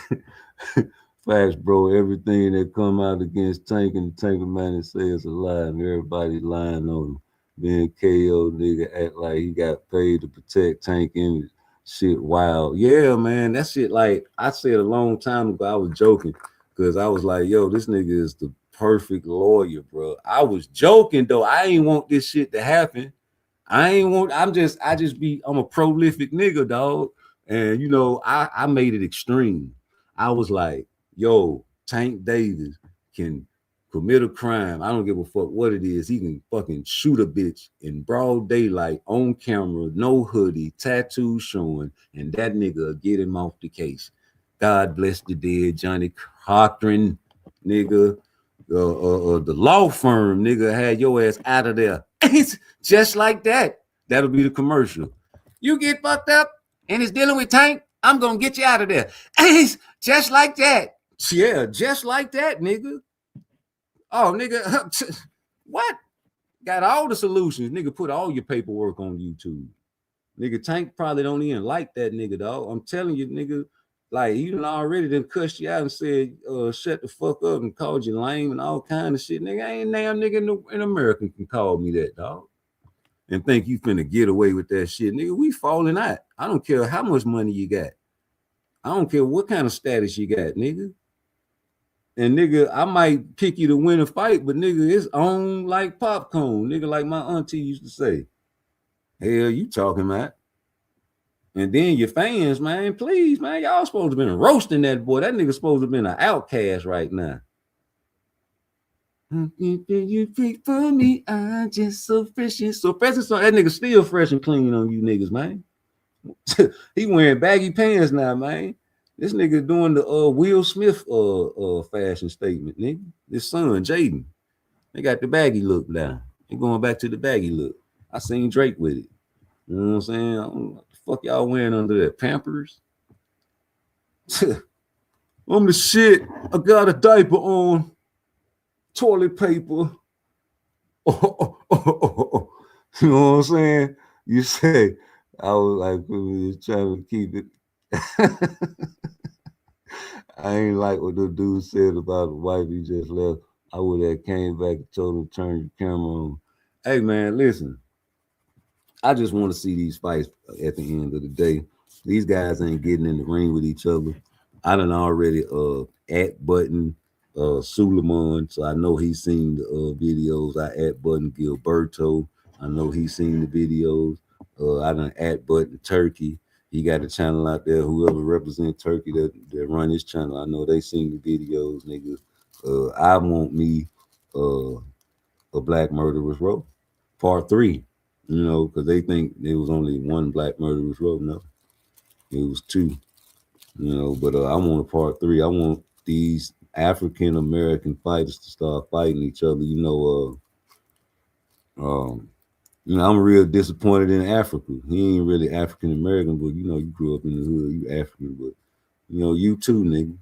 facts, bro. Everything that come out against Tank and Tanker Man and say it's a lie, and everybody lying on him. Then KO nigga act like he got paid to protect Tank image. Shit wild. Yeah, man. That shit like I said a long time ago. I was joking because I was like, yo, this nigga is the perfect lawyer, bro. I was joking though. I ain't want this shit to happen. I'm a prolific nigga, dog. And you know, I made it extreme. I was like, yo, Tank Davis can commit a crime. I don't give a fuck what it is. He can fucking shoot a bitch in broad daylight on camera, no hoodie, tattoos showing, and that nigga get him off the case. God bless the dead, Johnny Cochran, nigga. The law firm, nigga, had your ass out of there. It's just like that. That'll be the commercial. You get fucked up and it's dealing with Tank, I'm gonna get you out of there. It's just like that. Yeah, just like that, nigga. Oh, nigga, what? Got all the solutions. Nigga, put all your paperwork on YouTube. Nigga, Tank probably don't even like that nigga, dog. I'm telling you, nigga, like you done already done cussed you out and said, shut the fuck up and called you lame and all kind of shit. Nigga, ain't damn nigga in America can call me that, dog. And think you finna get away with that shit. Nigga, we falling out. I don't care how much money you got. I don't care what kind of status you got, nigga. And nigga, I might pick you to win a fight, but nigga, it's on like popcorn. Nigga, like my auntie used to say. Hell, you talking about? And then your fans, man, please, man, y'all supposed to been roasting that boy. That nigga supposed to been an outcast right now. You pick for me, I'm just so fresh and so fresh. So that nigga still fresh and clean on you niggas, man. He wearing baggy pants now, man. This nigga doing the Will Smith fashion statement, nigga. His son, Jaden. They got the baggy look now. They going back to the baggy look. I seen Drake with it. You know what I'm saying? I don't know what the fuck y'all wearing under that? Pampers? I'm the shit. I got a diaper on. Toilet paper. You know what I'm saying? You say, I was like, we was trying to keep it. I ain't like what the dude said about the wife he just left. I would have came back and told him to turn your camera on. Hey man, listen. I just want to see these fights at the end of the day. These guys ain't getting in the ring with each other. I done already at button Suleiman, so I know he's seen the videos. I at button Gilberto. I know he's seen the videos. I done at button Turkey. He got a channel out there. Whoever represents Turkey that run his channel, I know they seen the videos, nigga. I want me a Black Murderers Row, part 3. You know, because they think there was only one Black Murderers Row. No, it was 2. You know, but I want a part 3. I want these African American fighters to start fighting each other. You know, I'm real disappointed in Africa. He ain't really African American, but you know, you grew up in the hood, you African, but you know, you too, nigga.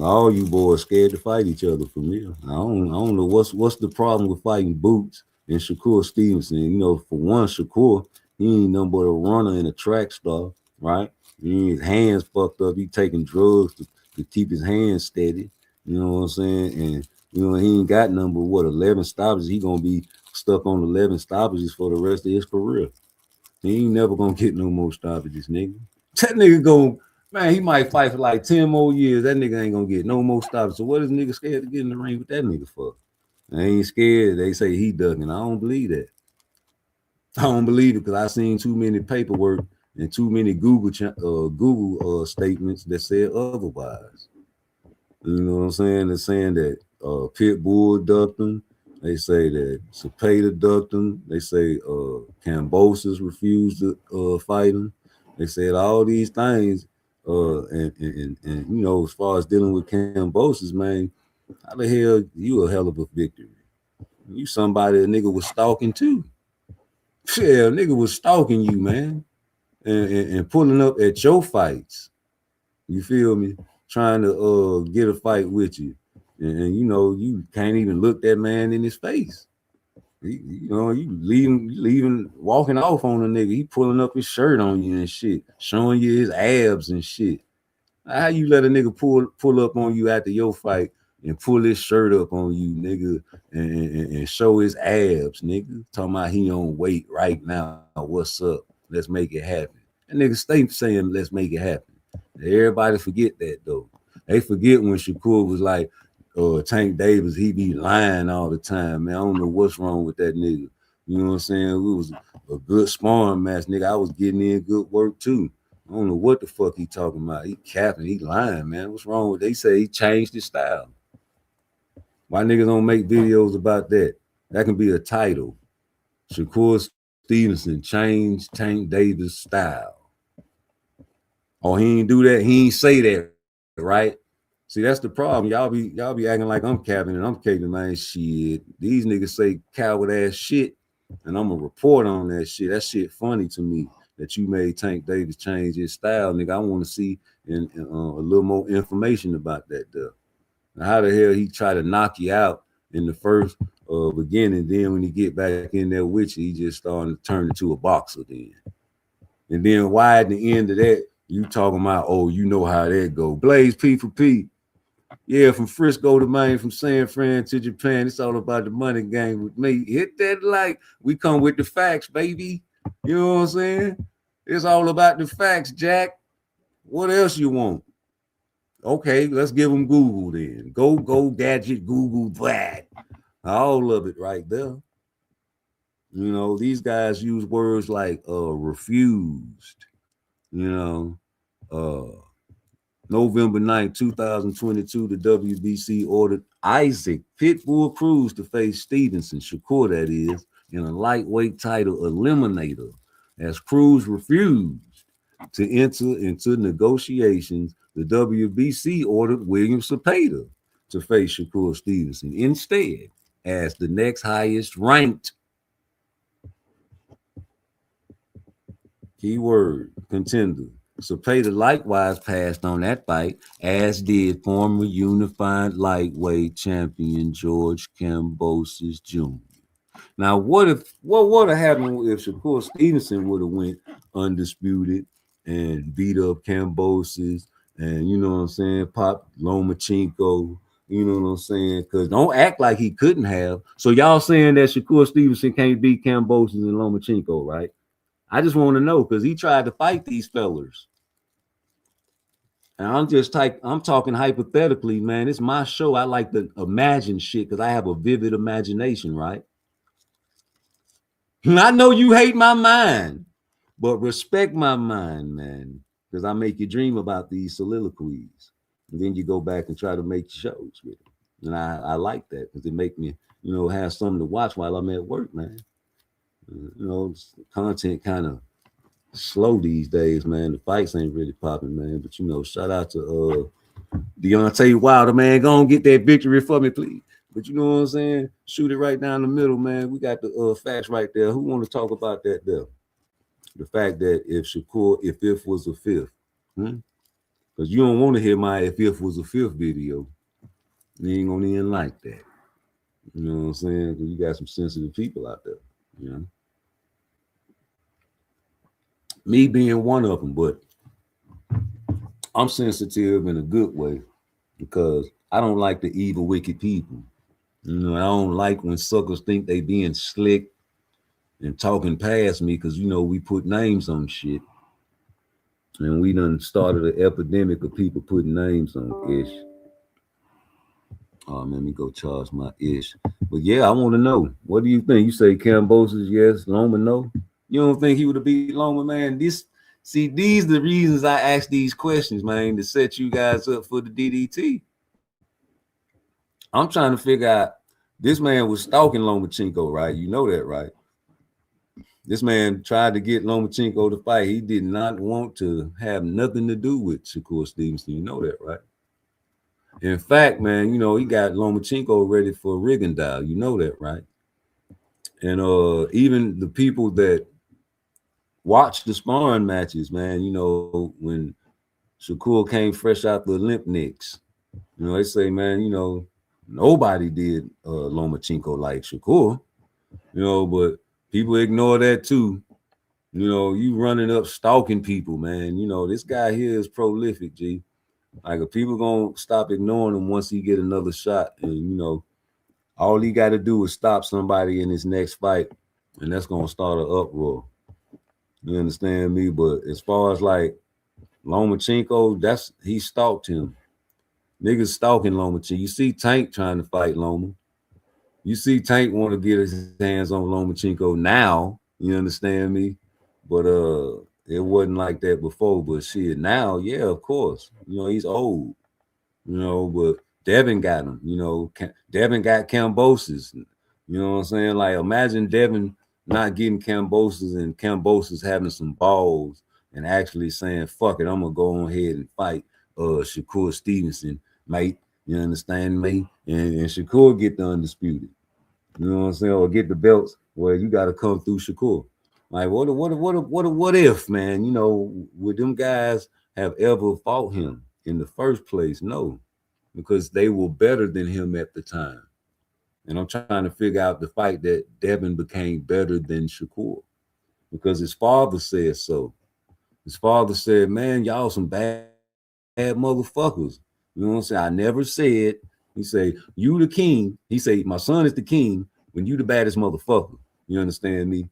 All you boys scared to fight each other for me. I don't know what's the problem with fighting Boots and Shakur Stevenson. You know, for one, Shakur, he ain't nothing but a runner and a track star, right? His hands fucked up. He taking drugs to keep his hands steady. You know what I'm saying? And you know, he ain't got number 11 stoppages. He gonna be stuck on 11 stoppages for the rest of his career. He ain't never gonna get no more stoppages, nigga. That nigga gonna, man, he might fight for like 10 more years. That nigga ain't gonna get no more stoppages. So what is nigga scared to get in the ring with that nigga for? I ain't scared. They say he ducking. I don't believe that. I don't believe it because I seen too many paperwork and too many Google statements that said otherwise. You know what I'm saying? They're saying that Pitbull ducked him. They say that Cepeda ducked him. They say Kambosos refused to fight him. They said all these things. And you know, as far as dealing with Kambosos, man, how the hell you a hell of a victory? You somebody a nigga was stalking too. Yeah, a nigga was stalking you, man, and pulling up at your fights. You feel me? Trying to get a fight with you. And you know, you can't even look that man in his face. You leaving, walking off on a nigga. He pulling up his shirt on you and shit, showing you his abs and shit. How you let a nigga pull up on you after your fight and pull his shirt up on you, nigga, and show his abs, nigga? Talking about he on weight right now. What's up? Let's make it happen. That nigga stay saying, let's make it happen. Everybody forget that, though. They forget when Shakur was like, Tank Davis, he be lying all the time, man. I don't know what's wrong with that nigga. You know what I'm saying? It was a good sparring match, nigga. I was getting in good work, too. I don't know what the fuck he talking about. He capping, he lying, man. What's wrong with? They say he changed his style. Why niggas don't make videos about that? That can be a title. Shakur Stevenson changed Tank Davis' style. Oh, he ain't do that. He ain't say that, right? See, that's the problem. Y'all be acting like I'm capping and I'm capping, man. Shit. These niggas say coward ass shit, and I'm gonna report on that shit. That shit funny to me. That you made Tank Davis change his style, nigga. I want to see a little more information about that, though. Now, how the hell he try to knock you out in the first beginning, then when he get back in there with you, he just starting to turn into a boxer then. And then why at the end of that, you talking about, oh, you know how that go. Blaze P for P. Yeah, from Frisco to Maine, from San Fran to Japan, it's all about the money game with me. Hit that like. We come with the facts, baby. You know what I'm saying? It's all about the facts, Jack. What else you want? Okay, let's give them Google then. Go gadget, Google that. All of it right there. You know, these guys use words like refused. You know, November 9th, 2022, the WBC ordered Isaac Pitbull Cruz to face Stevenson, Shakur that is, in a lightweight title eliminator, as Cruz refused to enter into negotiations. The WBC ordered William Cepeda to face Shakur Stevenson instead as the next highest ranked, keyword, contender. Cepeda likewise passed on that fight, as did former unified lightweight champion George Kambosos Jr. Now, what would have happened if Shakur Stevenson would have went undisputed and beat up Kambosos and, you know what I'm saying, pop Lomachenko, you know what I'm saying? Because don't act like he couldn't have. So y'all saying that Shakur Stevenson can't beat Kambosos and Lomachenko, right? I just want to know, because he tried to fight these fellers. And I'm talking hypothetically, man. It's my show. I like to imagine shit because I have a vivid imagination, right? I know you hate my mind, but respect my mind, man, because I make you dream about these soliloquies. And then you go back and try to make shows with it. And I like that because it make me, you know, have something to watch while I'm at work, man. You know, content kind of slow these days, man. The fights ain't really popping, man. But, you know, shout out to Deontay Wilder, man. Go on, get that victory for me, please. But you know what I'm saying? Shoot it right down the middle, man. We got the facts right there. Who want to talk about that there? The fact that if if was a fifth, because you don't want to hear my if was a fifth video. You ain't gonna even like that. You know what I'm saying? Because you got some sensitive people out there, you know. Me being one of them, but I'm sensitive in a good way because I don't like the evil, wicked people. You know, I don't like when suckers think they being slick and talking past me because, you know, we put names on shit. And we done started an epidemic of people putting names on ish. Let me go charge my ish. But yeah, I want to know. What do you think? You say Kambosos, yes. Loma, no. You don't think he would have beat Loma, man? These are the reasons I ask these questions, man, to set you guys up for the DDT. I'm trying to figure out. This man was stalking Lomachenko, right? You know that, right? This man tried to get Lomachenko to fight. He did not want to have nothing to do with Shakur Stevenson. You know that, right? In fact, man, you know, he got Lomachenko ready for Rigondeaux. You know that, right? And even the people that watch the sparring matches, man, you know, when Shakur came fresh out the Olympics, you know, they say, man, you know, nobody did Lomachenko like Shakur. You know, but people ignore that too. You know, you running up stalking people, man. You know, this guy here is prolific, G. Like, if people gonna stop ignoring him once he get another shot, and you know, all he got to do is stop somebody in his next fight, and that's gonna start an uproar. You understand me? But as far as like Lomachenko, he stalked him. Niggas stalking Lomachenko. You see Tank trying to fight Loma. You see Tank want to get his hands on Lomachenko now. You understand me? But it wasn't like that before. But shit, now, yeah, of course. You know, he's old. You know, but Devin got him. You know, Devin got Cambosis. You know what I'm saying? Like, imagine Devin not getting Cambosis and Cambosis having some balls and actually saying, fuck it, I'm gonna go on ahead and fight Shakur Stevenson, mate. You understand me? And Shakur get the undisputed. You know what I'm saying? Or get the belts where you gotta come through Shakur. Like, what if, man? You know, would them guys have ever fought him in the first place? No, because they were better than him at the time. And I'm trying to figure out the fight that Devin became better than Shakur because his father said so. His father said, man, y'all some bad motherfuckers. You know what I'm saying? I never said, he said, you the king. He said, my son is the king when you the baddest motherfucker. You understand me?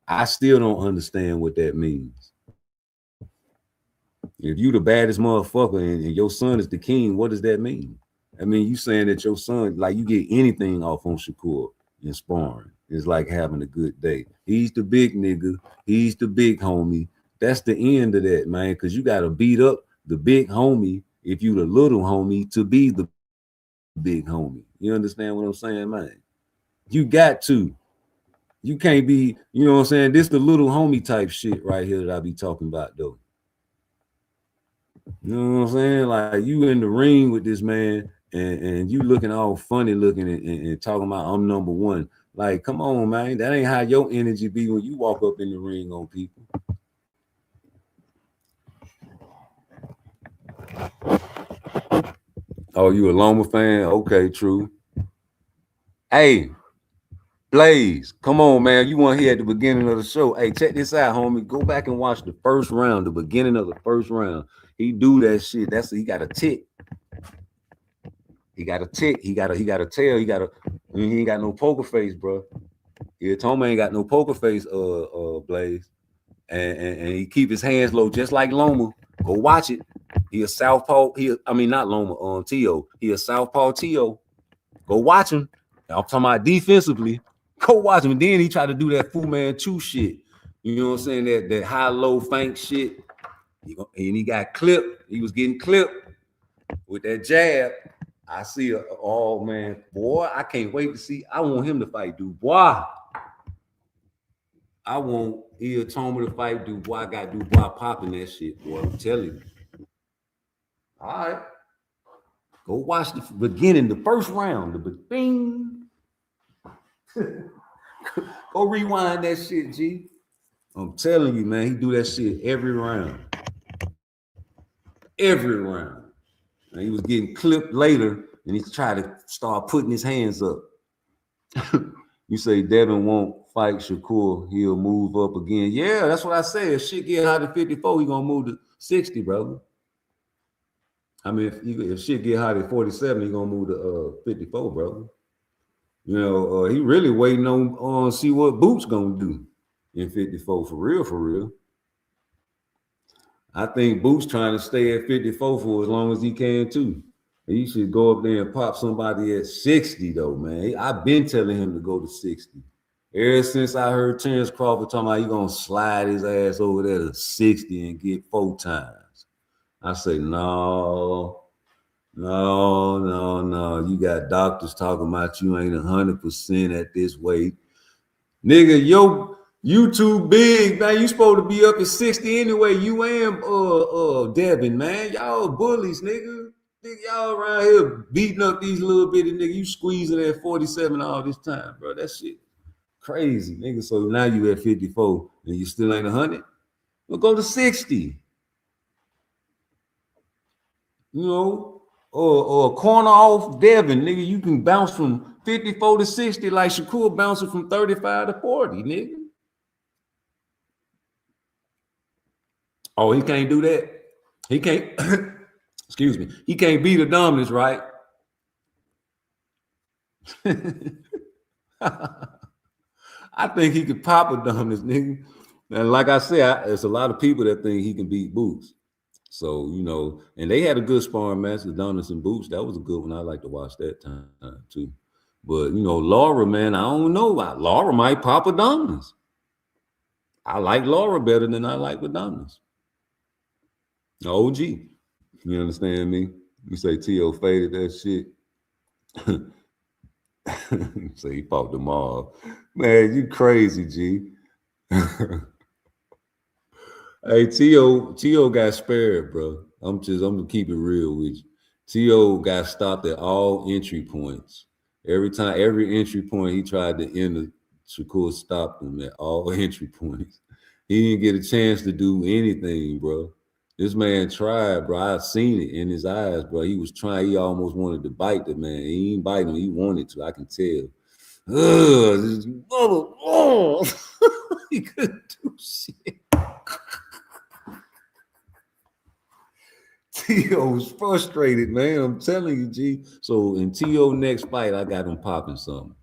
I still don't understand what that means. If you the baddest motherfucker and your son is the king, what does that mean? I mean, you saying that your son, like, you get anything off on Shakur in sparring. It's like having a good day. He's the big nigga. He's the big homie. That's the end of that, man, because you got to beat up the big homie if you the little homie to be the big homie. You understand what I'm saying, man? You got to. You can't be, you know what I'm saying? This the little homie type shit right here that I be talking about, though. You know what I'm saying? Like, you in the ring with this man and you looking all funny looking and talking about I'm number one. Like, come on, man. That ain't how your energy be when you walk up in the ring on people. Oh, you a Loma fan? Okay, true. Hey, Blaze, come on, man. You weren't here at the beginning of the show. Hey, check this out, homie. Go back and watch the first round, the beginning of the first round. He do that shit. He got a tick. He got a tick. He got a tail. He ain't got no poker face, bro. Yeah, Toma ain't got no poker face, Blaze. And he keep his hands low just like Loma. Go watch it. He a southpaw. Not Loma, T.O. He a southpaw T.O. Go watch him. I'm talking about defensively. Go watch him. And then he tried to do that Fu Manchu shit. You know what I'm saying? That high-low feint shit. And he got clipped. He was getting clipped with that jab. I see oh man, boy, I can't wait to see. I want him to fight Dubois. I want Toma to fight Dubois. I got Dubois popping that shit, boy. I'm telling you. All right. Go watch the beginning, the first round, the bing. Go rewind that shit, G. I'm telling you, man, he do that shit every round. Every round. And he was getting clipped later, and he tried to start putting his hands up. You say Devin won't fight Shakur, he'll move up again. Yeah, that's what I said. If shit get hot at 54, he gonna move to 60, brother. I mean, if shit get hot at 47, he gonna move to 54, brother. You know, he really waiting on see what Boots gonna do in 54 for real. I think Boots trying to stay at 54 for as long as he can too. He should go up there and pop somebody at 60 though, man. I've been telling him to go to 60. Ever since I heard Terrence Crawford talking about he gonna slide his ass over there to 60 and get 4 times. I say, no. You got doctors talking about you ain't 100% at this weight. Nigga, you too big, man. You supposed to be up at 60 anyway. You and Devin, man. Y'all bullies, nigga. Y'all around here beating up these little bitty niggas. You squeezing at 47 all this time, bro. That shit crazy, nigga. So now you at 54 and you still ain't 100. Well, go to 60. You know, or a corner off Devin, nigga. You can bounce from 54 to 60 like Shakur bouncing from 35 to 40, nigga. Oh, he can't do that. He can't, excuse me, he can't beat the dominance, right? I think he could pop a dominance, nigga. And like I said, there's a lot of people that think he can beat Boots. So, you know, and they had a good sparring match, Adonis and Boots. That was a good one. I like to watch that time too. But, you know, Laura, man, I don't know. Laura might pop Adonis. I like Laura better than I like Adonis. OG. You understand me? You say T.O. faded that shit. Say he fought them all. Man, you crazy, G. Hey, T.O. got spared, bro. I'm gonna keep it real with you. T.O. got stopped at all entry points. Every entry point he tried to enter, Shakur stopped him at all entry points. He didn't get a chance to do anything, bro. This man tried, bro. I seen it in his eyes, bro. He was trying. He almost wanted to bite the man. He ain't biting him. He wanted to. I can tell. This mother. Oh. He couldn't do shit. T.O. was frustrated, man. I'm telling you, G. So in T.O. next fight, I got him popping something.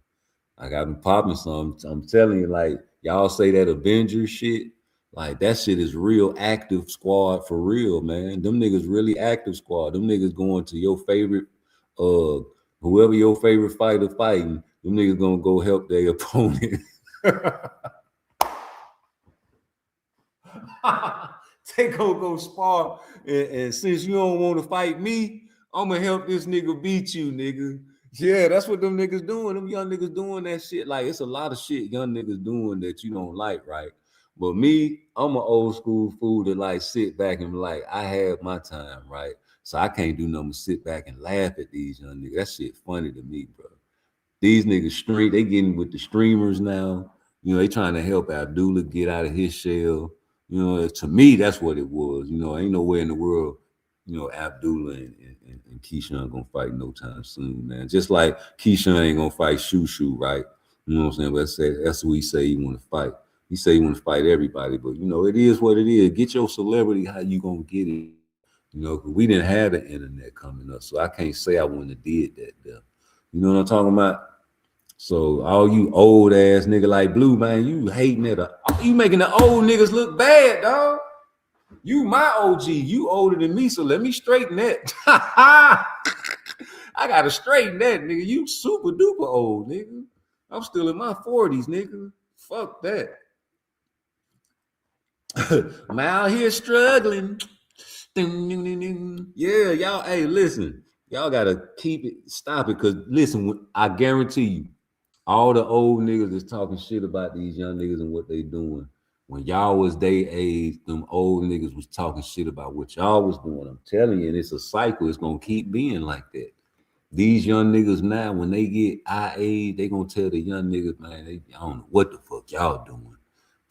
I'm telling you, like, y'all say that Avengers shit. Like, that shit is real active squad for real, man. Them niggas really active squad. Them niggas going to your favorite, whoever your favorite fighter fighting, them niggas gonna go help their opponent. They go spar. And since you don't want to fight me, I'm gonna help this nigga beat you, nigga. Yeah, that's what them niggas doing. Them young niggas doing that shit. Like, it's a lot of shit young niggas doing that you don't like, right? But me, I'm an old school fool that like sit back and be like, I had my time, right? So I can't do nothing but sit back and laugh at these young niggas. That shit funny to me, bro. These niggas they getting with the streamers now. You know, they trying to help Abdullah get out of his shell. You know, to me, that's what it was. You know, ain't nowhere in the world, you know, Abdullah and Keyshawn gonna fight no time soon, man. Just like Keyshawn ain't gonna fight Shoo, right? You know what I'm saying? But that's what he say he want to fight. He say he want to fight everybody, but you know, it is what it is. Get your celebrity how you gonna get it. You know, because we didn't have the internet coming up, so I can't say I wouldn't have did that there. You know what I'm talking about? So all you old ass nigga like Blue, man, you hating it. You making the old niggas look bad, dog. You my OG. You older than me, so let me straighten that. I gotta straighten that, nigga. You super duper old, nigga. I'm still in my 40s, nigga. Fuck that. I'm out here struggling. Yeah, y'all. Hey, listen, y'all gotta stop it, because listen, I guarantee you, all the old niggas that's talking shit about these young niggas and what they doing. When y'all was their age, them old niggas was talking shit about what y'all was doing. I'm telling you, and it's a cycle. It's gonna keep being like that. These young niggas now, when they get our age, they gonna tell the young niggas, man, I don't know what the fuck y'all doing.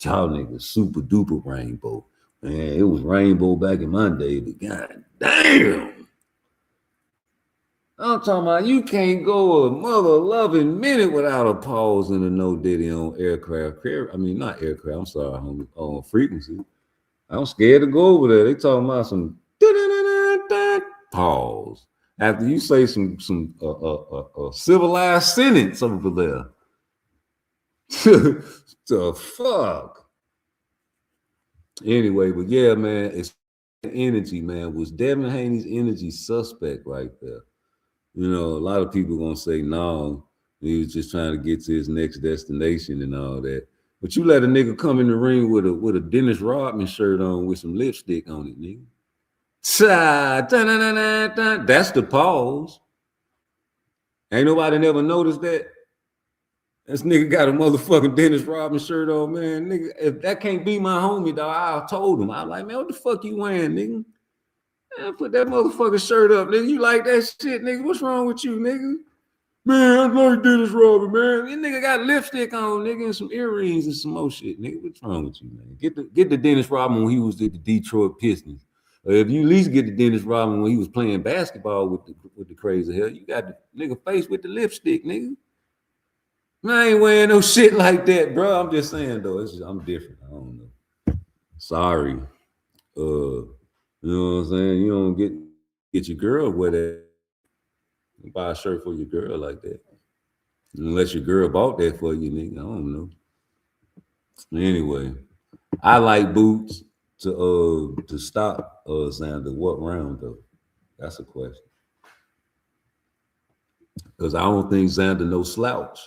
Y'all niggas super duper rainbow. Man, it was rainbow back in my day, but god damn. I'm talking about you can't go a mother-loving minute without a pause and a no diddy on aircraft. I mean, not aircraft, I'm sorry, on frequency. I'm scared to go over there. They talking about some pause. After you say some civilized sentence over there. The fuck? Anyway, but yeah, man, it's energy, man. Was Devin Haney's energy suspect right there? You know, a lot of people gonna say no, he was just trying to get to his next destination and all that. But you let a nigga come in the ring with a Dennis Rodman shirt on with some lipstick on it, nigga. That's the pause. Ain't nobody never noticed that. This nigga got a motherfucking Dennis Rodman shirt on, man. Nigga, if that can't be my homie, dog, I told him. I was like, man, what the fuck you wearing, nigga? Man, put that motherfucking shirt up, nigga. You like that shit, nigga? What's wrong with you, nigga? Man, I like Dennis Rodman, man. This nigga got lipstick on, nigga, and some earrings and some more shit, nigga. What's wrong with you, man? Get the Dennis Rodman when he was at the Detroit Pistons. If you at least get the Dennis Rodman when he was playing basketball with the crazy hair, you got the nigga face with the lipstick, nigga. Man, I ain't wearing no shit like that, bro. I'm just saying though, I'm different. I don't know. Sorry. You know what I'm saying? You don't get your girl wear that. Buy a shirt for your girl like that. Unless your girl bought that for you, nigga. I don't know. Anyway, I like boots to stop Xander. What round though? That's a question. Because I don't think Xander no slouch.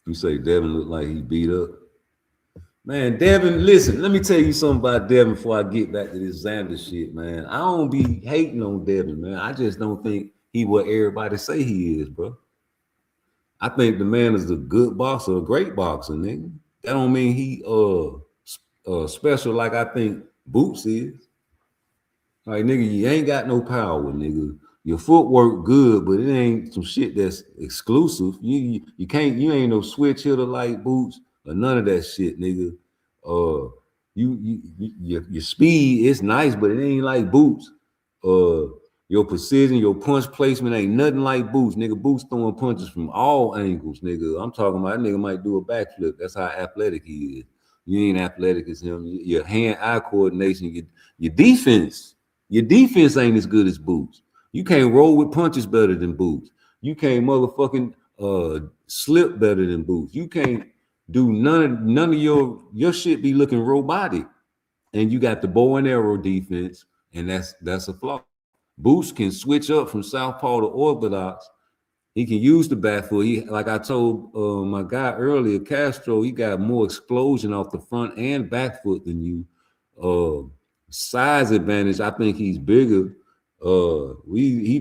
You say Devin looked like he beat up. Man, Devin, listen, let me tell you something about Devin before I get back to this Xander shit, man. I don't be hating on Devin, man. I just don't think he what everybody say he is, bro. I think the man is a good boxer, a great boxer, nigga. That don't mean he special like I think Boots is. Like, nigga, you ain't got no power, nigga. Your footwork good, but it ain't some shit that's exclusive. You ain't no switch hitter like Boots or none of that shit, nigga. Your speed is nice, but it ain't like Boots. Your precision, your punch placement ain't nothing like Boots, nigga. Boots throwing punches from all angles, nigga. I'm talking about that nigga might do a backflip. That's how athletic he is. You ain't athletic as him. Your hand-eye coordination, your defense ain't as good as Boots. You can't roll with punches better than Boots. You can't motherfucking slip better than Boots. You can't do none of your shit be looking robotic. And you got the bow and arrow defense, and that's a flaw. Boots can switch up from southpaw to orthodox. He can use the back foot. Like I told my guy earlier, Castro, he got more explosion off the front and back foot than you. Size advantage, I think he's bigger. He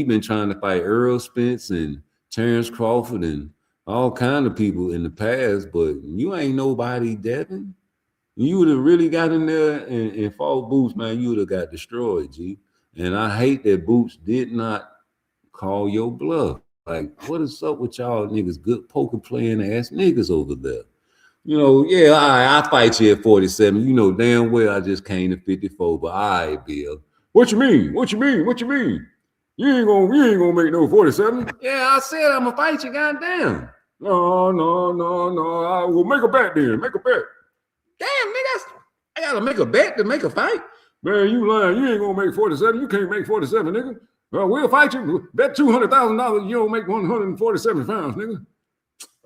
been trying to fight Earl Spence and Terrence Crawford and all kind of people in the past, but you ain't nobody, Devin. You would have really got in there and fought Boots, man. You would have got destroyed, G. And I hate that Boots did not call your bluff. Like, what is up with y'all niggas, good poker playing ass niggas over there? You know, yeah, all right, I fight you at 47. You know damn well I just came to 54, but all right, Bill. What you mean? What you mean? What you mean? You ain't gonna make no 47. Yeah, I said I'm gonna fight you, goddamn. No. I will make a bet then. Make a bet. Damn, nigga, I gotta make a bet to make a fight. Man, you lying. You ain't gonna make 47. You can't make 47, nigga. Well, we'll fight you. Bet $200,000 you don't make 147 pounds, nigga.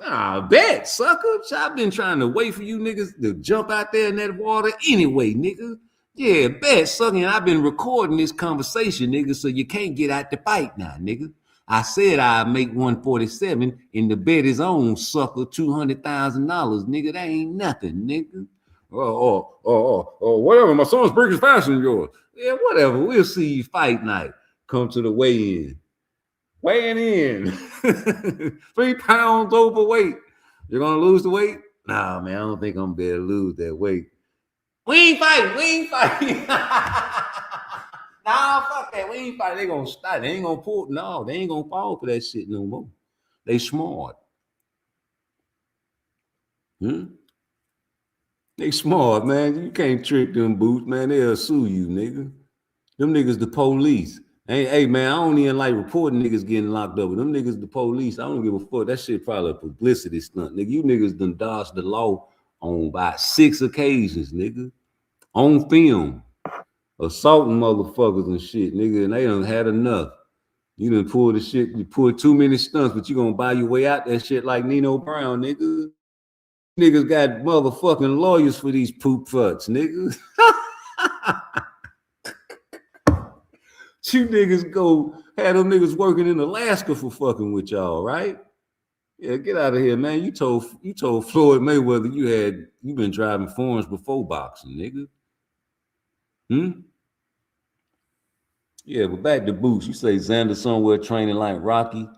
Ah, bet, sucker. I've been trying to wait for you niggas to jump out there in that water anyway, nigga. Yeah, bet, sucker. And I've been recording this conversation, nigga, so you can't get out the fight now, nigga. I said I'd make 147 and the bet is on, sucker, $200,000, nigga. That ain't nothing, nigga. Whatever. My son's brick is faster than yours. Yeah, whatever. We'll see you fight night. Come to the weigh-in. Weighing in. 3 pounds overweight. You're gonna lose the weight? Nah, man, I don't think I'm gonna be able to lose that weight. We ain't fighting. Nah, fuck that. We ain't fighting. They gonna stop. They ain't gonna pull. No, they ain't gonna fall for that shit no more. They smart. They smart, man. You can't trick them Boots, man. They'll sue you, nigga. Them niggas the police. Hey, man, I don't even like reporting niggas getting locked up. But them niggas the police. I don't give a fuck. That shit probably a publicity stunt, nigga. You niggas done dodged the law on about 6 occasions, nigga. On film. Assaulting motherfuckers and shit, nigga. And they done had enough. You done pulled the shit. You pulled too many stunts, but you gonna buy your way out that shit like Nino Brown, nigga. Niggas got motherfucking lawyers for these poop fucks, niggas. You niggas go have them niggas working in Alaska for fucking with y'all, right? Yeah, get out of here, man. You told Floyd Mayweather you been driving foreigns before boxing, nigga. Yeah, but back to Boots. You say Xander somewhere training like Rocky.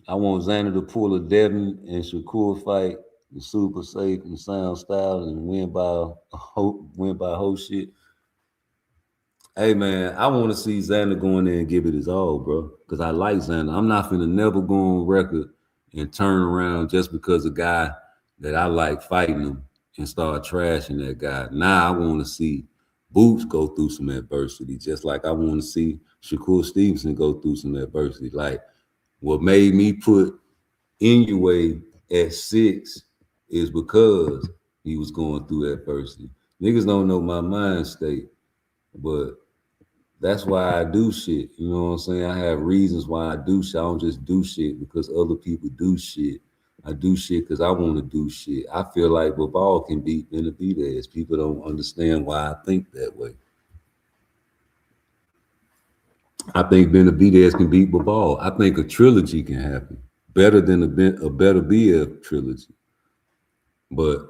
I want Xander to pull a Devin and Shakur fight, the super safe and sound style, and win by whole shit. Hey, man, I want to see Xander go in there and give it his all, bro, because I like Xander. I'm not finna never go on record and turn around just because a guy that I like fighting him and start trashing that guy. Now I want to see Boots go through some adversity, just like I want to see Shakur Stevenson go through some adversity. Like what made me put Inoue at 6 is because he was going through adversity. Niggas don't know my mind state, but that's why I do shit. You know what I'm saying? I have reasons why I do shit. I don't just do shit because other people do shit. I do shit because I want to do shit. I feel like Ball can beat Benavidez. People don't understand why I think that way. I think Benavidez can beat Ball. I think a trilogy can happen better than a better BF trilogy. But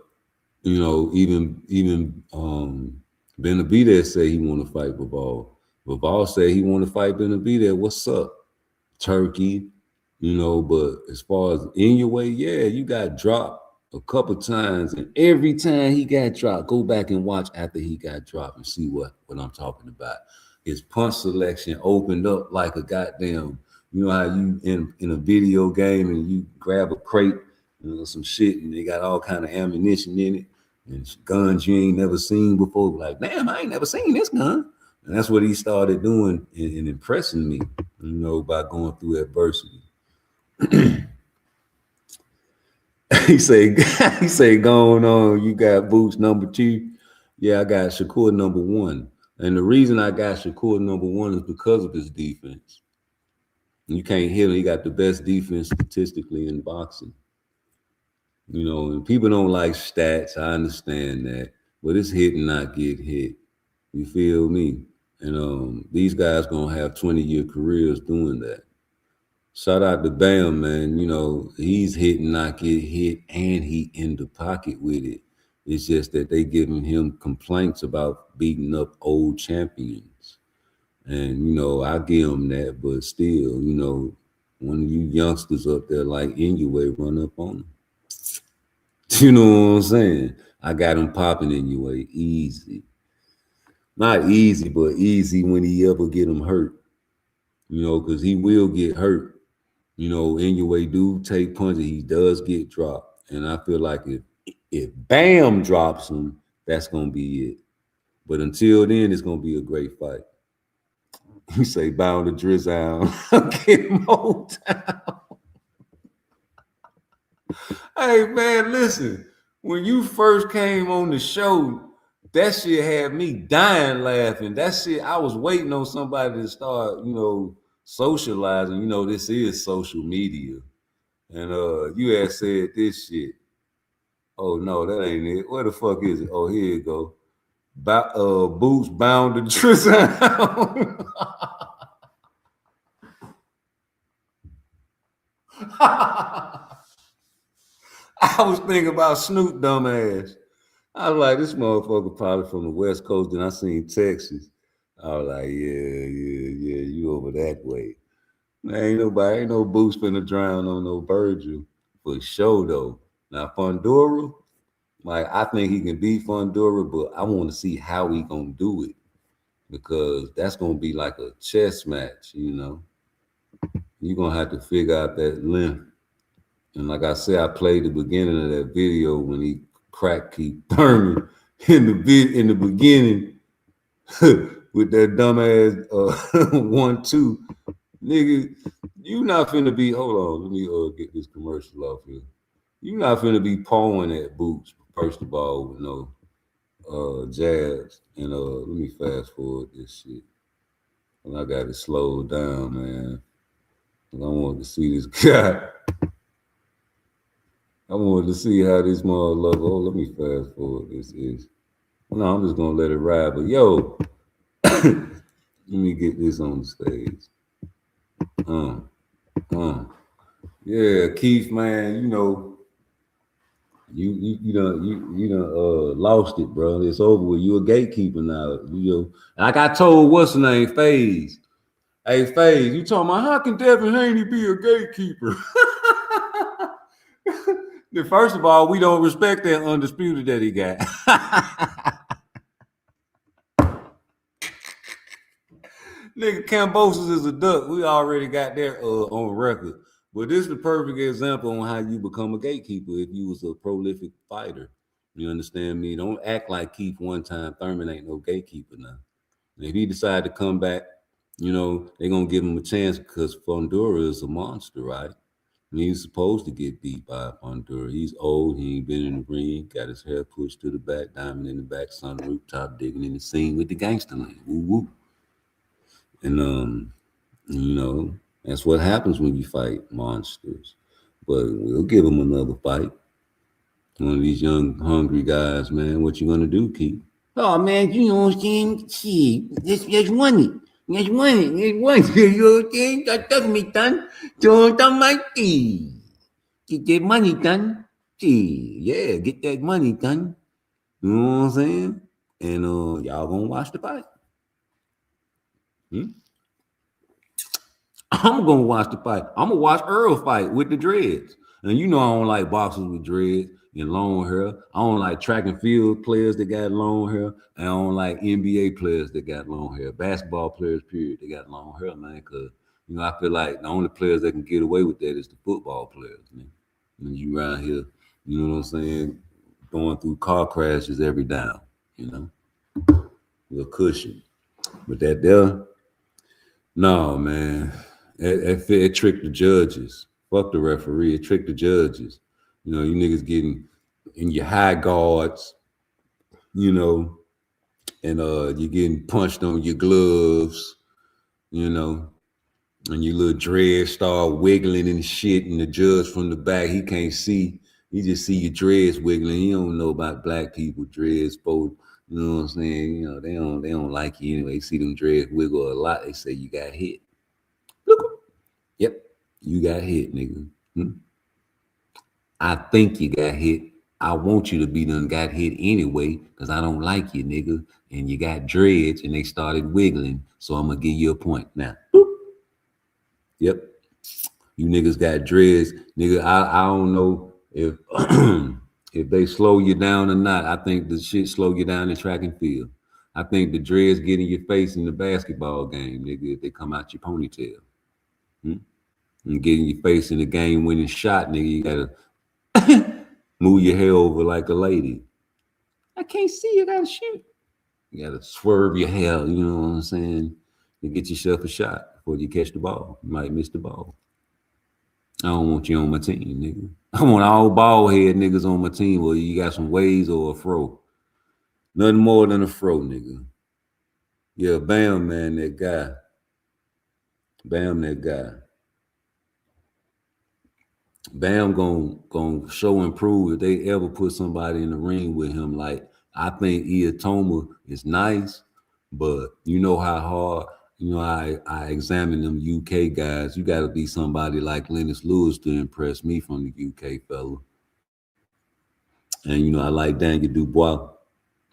you know, even Benavidez say he want to fight Ball. Ball say he want to fight Benavidez. What's up, Turkey? You know, but as far as Inoue, yeah, you got dropped a couple times, and every time he got dropped, go back and watch after he got dropped and see what I'm talking about. His punch selection opened up like a goddamn, you know how you in a video game and you grab a crate, you know, some shit, and they got all kind of ammunition in it and guns you ain't never seen before. Like, damn, I ain't never seen this gun. And that's what he started doing and impressing me, you know, by going through adversity. he say going on, you got Boots number 2. Yeah, I got Shakur number 1. And the reason I got Shakur number 1 is because of his defense. You can't hit him. He got the best defense statistically in boxing. You know, and people don't like stats. I understand that. But it's hit and not get hit. You feel me? And these guys gonna have 20-year careers doing that. Shout out to Bam, man. You know, he's hit and not get hit, and he in the pocket with it. It's just that they giving him complaints about beating up old champions. And, you know, I give him that, but still, you know, one of you youngsters up there like Inoue run up on him. You know what I'm saying? I got him popping Inoue easy. Not easy, but easy when he ever get him hurt. You know, because he will get hurt. You know, Inoue do take punches. He does get dropped. And I feel like if Bam drops him, that's going to be it. But until then, it's going to be a great fight. You say, bound to drizzle, get Motown. Hey, man, listen. When you first came on the show, that shit had me dying laughing. That shit, I was waiting on somebody to start, you know, socializing. You know, this is social media. And you had said this shit. Oh, no, that ain't it. Where the fuck is it? Oh, here you go. Boots bound to drizzle. I was thinking about Snoop dumbass. I was like, this motherfucker probably from the West Coast. Then I seen Texas. I was like, yeah, you over that way. Ain't no Boots finna drown on no Virgil for sure though. Now Fundora, like I think he can beat Fundora, but I want to see how he gonna do it because that's gonna be like a chess match, you know. You're gonna have to figure out that length. And like I said, I played the beginning of that video when he crack keep Thurman in the beginning with that dumbass 1-2. Nigga, you not finna be, hold on, let me get this commercial off here. You not finna be pawing at Boots, first of all, with no jabs. And let me fast forward this shit. And I got it slowed down, man. And I wanted to see this guy. I wanted to see how this motherfucker, oh, let me fast forward this is. No, I'm just gonna let it ride. But yo, let me get this on the stage. Yeah, Keith, man, you know, you done lost it, bro. It's over with. You a gatekeeper now. You know, like I told what's the name, FaZe. Hey, FaZe, you talking about how can Devin Haney be a gatekeeper? First of all, we don't respect that undisputed that he got. Nigga, Cambosis is a duck. We already got that on record. But this is the perfect example on how you become a gatekeeper if you was a prolific fighter. You understand me? Don't act like Keith one time. Thurman ain't no gatekeeper now. And if he decide to come back, you know, they're going to give him a chance because Fundora is a monster, right? And he's supposed to get beat by Fundora. He's old. He ain't been in the ring. Got his hair pushed to the back, diamond in the back, sunroof top, digging in the scene with the gangster lane. Woo woo. And you know, that's what happens when you fight monsters. But we'll give him another fight. One of these young, hungry guys, man. What you gonna do, Keith? Oh man, you know what I'm saying? Shit, there's money. There's money. There's money. You know what I'm saying? That's me done. Don't my tea. Get that money done. Yeah, get that money done. You know what I'm saying? And y'all gonna watch the fight. I'm gonna watch the fight. I'm gonna watch Earl fight with the dreads. And you know I don't like boxers with dreads and long hair. I don't like track and field players that got long hair. And I don't like NBA players that got long hair. Basketball players, period, they got long hair, man. Because you know I feel like the only players that can get away with that is the football players, man. And you around here, you know what I'm saying, going through car crashes every down, you know, with a cushion. But that there, no, man. It tricked the judges. Fuck the referee. It tricked the judges. You know, you niggas getting in your high guards, you know, and you're getting punched on your gloves, you know, and your little dreads start wiggling and shit, and the judge from the back, he can't see. He just see your dreads wiggling. He don't know about black people dreads, both. You know what I'm saying? You know, they don't like you anyway. See them dreads wiggle a lot. They say you got hit. Yep, you got hit, nigga. I think you got hit. I want you to be done got hit anyway, because I don't like you, nigga. And you got dreads and they started wiggling. So I'm gonna give you a point now. Yep. You niggas got dreads. Nigga, I don't know if if they slow you down or not. I think the shit slow you down in track and field. I think the dreads get in your face in the basketball game, nigga, if they come out your ponytail. And get in your face in the game-winning shot, nigga, you gotta move your hair over like a lady. I can't see, you gotta shoot. You gotta swerve your hair, you know what I'm saying, to get yourself a shot before you catch the ball. You might miss the ball. I don't want you on my team, nigga. I want all bald head niggas on my team, whether you got some waves or a fro. Nothing more than a fro, nigga. Yeah, Bam, man, that guy. Bam, that guy. Bam gonna show and prove if they ever put somebody in the ring with him. Like, I think Iatoma is nice, but you know how hard, you know, I examine them UK guys. You got to be somebody like Lennox Lewis to impress me from the UK fella. And, you know, I like Daniel Dubois.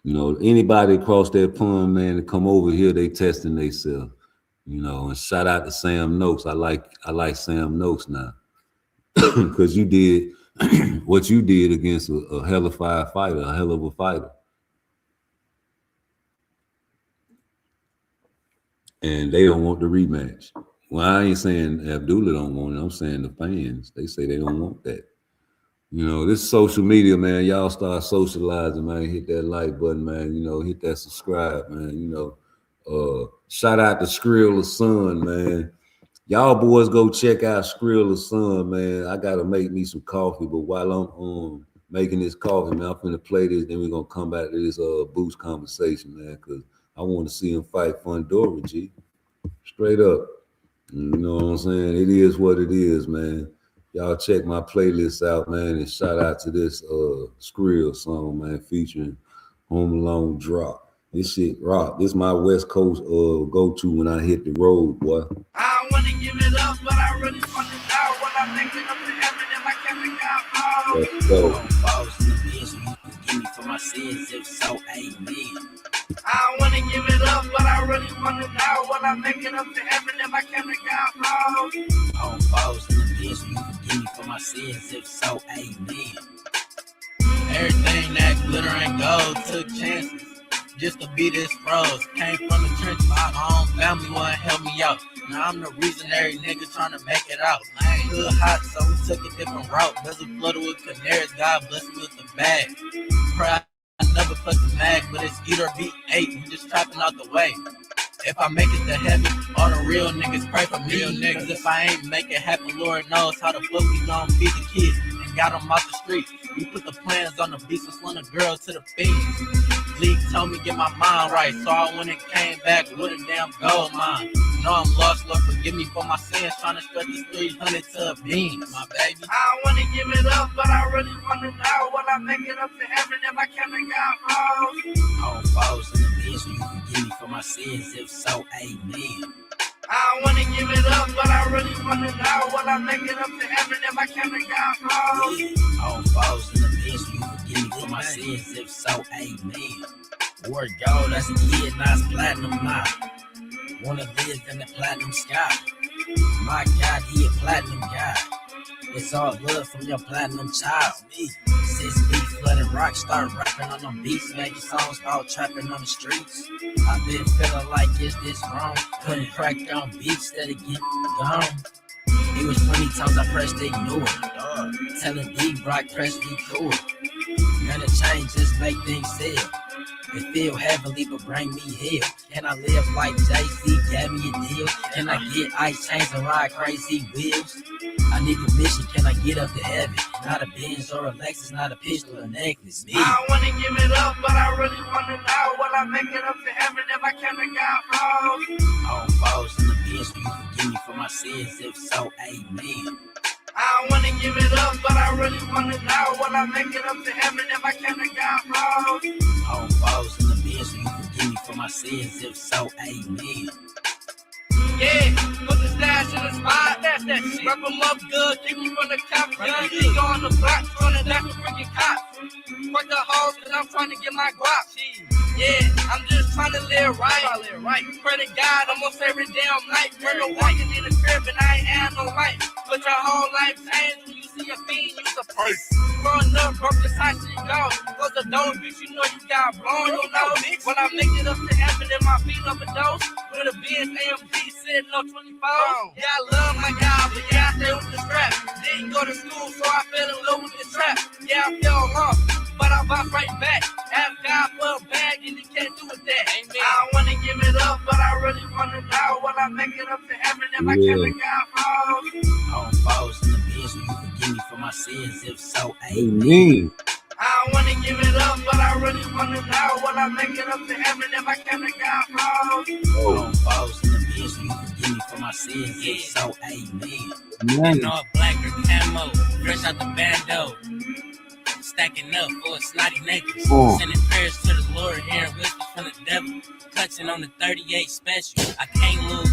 You know, anybody across that pond, man, to come over here, they testing themselves. You know, and shout out to Sam Noakes. I like Sam Noakes now. Because you did what you did against a hell of a fighter, a hell of a fighter. And they don't want the rematch. Well, I ain't saying Abdullah don't want it. I'm saying the fans. They say they don't want that. You know, this social media, man, y'all start socializing, man. Hit that like button, man. You know, hit that subscribe, man. You know, shout out to Skrill the Sun, man. Y'all boys go check out Skrill the Sun, man. I gotta make me some coffee, but while I'm making this coffee, man, I'm finna play this. Then we're gonna come back to this Boost conversation, man, because I want to see him fight Fundora, G. Straight up. You know what I'm saying? It is what it is, man. Y'all check my playlist out, man, and shout out to this Skrill song, man, featuring Home Alone Drop. This shit rock. This my West Coast go-to when I hit the road, boy. I wanna give it up, but I really want it out. When I make it up to heaven, if I can't make out. Let's go. Give me for my sins, if so, amen. I wanna give it up, but I really want it out. When I make it up to heaven, if I can't make out. On false, yes, you forgive me for my sins, if so, amen. Everything that glitter and gold took chances just to be this froze. Came from the trench, my own family wanna help me out. Now I'm the reason every nigga trying to make it out. I ain't hood hot, so we took a different route. Bezel flooded with canaries, God bless me with the bag. pray I never put the mag, but it's either beat 8, we just trapping out the way. If I make it to heaven, all the real niggas pray for me. Cause if I ain't make it happen, Lord knows how the fuck we gon' feed the kids and got them out the street. We put the plans on the beach and slung the girl to the fiends. Lee told me get my mind right, so I went and came back with a damn gold mine. Know I'm lost, Lord forgive me for my sins, trying to stretch this 300 to a beam, my baby. I don't wanna give it up, but I really wanna know when I make it up to heaven if I can make God falls. All falls in the bed, so you forgive me for my sins, if so, amen. I don't wanna give it up, but I really wanna know when I make it up to heaven if I can make God falls. Yeah. All falls in the bed, so you forgive me for my sins, if so, amen. Word gold, that's a kid, now it's platinum now. Wanna live in the platinum sky. My God, he a platinum guy. It's all love from your platinum child. Me, 6 beat flooded rock, start rapping on them beats, making songs about trapping on the streets. I've been feeling like, is this wrong? Couldn't crack on beats that again gone. It was 20 times I pressed ignore. Telling D-Rock, press record. Gonna change, just make things sell. It feel heavenly, but bring me hell. Can I live like Jay-Z, gave me a deal? Can I get ice chains and ride crazy wheels? I need the mission, can I get up to heaven? Not a Benz or a Lexus, not a pistol or necklace. Me. I don't wanna give it up, but I really wanna know when I make it up to heaven if I can make God falls. All falls in the Benz, will you forgive me for my sins? If so, amen. I don't wanna give it up, but I really wanna know when I make it up to heaven if I can make God falls. All falls in the Benz, will you forgive me for my sins? If so, amen. Yeah, put the stash in the spot, that's that shit. Wrap them up good, keep me from the cops. Young nigga on the block, running after freaking cops. Fuck the hoes, cause I'm trying to get my guap. Yeah, I'm just trying to live right. Pray to God almost every damn night. Murder walking in the crib and I ain't had no life. But your whole life changed when you see a fiend, use a price. Growing up, broke the side shit go. Close the door, bitch, you know you got blown, you know. When I make it up to heaven and my feet overdose, with a Benz AMG sitting on 24. Yeah, I love my God, but yeah, I stay with the strap. Didn't go to school, so I fell in love with the trap. Yeah, I fell lost, but I bounce right back. Ask God for a bag and he can't do with that. Amen. I don't wanna give it up, but I really wanna know when I make it up to heaven if I can make God falls. All falls in the Benz, will you forgive me for my sins? If so, amen. Amen. I don't wanna give it up, but I really wanna know when I make it up to heaven if I can make God falls. All falls in the Benz, will you forgive me for my sins? If so, amen. Amen. All black or camo, fresh out the bando. Stacking up for a snotty necklace. Sending prayers to the Lord, hearing whispers from the devil. Clutching on the 38 special. I can't lose.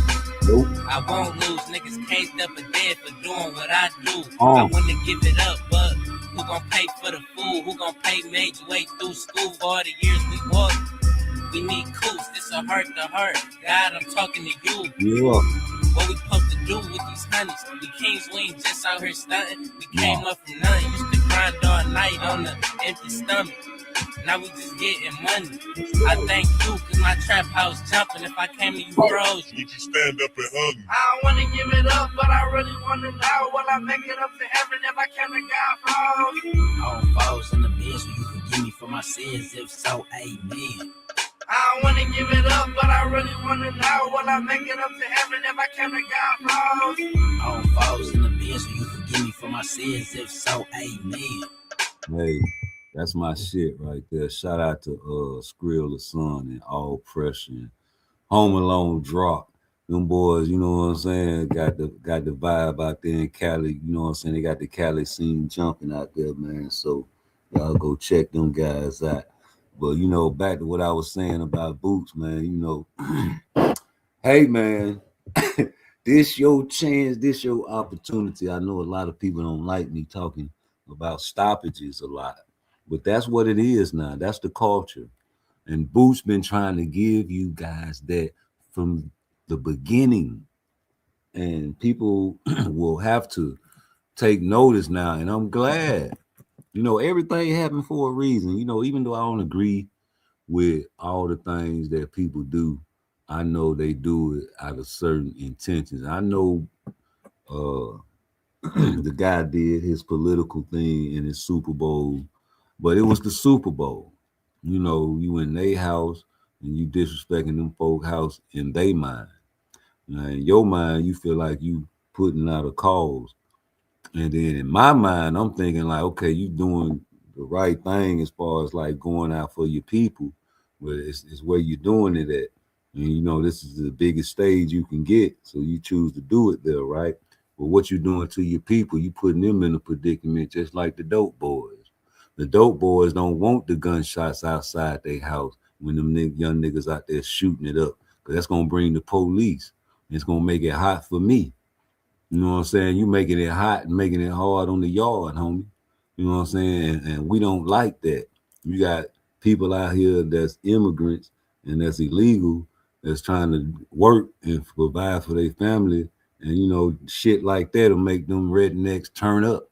Nope. I won't lose. Niggas caged up and dead for doing what I do. I wouldn't give it up, but who gon' pay for the food? Who gon' pay major way through school for all the years we walked? We need coops. This a heart to heart. God, I'm talking to you. Yeah. What we supposed to do with these honeys? We kings, we ain't just out here stunting. We came up from nothing. Used to grind all night on the empty stomach. Now we just getting money. I thank you, cause my trap house jumping. If I came to you bros, You can stand up and hug me. I don't wanna give it up, but I really wanna know when I make it up to heaven if I can make God falls. all falls in the Benz, will you forgive me for my sins? If so, amen. I don't wanna give it up, but I really wanna know when I make it up to heaven if I can make God falls. All falls in the Benz, will you forgive me for my sins? If so, amen. Hey, that's my shit right there. Shout out to Skrill the Sun and All Pressure and Home Alone Drop. Them boys, you know what I'm saying, got the vibe out there in Cali. You know what I'm saying? They got the Cali scene jumping out there, man. So y'all go check them guys out. But you know, back to what I was saying about Boots, man. You know, hey man, this your chance, this your opportunity. I know a lot of people don't like me talking about stoppages a lot, but that's what it is now. That's the culture. And Boots been trying to give you guys that from the beginning, and people will have to take notice now. And I'm glad, you know, everything happened for a reason. You know, even though I don't agree with all the things that people do, I know they do it out of certain intentions. I know the guy did his political thing in his Super Bowl. But it was the Super Bowl. You know, you in their house and you disrespecting them folk house in their mind. Now, in your mind, you feel like you putting out a cause. And then in my mind, I'm thinking like, okay, you doing the right thing as far as like going out for your people, but it's where you're doing it at. And you know, this is the biggest stage you can get, so you choose to do it there, right? But what you're doing to your people, you putting them in a predicament just like the dope boys. The dope boys don't want the gunshots outside their house when them young niggas out there shooting it up, because that's gonna bring the police. It's gonna make it hot for me. You know what I'm saying? You making it hot and making it hard on the yard, homie. You know what I'm saying? And we don't like that. You got people out here that's immigrants and that's illegal, that's trying to work and provide for their family. And, you know, shit like that will make them rednecks turn up.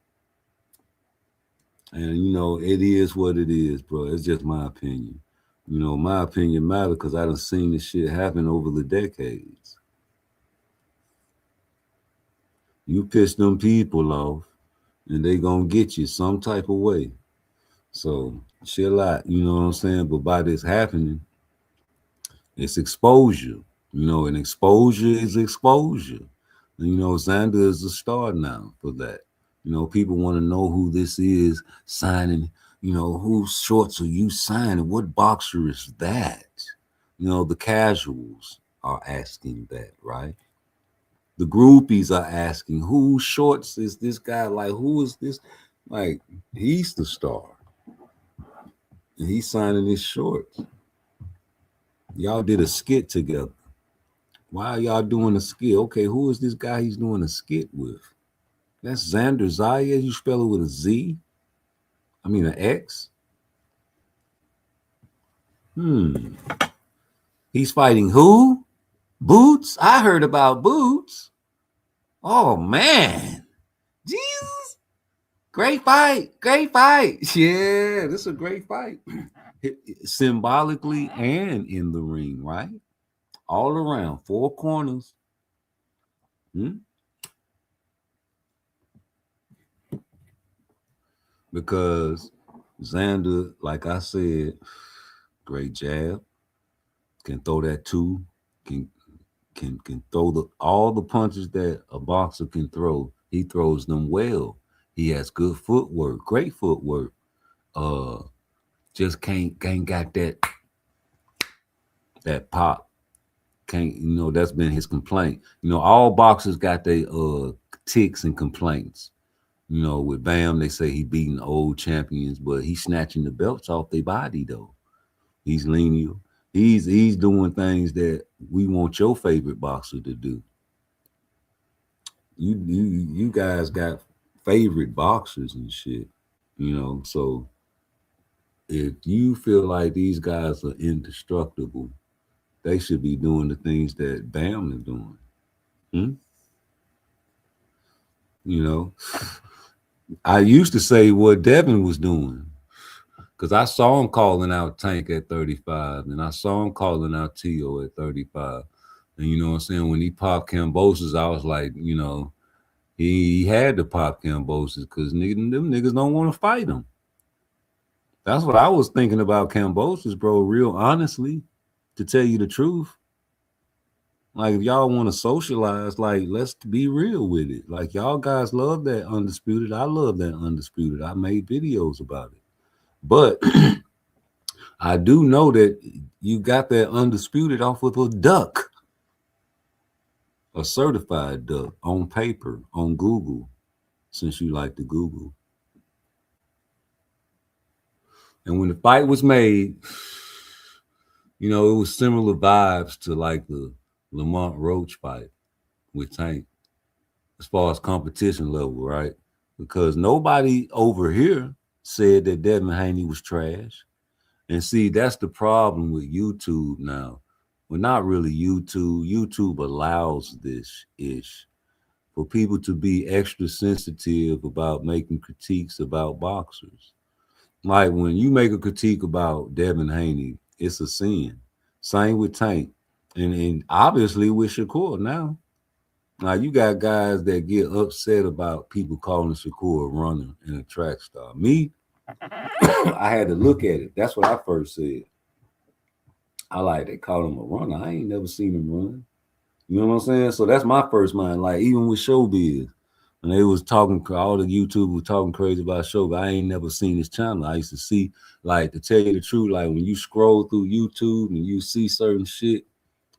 And, you know, it is what it is, bro. It's just my opinion. You know, my opinion matters because I done seen this shit happen over the decades. You piss them people off, and they gonna get you some type of way. So chill out, you know what I'm saying? But by this happening, it's exposure. You know, and exposure is exposure. And, you know, Xander is a star now for that. You know, people want to know who this is signing. You know, whose shorts are you signing? What boxer is that? You know, the casuals are asking that, right? The groupies are asking, whose shorts is this guy? Like, who is this? Like, he's the star. And he's signing his shorts. Y'all did a skit together. Why are y'all doing a skit? Okay, who is this guy he's doing a skit with? That's Xander Zaya. You spell it with a Z? I mean, an X? He's fighting who? Boots? I heard about Boots. Oh, man. Jesus. Great fight. Great fight. Yeah, this is a great fight. Symbolically and in the ring, right? All around, four corners. Because Xander, like I said, great jab, can throw that too, can throw all the punches that a boxer can throw. He throws them well. He has good footwork, great footwork. Just can't got that pop. Can't, you know, that's been his complaint. You know, all boxers got their ticks and complaints. You know, with Bam, they say he beating old champions, but he's snatching the belts off their body though. He's lenient. He's doing things that we want your favorite boxer to do. You guys got favorite boxers and shit, you know. So if you feel like these guys are indestructible, they should be doing the things that Bam is doing. You know, I used to say what Devin was doing because I saw him calling out Tank at 35 and I saw him calling out T.O. at 35. And you know what I'm saying? When he popped Cambosis, I was like, you know, he had to pop Cambosis because them niggas don't want to fight him. That's what I was thinking about Cambosis, bro, real honestly, to tell you the truth. Like, if y'all want to socialize, like, let's be real with it. Like, y'all guys love that Undisputed. I love that Undisputed. I made videos about it. But I do know that you got that Undisputed off with a duck. A certified duck on paper, on Google, since you like to Google. And when the fight was made, you know, it was similar vibes to like the Lamont Roach fight with Tank as far as competition level, right? Because nobody over here said that Devin Haney was trash. And see, that's the problem with YouTube now. Well, not really YouTube. YouTube allows this ish for people to be extra sensitive about making critiques about boxers. Like when you make a critique about Devin Haney, it's a sin. Same with Tank. And obviously with Shakur now. Now you got guys that get upset about people calling Shakur a runner and a track star. Me, I had to look at it. That's what I first said. I like they call him a runner. I ain't never seen him run. You know what I'm saying? So that's my first mind. Like even with showbiz, and they was talking, all the YouTube was talking crazy about showbiz. I ain't never seen his channel. I used to see, like, to tell you the truth, like when you scroll through YouTube and you see certain shit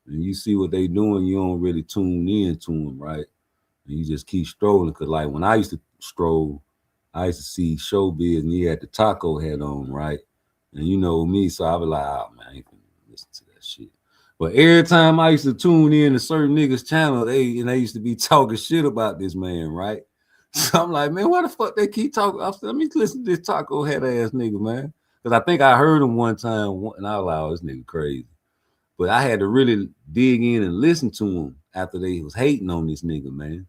and you see what they doing, you don't really tune in to them, right? And you just keep strolling. Cause like when I used to stroll, I used to see showbiz and he had the taco hat on, right? And you know me, so I was like, oh man, I ain't gonna listen to that shit. But every time I used to tune in to certain niggas' channel, they used to be talking shit about this man, right? So I'm like, man, why the fuck they keep talking? I said, let me listen to this taco head ass nigga, man. Because I think I heard him one time, and I was like, oh, this nigga crazy. But I had to really dig in and listen to him after they was hating on this nigga, man.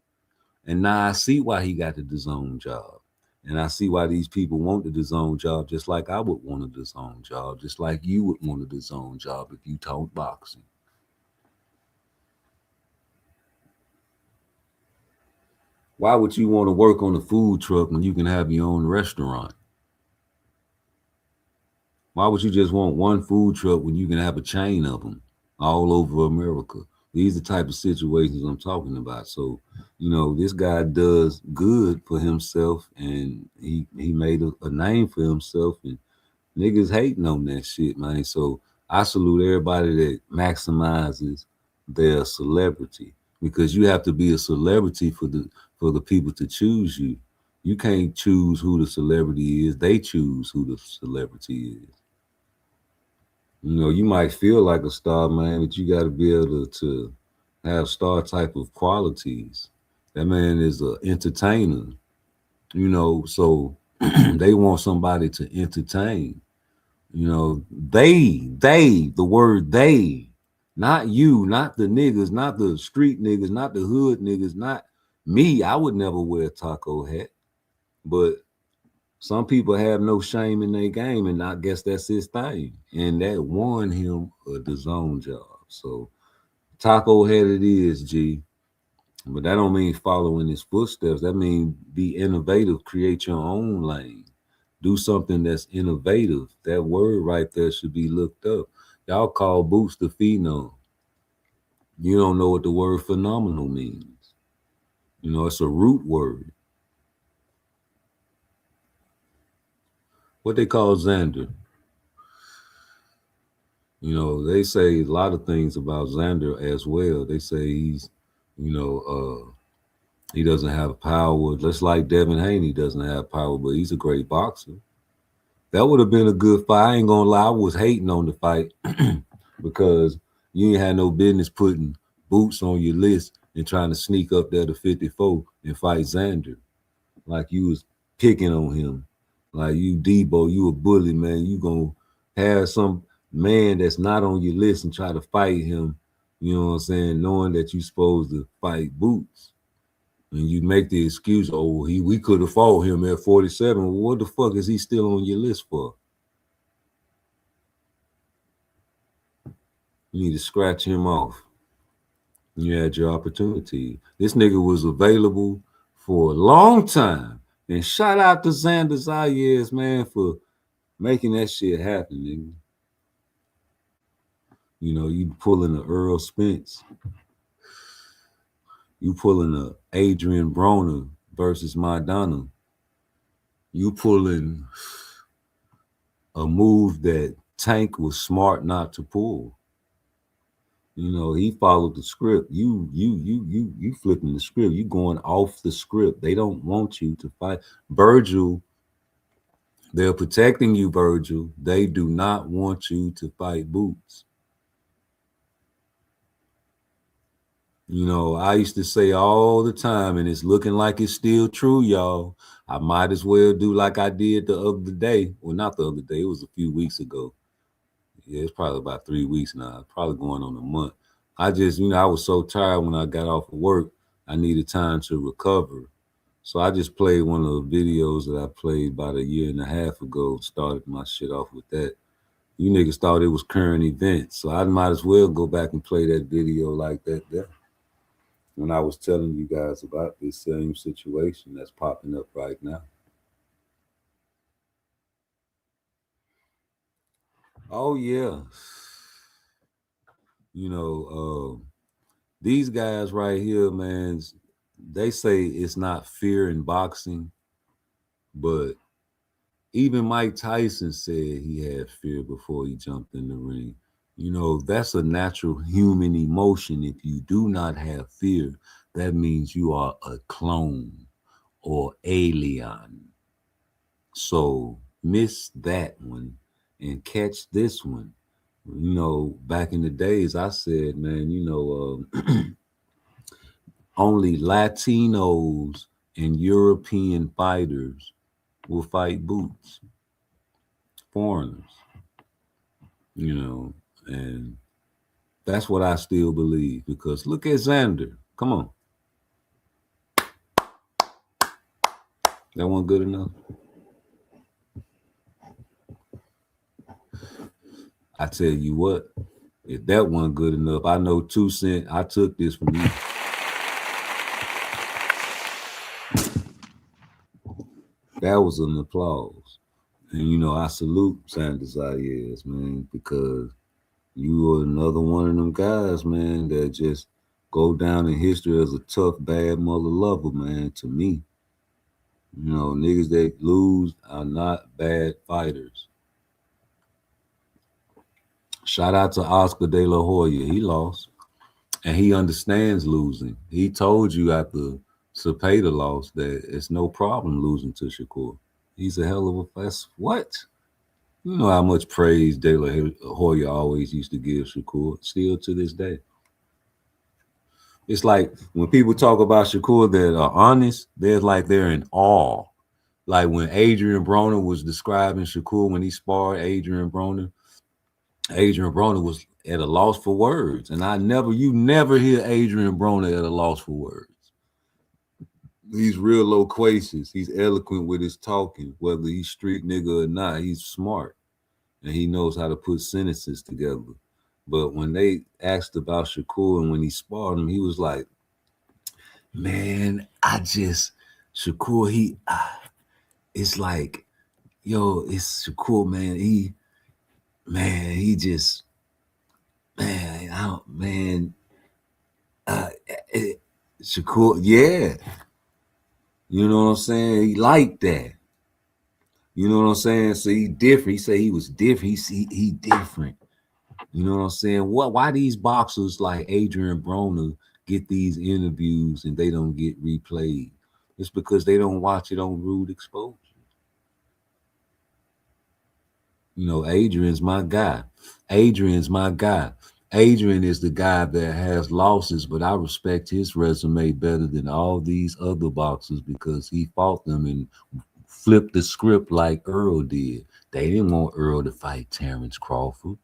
And now I see why he got the DAZN job. And I see why these people want the DAZN job, just like I would want a DAZN job, just like you would want a DAZN job if you talk boxing. Why would you want to work on a food truck when you can have your own restaurant? Why would you just want one food truck when you can have a chain of them all over America? These are the type of situations I'm talking about. So, you know, this guy does good for himself, and he made a name for himself, and niggas hating on that shit, man. So I salute everybody that maximizes their celebrity, because you have to be a celebrity for the people to choose you. You can't choose who the celebrity is. They choose who the celebrity is. You know, you might feel like a star, man, but you got to be able to have star type of qualities. That man is an entertainer, you know, so they want somebody to entertain. You know, the word they, not you, not the niggas, not the street niggas, not the hood niggas, not me. I would never wear a taco hat, but some people have no shame in their game, and I guess that's his thing. And that won him a DAZN job. So taco head it is, G. But that don't mean following his footsteps. That means be innovative, create your own lane. Do something that's innovative. That word right there should be looked up. Y'all call Boots the phenom. You don't know what the word phenomenal means. You know, it's a root word. What they call Xander. You know, they say a lot of things about Xander as well. They say he's, you know, he doesn't have power, just like Devin Haney doesn't have power, but he's a great boxer. That would have been a good fight. I ain't gonna lie, I was hating on the fight because you ain't had no business putting Boots on your list and trying to sneak up there to 54 and fight Xander. Like you was picking on him. Like you Debo, you a bully, man. You gonna have some man that's not on your list and try to fight him, you know what I'm saying, knowing that you're supposed to fight Boots. And you make the excuse, oh, we could have fought him at 47. Well, what the fuck is he still on your list for? You need to scratch him off. You had your opportunity. This nigga was available for a long time. And shout out to Xander Zayas, man, for making that shit happen, nigga. You know, you pulling a Earl Spence. You pulling a Adrian Broner versus Maidana. You pulling a move that Tank was smart not to pull. You know, he followed the script. You flipping the script. You going off the script. They don't want you to fight. Virgil, they're protecting you, Virgil. They do not want you to fight Boots. You know, I used to say all the time, and it's looking like it's still true, y'all. I might as well do like I did the other day. Well, not the other day. It was a few weeks ago. Yeah, it's probably about 3 weeks now. Probably going on a month. I just, you know, I was so tired when I got off of work. I needed time to recover. So I just played one of the videos that I played about 1.5 years ago. Started my shit off with that. You niggas thought it was current events. So I might as well go back and play that video like that there. When I was telling you guys about this same situation that's popping up right now. Oh yeah. These guys right here, man, they say it's not fear in boxing, but even Mike Tyson said he had fear before he jumped in the ring. That's a natural human emotion. If you do not have fear, that means you are a clone or alien. So miss that one and catch this one. Back in the days, I said, man, only Latinos and European fighters will fight Boots, foreigners, and that's what I still believe because look at Xander. Come on. That one good enough? I tell you what, if that one good enough, I know 2 Cent, I took this from you. That was an applause. And I salute Sanders Ayers, man, because you are another one of them guys, man, that just go down in history as a tough, bad mother lover, man, to me. Niggas that lose are not bad fighters. Shout out to Oscar De La Hoya. He lost. And he understands losing. He told you after Cepeda lost that it's no problem losing to Shakur. He's a hell of a fast. What? You know how much praise De La Hoya always used to give Shakur, still to this day. It's like when people talk about Shakur that are honest, they're in awe. Like when Adrian Broner was describing Shakur when he sparred Adrian Broner was at a loss for words. And you never hear Adrian Broner at a loss for words. He's real loquacious. He's eloquent with his talking, whether he's street nigga or not. He's smart and he knows how to put sentences together. But when they asked about Shakur and when he sparred him, he was like, man, Shakur, it's like, yo, it's Shakur, man. Shakur, yeah. You know what I'm saying? He liked that. You know what I'm saying? So he different. He said he was different. He different. You know what I'm saying? Why these boxers like Adrian Broner get these interviews and they don't get replayed? It's because they don't watch it on Rude Exposure. Adrian's my guy. Adrian is the guy that has losses, but I respect his resume better than all these other boxers because he fought them and flipped the script like Earl did. They didn't want Earl to fight Terrence Crawford.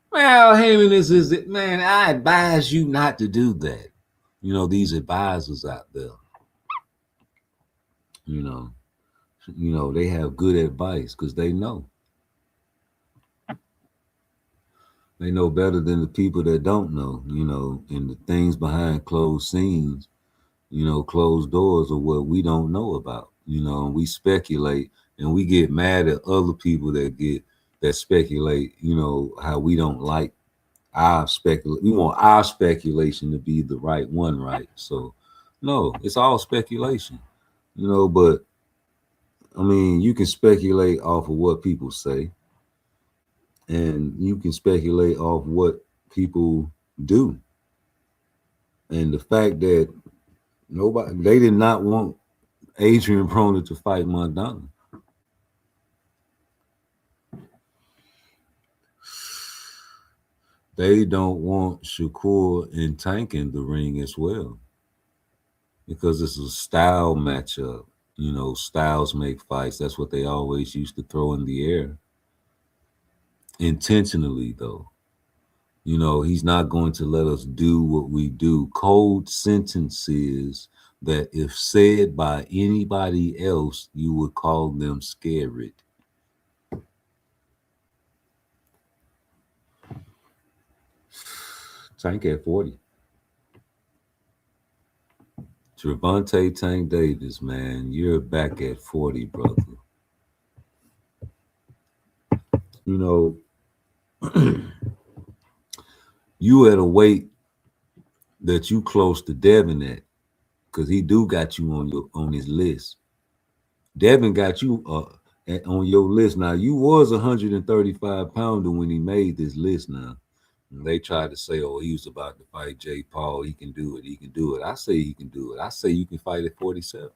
Well, Heyman, this is it, man. I advise you not to do that. These advisors out there. They have good advice because they know. They know better than the people that don't know, and the things behind closed scenes, closed doors are what we don't know about, and we speculate and we get mad at other people that speculate, how we don't like our speculation. We want our speculation to be the right one, right? So, no, it's all speculation, but I mean, you can speculate off of what people say. And you can speculate off what people do. And the fact that they did not want Adrian Broner to fight Maidana. They don't want Shakur and Tank in the ring as well. Because it's a style matchup. Styles make fights. That's what they always used to throw in the air. Intentionally, though. He's not going to let us do what we do. Code sentences that if said by anybody else, you would call them scared. Tank at 40. Gervonta Tank Davis, man, you're back at 40, brother. you know, you at a weight that you close to Devin at, because he do got you on his list. Devin got you on your list. Now, you was 135 pounder when he made this list now. And they tried to say, oh, he was about to fight Jay Paul. He can do it. He can do it. I say he can do it. I say you can fight at 47.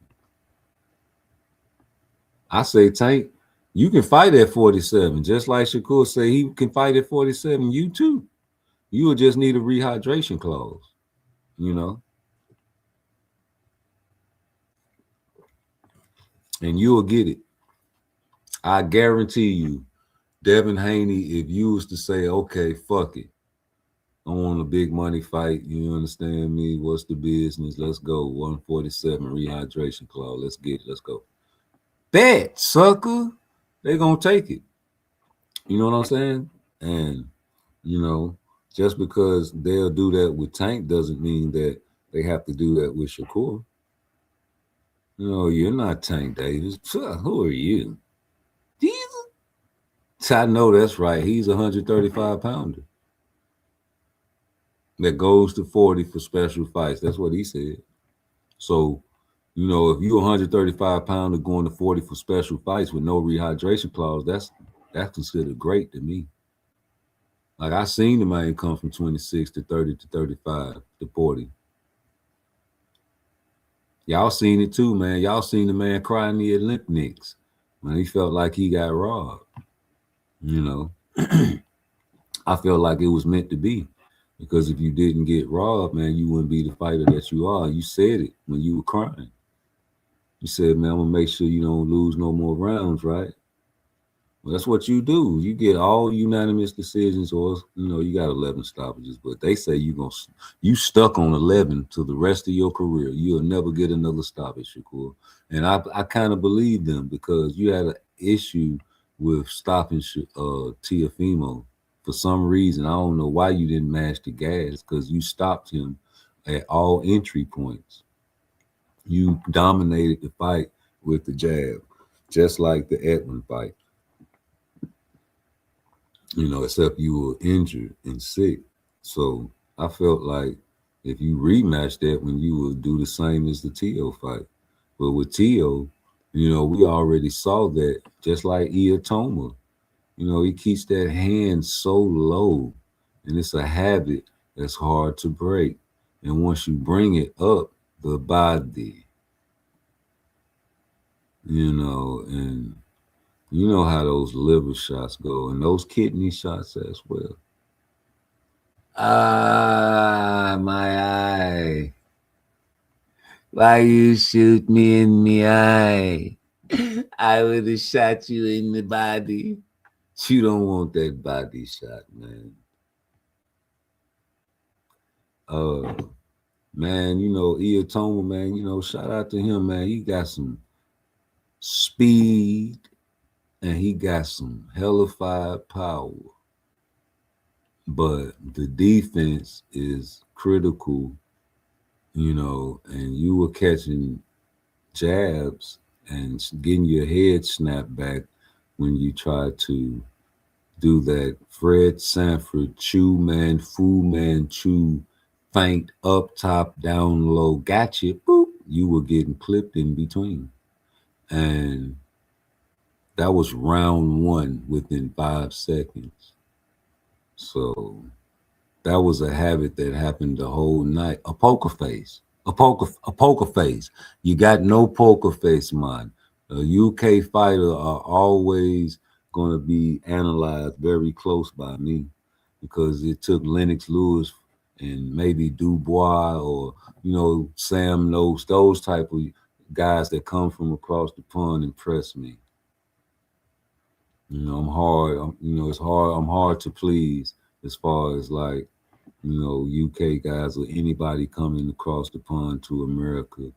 I say, Tank, you can fight at 47. Just like Shakur say he can fight at 47. You too. You will just need a rehydration clause, you know. And you'll get it. I guarantee you, Devin Haney, if you was to say, okay, fuck it, I want a big money fight, you understand me? What's the business? Let's go. 147 rehydration clause. Let's get it. Let's go. Bet, sucker. They're going to take it. You know what I'm saying? And, you know, just because they'll do that with Tank doesn't mean that they have to do that with Shakur. No, you're not Tank Davis. Who are you? Jesus. I know that's right. He's a 135 pounder that goes to 40 for special fights. That's what he said. So, you know, if you're 135 pounder going to 40 for special fights with no rehydration clause, that's considered great to me. Like, I seen the man come from 26 to 30 to 35 to 40. Y'all seen it too, man. Y'all seen the man cry in the Olympics when he felt like he got robbed. You know, I felt like it was meant to be, because if you didn't get robbed, man, you wouldn't be the fighter that you are. You said it when you were crying. You said, man, I'm gonna make sure you don't lose no more rounds, right? Well, that's what you do. You get all unanimous decisions, or, you know, you got 11 stoppages, but they say you stuck on 11 to the rest of your career. You'll never get another stoppage, Shakur. And I kind of believe them, because you had an issue with stopping Teofimo for some reason. I don't know why you didn't mash the gas, because you stopped him at all entry points. You dominated the fight with the jab, just like the Edwin fight. You know, except you were injured and sick. So I felt like if you rematch that, when you would do the same as the Tio fight. But with Tio, you know, we already saw that, just like Iatoma. You know, he keeps that hand so low, and it's a habit that's hard to break. And once you bring it up, the body, you know, and you know how those liver shots go, and those kidney shots as well. Ah, my eye. Why you shoot me in the eye? I would have shot you in the body. You don't want that body shot, man. Man, you know, Iatoma, man, you know, shout out to him, man. He got some speed, and he got some hellified power. But the defense is critical, you know, and you were catching jabs and getting your head snapped back when you tried to do that Fred Sanford Fu Manchu feint up, top, down, low, gotcha, boop. You were getting clipped in between. And that was round one within 5 seconds. So that was a habit that happened the whole night. A poker face. A poker face. You got no poker face, man. A UK fighter are always going to be analyzed very close by me, because it took Lennox Lewis and maybe Dubois, or, you know, Sam Noakes, those type of guys that come from across the pond, impress me. You know, I'm hard to please, as far as, like, you know, UK guys or anybody coming across the pond to America,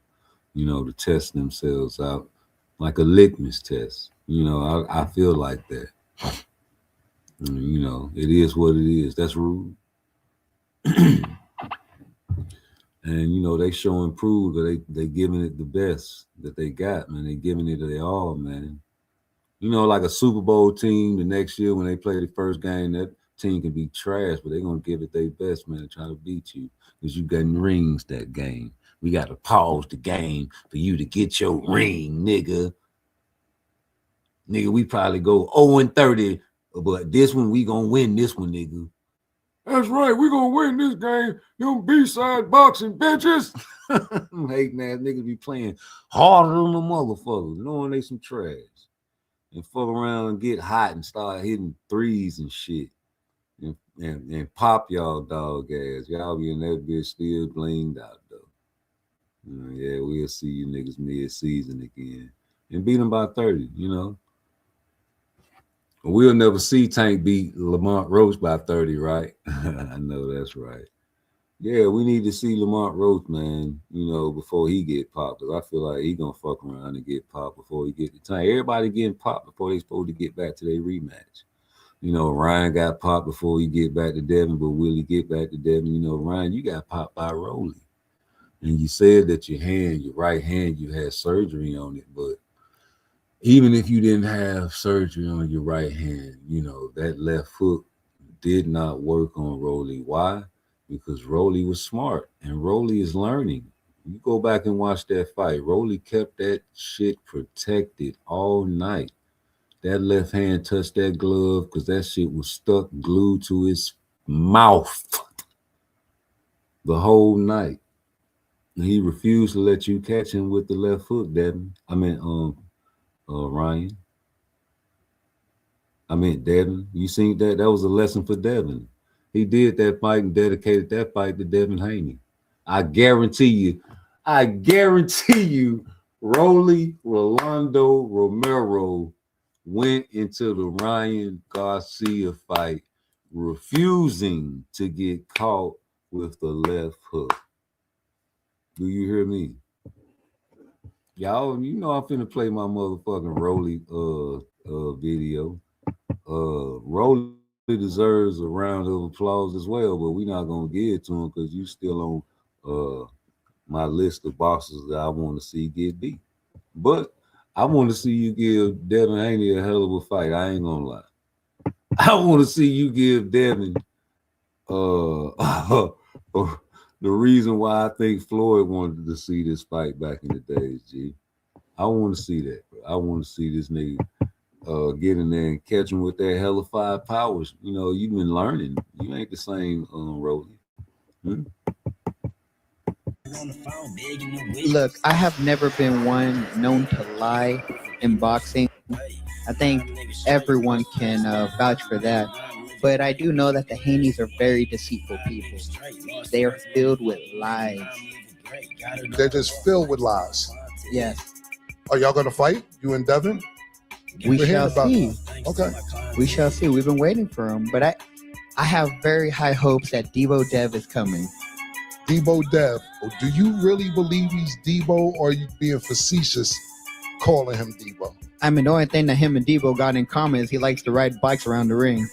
you know, to test themselves out, like a litmus test. You know, I feel like that. You know, it is what it is. That's rude. And, you know, they show and prove that they giving it the best that they got, man. They giving it their all, man. You know, like a Super Bowl team, the next year when they play the first game, that team can be trash, but they're going to give it their best, man, to try to beat you because you got rings that game. We got to pause the game for you to get your ring, nigga. Nigga, we probably go 0-30, but this one, we going to win this one, nigga. That's right. We're going to win this game. Them B-side boxing bitches. Hating ass niggas be playing harder than the motherfuckers, knowing they some trash. And fuck around and get hot and start hitting threes and shit. And pop y'all dog ass. Y'all be in that bitch still blinged out, though. Yeah, we'll see you niggas mid-season again. And beat them by 30, you know. We'll never see Tank beat Lamont Roach by 30, right? I know that's right. Yeah, we need to see Lamont Roach, man, you know, before he get popped. Because I feel like he going to fuck around and get popped before he get the Tank. Everybody getting popped before they supposed to get back to their rematch. You know, Ryan got popped before he get back to Devin, but will he get back to Devin? You know, Ryan, you got popped by Rolly. And you said that your right hand, you had surgery on it, but even if you didn't have surgery on your right hand, you know, that left foot did not work on Rolly. Why? Because Rolly was smart and Rolly is learning. You go back and watch that fight. Rolly kept that shit protected all night. That left hand touched that glove because that shit was stuck glued to his mouth the whole night. And he refused to let you catch him with the left foot, Devin. Ryan. Devin. You seen that? That was a lesson for Devin. He did that fight and dedicated that fight to Devin Haney. I guarantee you, Rolly Rolando Romero went into the Ryan Garcia fight refusing to get caught with the left hook. Do you hear me? Y'all, you know I'm finna play my motherfucking Rolly video. Rolly deserves a round of applause as well, but we're not gonna give it to him because you still on my list of bosses that I want to see get beat. But I want to see you give Devin Haney a hell of a fight. I ain't gonna lie. I want to see you give Devin the reason why I think Floyd wanted to see this fight back in the days, G. I want to see that, bro. I want to see this nigga get in there and catch him with that hellified powers. You know, you've been learning. You ain't the same, Rolly. Look, I have never been one known to lie in boxing. I think everyone can vouch for that. But I do know that the Haneys are very deceitful people. They are filled with lies. They're just filled with lies. Yes. Are y'all going to fight, you and Devin? We shall see. Okay. We shall see. We've been waiting for him. But I have very high hopes that Debo Dev is coming. Debo Dev. Do you really believe he's Debo, or are you being facetious calling him Debo? I mean, the only thing that him and Debo got in common is he likes to ride bikes around the ring.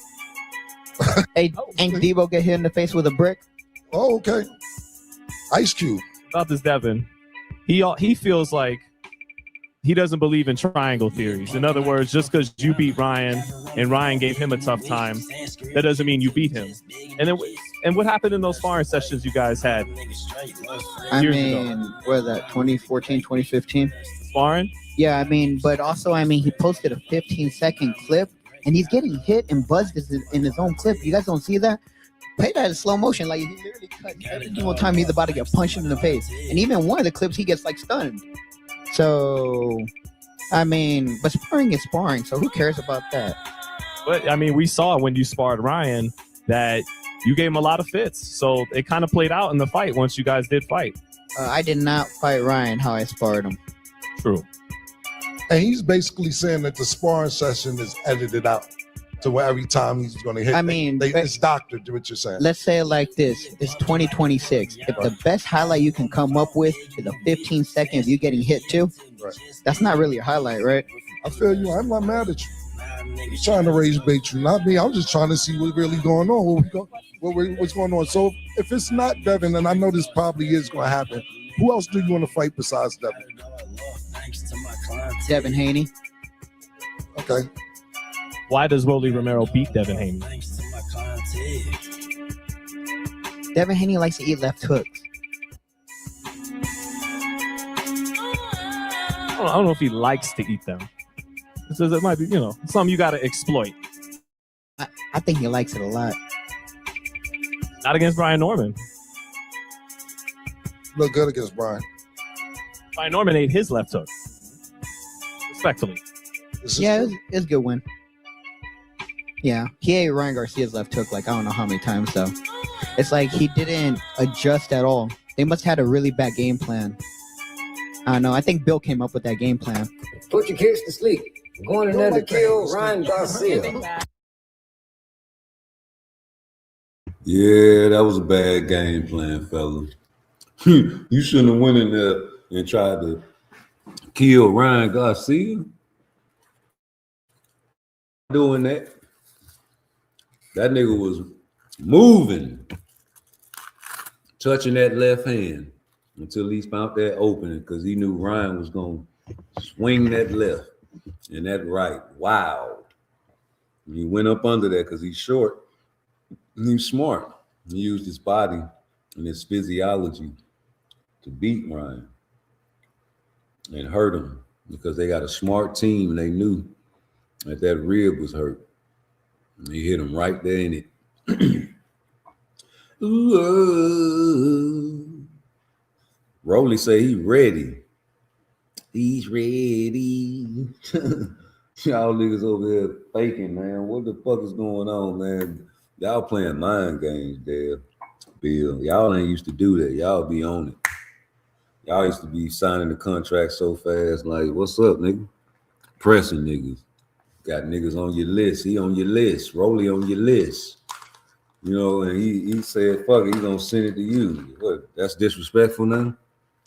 Hey, ain't Debo get hit in the face with a brick? Oh, okay. Ice Cube. About this Devin, he feels like he doesn't believe in triangle theories. In other words, just because you beat Ryan and Ryan gave him a tough time, that doesn't mean you beat him. And what happened in those sparring sessions you guys had? I mean, what was that, 2014, 2015? Sparring? Yeah, I mean, but also, I mean, he posted a 15-second clip, and he's getting hit and buzzed in his own clip. You guys don't see that? Play that in slow motion. Like, he literally cuts every single time he's about to get punched in the face. And even one of the clips, he gets, like, stunned. So, I mean, but sparring is sparring, so who cares about that? But, I mean, we saw when you sparred Ryan that you gave him a lot of fits. So, it kind of played out in the fight once you guys did fight. I did not fight Ryan how I sparred him. True. And he's basically saying that the sparring session is edited out to where every time he's going to hit. I mean, it's doctored, what you're saying. Let's say it like this. It's 2026. If the best highlight you can come up with is a 15-second of you getting hit too, that's not really a highlight, right? I feel you. I'm not mad at you. I'm trying to raise bait you, not me. I'm just trying to see what's really going on. What's going on? So if it's not Devin, and I know this probably is going to happen, who else do you want to fight besides Devin? Devin Haney. Okay. Why does Rolly Romero beat Devin Haney? Devin Haney likes to eat left hooks. I don't know if he likes to eat them. It says it might be, something you got to exploit. I think he likes it a lot. Not against Brian Norman. Look good against Brian. Brian Norman ate his left hook. Respectfully. Yeah, it's a good win. Yeah, he ate Ryan Garcia's left hook like I don't know how many times, though. It's like he didn't adjust at all. They must have had a really bad game plan. I don't know. I think Bill came up with that game plan. Put your kids to sleep. Going in there to kill Ryan Garcia. Yeah, that was a bad game plan, fella. You shouldn't have went in there and tried to kill Ryan Garcia. Doing that. That nigga was moving, touching that left hand until he found that opening because he knew Ryan was going to swing that left and that right. Wow. And he went up under that because he's short and he's smart. He used his body and his physiology to beat Ryan and hurt him because they got a smart team and they knew that rib was hurt. And he hit him right there in it. Ooh, Rolly say he ready. He's ready. Y'all niggas over here faking, man. What the fuck is going on, man? Y'all playing mind games there, Bill. Y'all ain't used to do that. Y'all be on it. Y'all used to be signing the contract so fast, like, what's up, nigga? Pressing niggas. Got niggas on your list. He on your list. Rolly on your list. And he said, fuck it, he gonna send it to you. What? That's disrespectful now?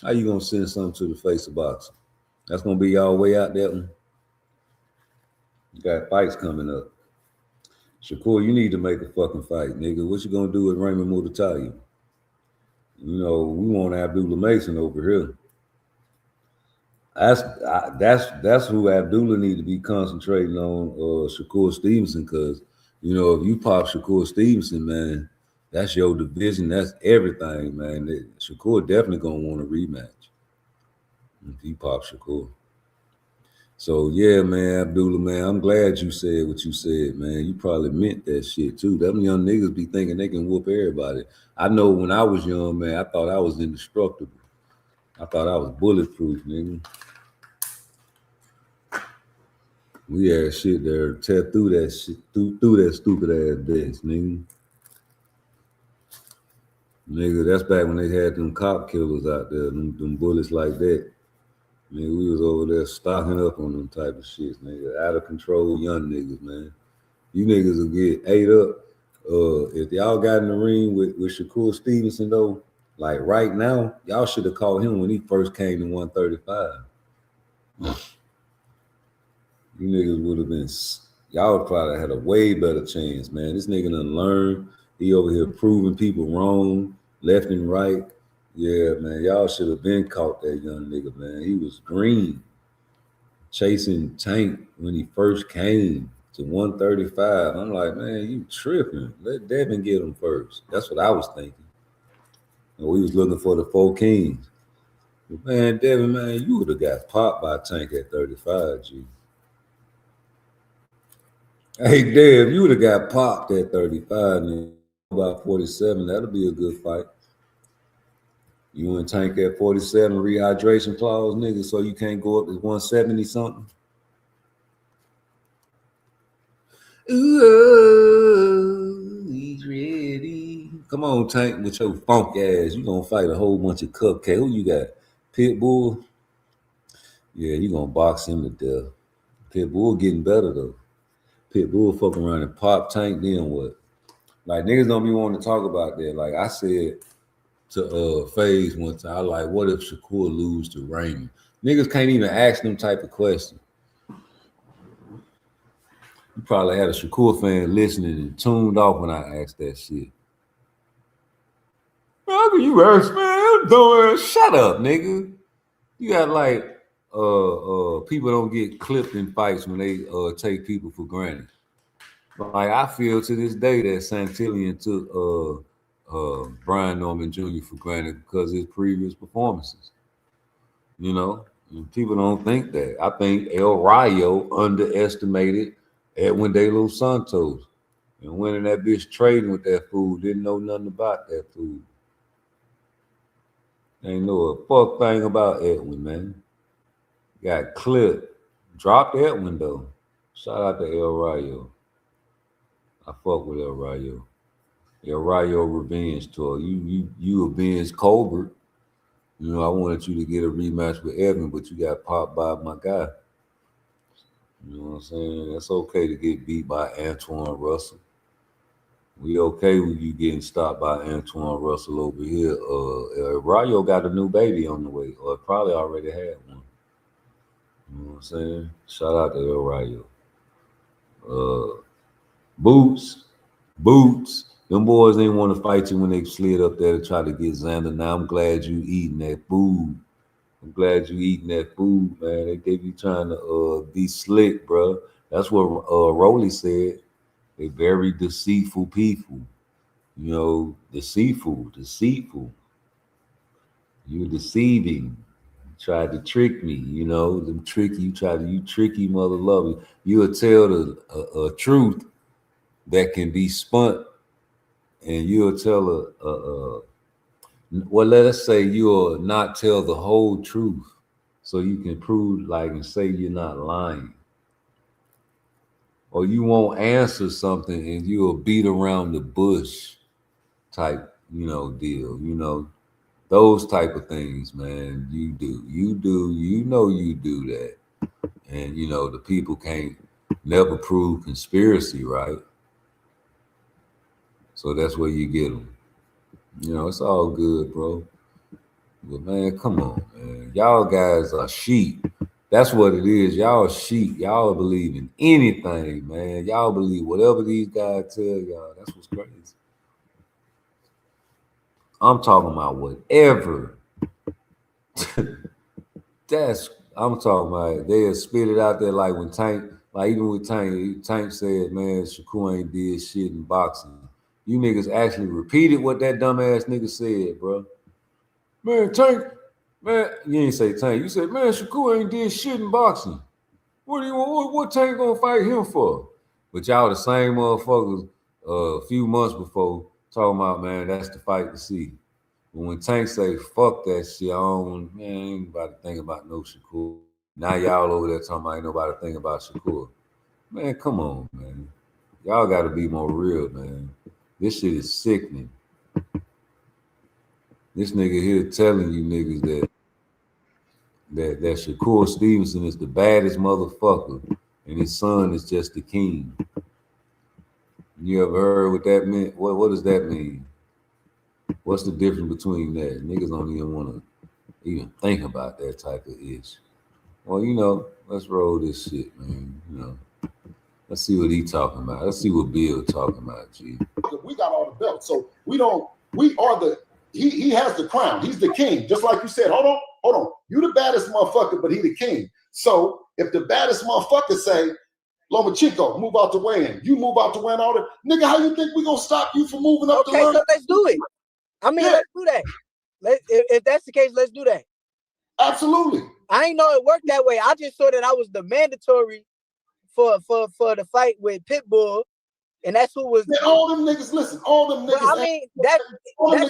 How you gonna send something to the face of boxing? That's gonna be y'all way out there. You got fights coming up. Shakur, you need to make a fucking fight, nigga. What you gonna do with Raymond Mutataya? We want Abdullah Mason over here. That's who Abdullah need to be concentrating on, Shakur Stevenson, because if you pop Shakur Stevenson, man, that's your division, that's everything, man. Shakur definitely gonna want a rematch if he pop Shakur. So yeah, man, Abdullah, man, I'm glad you said what you said, man. You probably meant that shit too. Them young niggas be thinking they can whoop everybody. I know when I was young, man, I thought I was indestructible. I thought I was bulletproof, nigga. We had shit there, tear through that shit, through that stupid ass desk, nigga. Nigga, that's back when they had them cop killers out there, them bullets like that. Nigga, we was over there stocking up on them type of shit, nigga. Out of control young niggas, man. You niggas will get ate up. If y'all got in the ring with Shakur Stevenson, though, like right now, y'all should have called him when he first came to 135. You niggas would have been, y'all probably had a way better chance, man. This nigga done learned. He over here proving people wrong, left and right. Yeah, man, y'all should have been caught that young nigga, man. He was green, chasing Tank when he first came to 135. I'm like, man, you tripping. Let Devin get him first. That's what I was thinking. We was looking for the 4 kings. But man, Devin, man, you would have got popped by Tank at 35, G. Hey, Dev, you would have got popped at 35 and about 47. That'll be a good fight. You and Tank at 47, rehydration clause, nigga, so you can't go up to 170 something. Ooh, he's ready. Come on, Tank, with your funk ass. You gonna fight a whole bunch of cupcakes. Who you got? Pitbull? Yeah, you gonna box him to death. Pitbull getting better though. Pitbull fucking around and pop Tank, then what? Like, niggas don't be wanting to talk about that. Like, I said to FaZe one time, I like, what if Shakur lose to Raymond? Niggas can't even ask them type of questions. You probably had a Shakur fan listening and tuned off when I asked that shit. How can you ask, man? Shut up, nigga. You got like people don't get clipped in fights when they take people for granted. Like I feel to this day that Santillan took Brian Norman Jr. for granted because of his previous performances. You know, and people don't think that. I think El Rayo underestimated Edwin De Los Santos. And winning that bitch trading with that fool, didn't know nothing about that fool. Ain't know a fuck thing about Edwin, man. Got clipped. Dropped Edwin though. Shout out to El Rayo. I fuck with El Rayo. El Rayo revenge tour. You avenged Colbert. You know, I wanted you to get a rematch with Edwin, but you got popped by my guy. You know what I'm saying? That's okay to get beat by Antoine Russell. We okay with you getting stopped by Antoine Russell over here. Rayo got a new baby on the way, or probably already had one. You know what I'm saying? Shout out to El Rayo. Boots. Them boys didn't want to fight you when they slid up there to try to get Xander. Now I'm glad you eating that food. I'm glad you eating that food, man. They be trying to be slick, bro. That's what Rolly said. They very deceitful people. You know, deceitful. You're deceiving. You tried to trick me, you know, them tricky, you tricky mother lover. You'll tell a truth that can be spun, and you'll tell well, let us say you'll not tell the whole truth so you can prove like and say you're not lying. Or you won't answer something and you'll beat around the bush type, you know, deal, you know, those type of things, man. You do that. And, you know, the people can't never prove conspiracy, right? So that's where you get them. You know, it's all good, bro. But, man, come on, man. Y'all guys are sheep. That's what it is. Y'all sheep. Y'all believe in anything, man. Y'all believe whatever these guys tell y'all. That's what's crazy. I'm talking about whatever. I'm talking about they'll spit it out there like when Tank, like even with Tank said, man, Shakur ain't did shit in boxing. You niggas actually repeated what that dumbass nigga said, bro. Man, Tank, man, you ain't say Tank. You said, man, Shakur ain't did shit in boxing. What Tank gonna fight him for? But y'all the same motherfuckers a few months before talking about, man, that's the fight to see. But when Tank say, fuck that shit, ain't nobody think about no Shakur. Now y'all over there talking about ain't nobody think about Shakur. Man, come on, man. Y'all gotta be more real, man. This shit is sickening. This nigga here telling you niggas that Shakur Stevenson is the baddest motherfucker and his son is just the king. You ever heard what that meant? What does that mean? What's the difference between that? Niggas don't even want to even think about that type of issue. Well, you know, let's roll this shit, man. You know, let's see what he talking about. Let's see what Bill talking about, G. We got all the belts, so we are the. He has the crown. He's the king. Just like you said. Hold on. You the baddest motherfucker, but he the king. So if the baddest motherfucker say, Lomachenko, move out the way in. You move out the way and all that. Nigga, how you think we gonna stop you from moving up the line? Okay, so let's do it. I mean, let's do that. If that's the case, let's do that. Absolutely. I ain't know it worked that way. I just saw that I was the mandatory for the fight with Pitbull. And that's who was. Man, all them niggas, listen, all them niggas. I mean, that's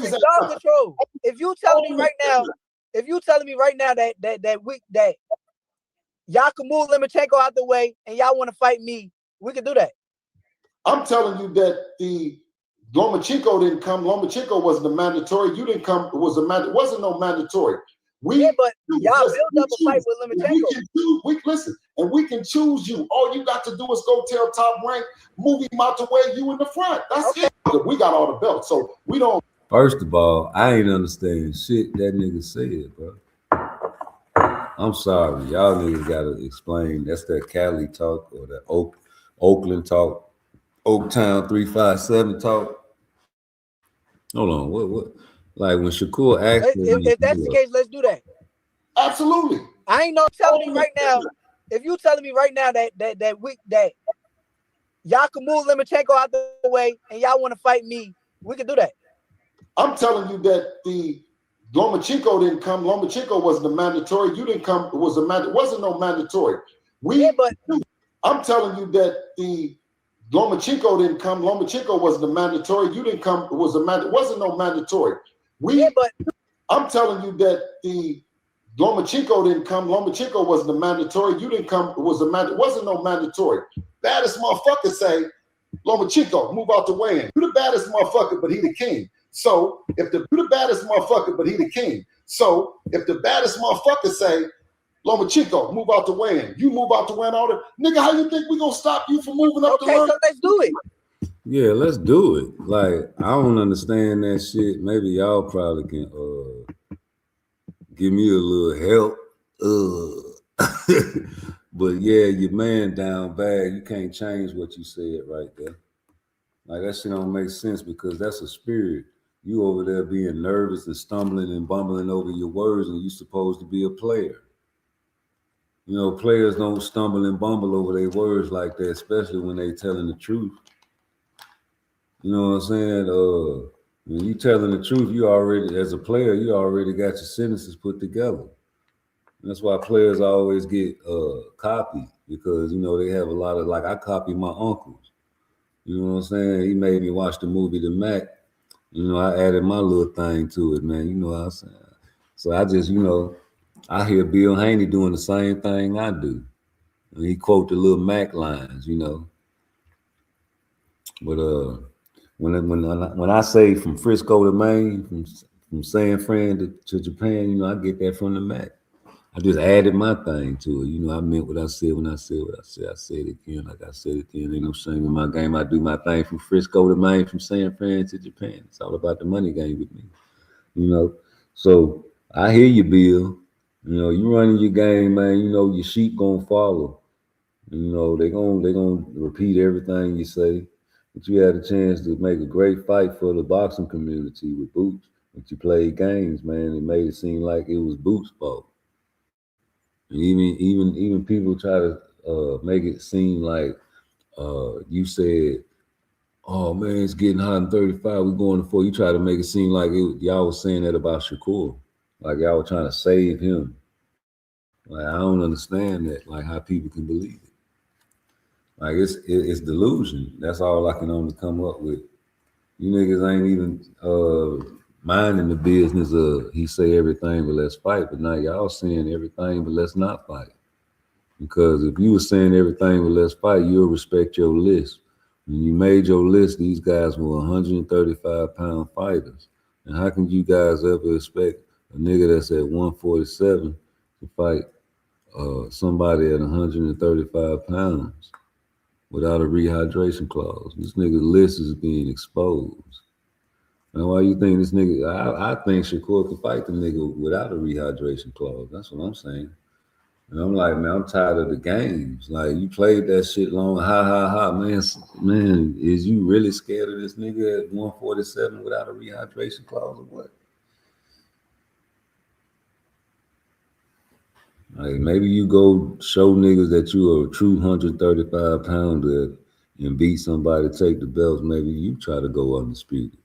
in y'all control. If you telling me right now that y'all can move Lomachenko out the way and y'all want to fight me, we can do that. I'm telling you that the Lomachenko didn't come. Lomachenko was the mandatory. You didn't come. It wasn't no mandatory. But y'all built up a fight with Lomachenko. We can choose you. All you got to do is go tell Top Rank, move him out the way, you in the front. That's it. We got all the belts, so we don't. First of all, I ain't understand shit that nigga said, bro. I'm sorry. Y'all niggas gotta explain. That's that Cali talk or that Oakland talk, Oaktown 357 talk. Hold on. What? Like when Shakur asked if that's the case, let's do that. Absolutely. I ain't no telling me right now. If you telling me right now that y'all can move Lomachenko out the way and y'all want to fight me, we can do that. I'm telling you that the Lomachenko didn't come. Lomachenko wasn't a mandatory. You didn't come. It was a wasn't no mandatory. I'm telling you that the Lomachenko didn't come. Lomachenko wasn't a mandatory. You didn't come. It wasn't no mandatory. I'm telling you that the Lomachenko didn't come. Lomachenko wasn't a mandatory. You didn't come. It wasn't no mandatory. Baddest motherfucker say, Lomachenko, move out the way. You the baddest motherfucker, but he the king. So if you the baddest motherfucker, but he the king. So if the baddest motherfucker say, Lomachenko, move out the way, you move out the way and all that, nigga, how you think we gonna stop you from moving up the line? So let's do it. Yeah, let's do it. Like, I don't understand that shit. Maybe y'all probably can give me a little help. But yeah, your man down bad. You can't change what you said right there. Like, that shit don't make sense because that's a spirit. You over there being nervous and stumbling and bumbling over your words, and you supposed to be a player. You know, players don't stumble and bumble over their words like that, especially when they telling the truth. You know what I'm saying? When you telling the truth, you already, as a player, you already got your sentences put together. And that's why players always get copied because, you know, they have a lot of, like, I copy my uncles. You know what I'm saying? He made me watch the movie The Mac. You know, I added my little thing to it, man. You know what I'm saying? So I just, you know, I hear Bill Haney doing the same thing I do. And he quote the little Mac lines, you know. But when I say from Frisco to Maine, from San Fran to Japan, you know, I get that from the Mac. I just added my thing to it. You know, I meant what I said when I said what I said. I said it again, like I said it again. Ain't no shame in my game. I do my thing from Frisco to Maine, from San Fran to Japan. It's all about the money game with me. You know, so I hear you, Bill. You know, you running your game, man. You know, your sheep gonna follow. You know, they gonna repeat everything you say. But you had a chance to make a great fight for the boxing community with Boots. But you played games, man. It made it seem like it was Boots' fault. And even people try to make it seem like you said, "Oh man, it's getting hot in 35. We're going to 4." You try to make it seem like y'all was saying that about Shakur, like y'all were trying to save him. Like, I don't understand that. Like, how people can believe it. Like, it's delusion. That's all I can only come up with. You niggas ain't even minding the business of he say everything but let's fight. But now y'all saying everything but let's not fight. Because if you were saying everything but let's fight, you'll respect your list. When you made your list, these guys were 135-pound fighters. And how can you guys ever expect a nigga that's at 147 to fight somebody at 135 pounds without a rehydration clause? This nigga's list is being exposed. And why you think this nigga, I think Shakur could fight the nigga without a rehydration clause. That's what I'm saying. And I'm like, man, I'm tired of the games. Like, you played that shit long, man, is you really scared of this nigga at 147 without a rehydration clause or what? Like, maybe you go show niggas that you are a true 135 pounder and beat somebody, take the belts. Maybe you try to go undisputed.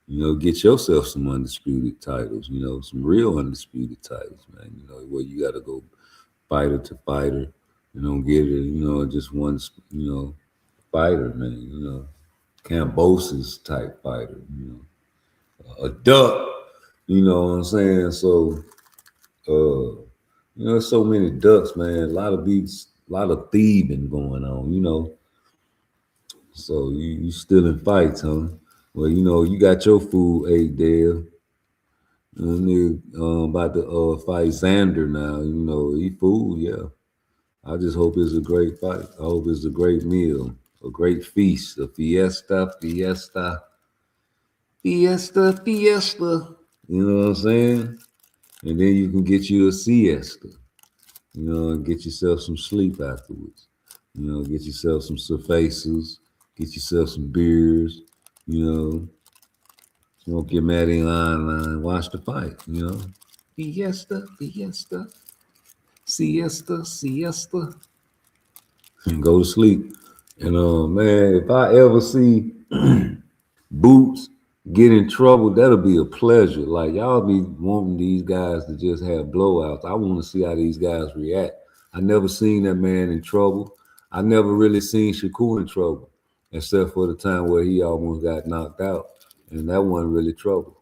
You know, get yourself some undisputed titles, you know, some real undisputed titles, man. You know, where you got to go fighter to fighter. You don't get it, you know, just one, you know, fighter, man. You know, Cambosis type fighter, you know, a duck, you know what I'm saying? So, you know, there's so many ducks, man. A lot of beats, a lot of thieving going on, you know. So you still in fights, huh? Well, you know, you got your food ate, Dale. Nigga about to fight Xander now. You know, he food, yeah. I just hope it's a great fight. I hope it's a great meal, a great feast, a fiesta. You know what I'm saying? And then you can get you a siesta. You know, and get yourself some sleep afterwards. You know, get yourself some cervezas, get yourself some beers, you know, smoke your Matty line, watch the fight, you know. Fiesta. siesta, and go to sleep. And man, if I ever see Boots get in trouble, that'll be a pleasure. Like y'all be wanting these guys to just have blowouts. I want to see how these guys react. I never seen that man in trouble. I never really seen Shakur in trouble, except for the time where he almost got knocked out, and that wasn't really trouble.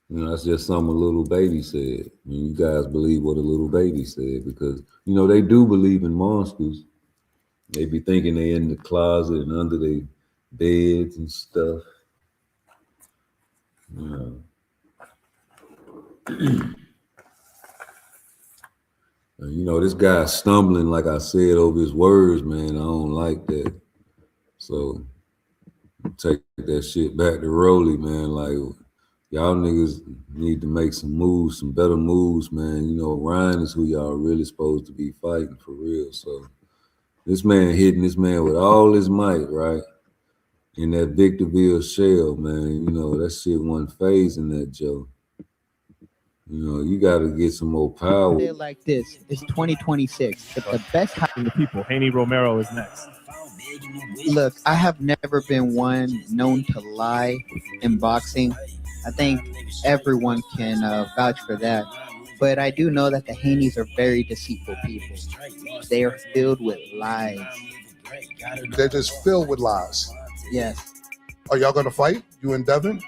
You know, that's just something a little baby said. I mean, you guys believe what a little baby said because, you know, they do believe in monsters. They be thinking they in the closet and under their beds and stuff. You know, this guy's stumbling, like I said, over his words, man. I don't like that. So take that shit back to Rolly, man. Like, y'all niggas need to make some moves, some better moves, man. You know, Ryan is who y'all really supposed to be fighting for real. So this man hitting this man with all his might, right? In that Victorville shell, man. You know, that shit wasn't phasing that Joe. You know, you got to get some more power. Say it like this: it's 2026. If the best the people, Haney Romero is next. Look, I have never been one known to lie in boxing. I think everyone can vouch for that. But I do know that the Haneys are very deceitful people. They are filled with lies. They're just filled with lies. Yes. Are y'all going to fight? You and Devin?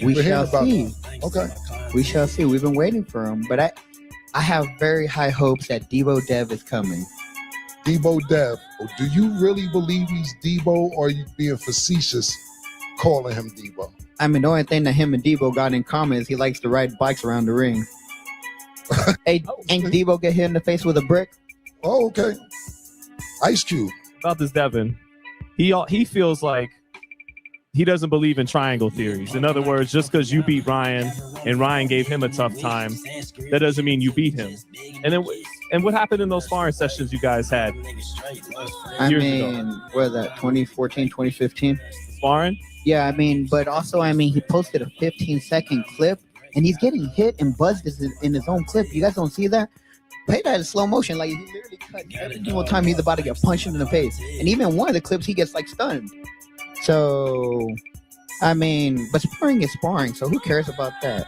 We shall see. Okay. We shall see. We've been waiting for him. But I have very high hopes that Debo Dev is coming. Debo Dev. Do you really believe he's Debo, or are you being facetious calling him Debo? I mean, the only thing that him and Debo got in common is he likes to ride bikes around the ring. Hey, ain't Debo get hit in the face with a brick? Oh, okay. Ice Cube. About this Devin, he feels like he doesn't believe in triangle theories. In other words, just because you beat Ryan and Ryan gave him a tough time, that doesn't mean you beat him. And what happened in those sparring sessions you guys had? I mean, what was that, 2014, 2015? Sparring? Yeah, I mean, but also, I mean, he posted a 15-second clip, and he's getting hit and buzzed in his own clip. You guys don't see that? Play that in slow motion. Like, he literally cut every single time he's about to get punched in the face. And even one of the clips, he gets, like, stunned. So, I mean, but sparring is sparring, so who cares about that?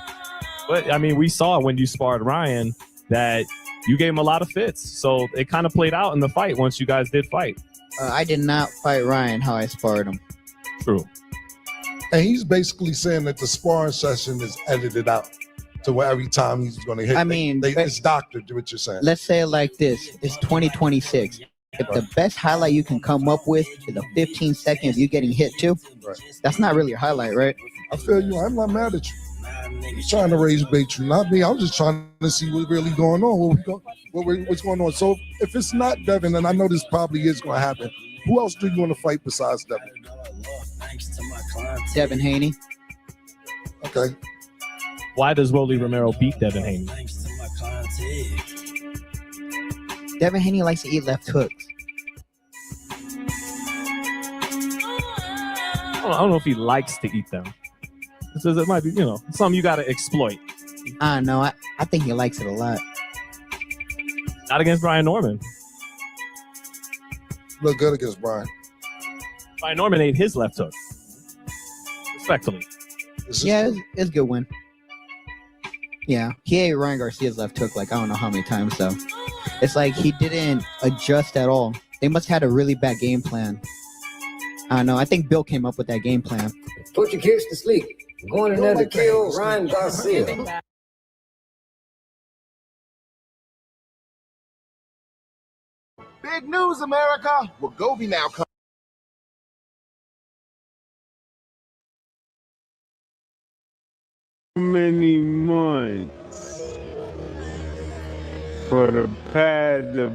But, I mean, we saw when you sparred Ryan that you gave him a lot of fits. So it kind of played out in the fight once you guys did fight. I did not fight Ryan how I sparred him. True. And he's basically saying that the sparring session is edited out to where every time he's going to hit. I mean, it's doctored, what you're saying. Let's say it like this. It's 2026. If the best highlight you can come up with is a 15-second of you getting hit too, that's not really a highlight, right? I feel you. I'm not mad at you. I'm trying to raise bait you, not me. I'm just trying to see what's really going on. What's going on? So if it's not Devin, and I know this probably is going to happen, who else do you want to fight besides Devin? Devin Haney. Okay. Why does Rolly Romero beat Devin Haney? Devin Haney likes to eat left hooks. I don't know if he likes to eat them. Because it might be, something you got to exploit. I don't know. I think he likes it a lot. Not against Brian Norman. Look good against Brian. Brian Norman ate his left hook. Respectfully. Yeah, it's a good win. Yeah, he ate Ryan Garcia's left hook like I don't know how many times, so it's like he didn't adjust at all. They must have had a really bad game plan. I don't know. I think Bill came up with that game plan. Put your kids to sleep. Going in there to kill Ryan Garcia. Big news, America. Wegovy now comes. Many months for the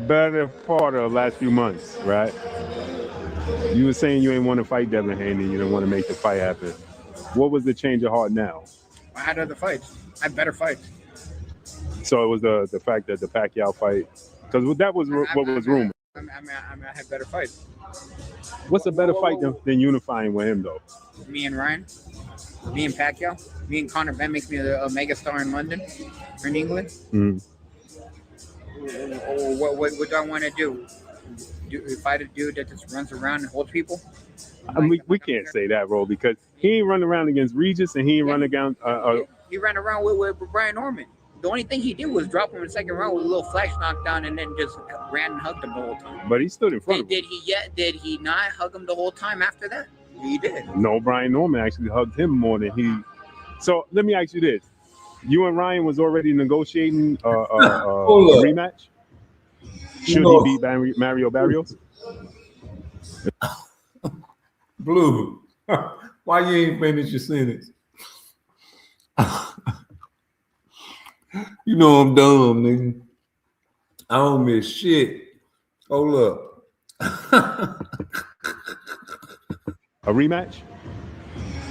better part of the last few months, right? You were saying you ain't want to fight Devin Haney, you didn't want to make the fight happen. What was the change of heart now? I had other fights. I had better fights. So it was the fact that the Pacquiao fight, because that was what was rumored. I had better fights. What's a better fight than unifying with him, though? Me and Ryan, me and Pacquiao, me and Conor Ben makes me a mega star in London or in England. Mm-hmm. What do I want to do? Fight a dude that just runs around and holds people? I mean, we can't say that, bro, because he ain't running around against Regis and he ain't running against. He ran around with Brian Norman. The only thing he did was drop him in the second round with a little flash knockdown and then just ran and hugged him the whole time. But he stood in front of him. Did he not hug him the whole time after that? He did. No, Brian Norman actually hugged him more than he. So let me ask you this: you and Ryan was already negotiating a rematch. Should he beat Mario Barrios? Blue, why you ain't finish your sentence? You know I'm dumb, nigga. I don't miss shit. Hold up. A rematch?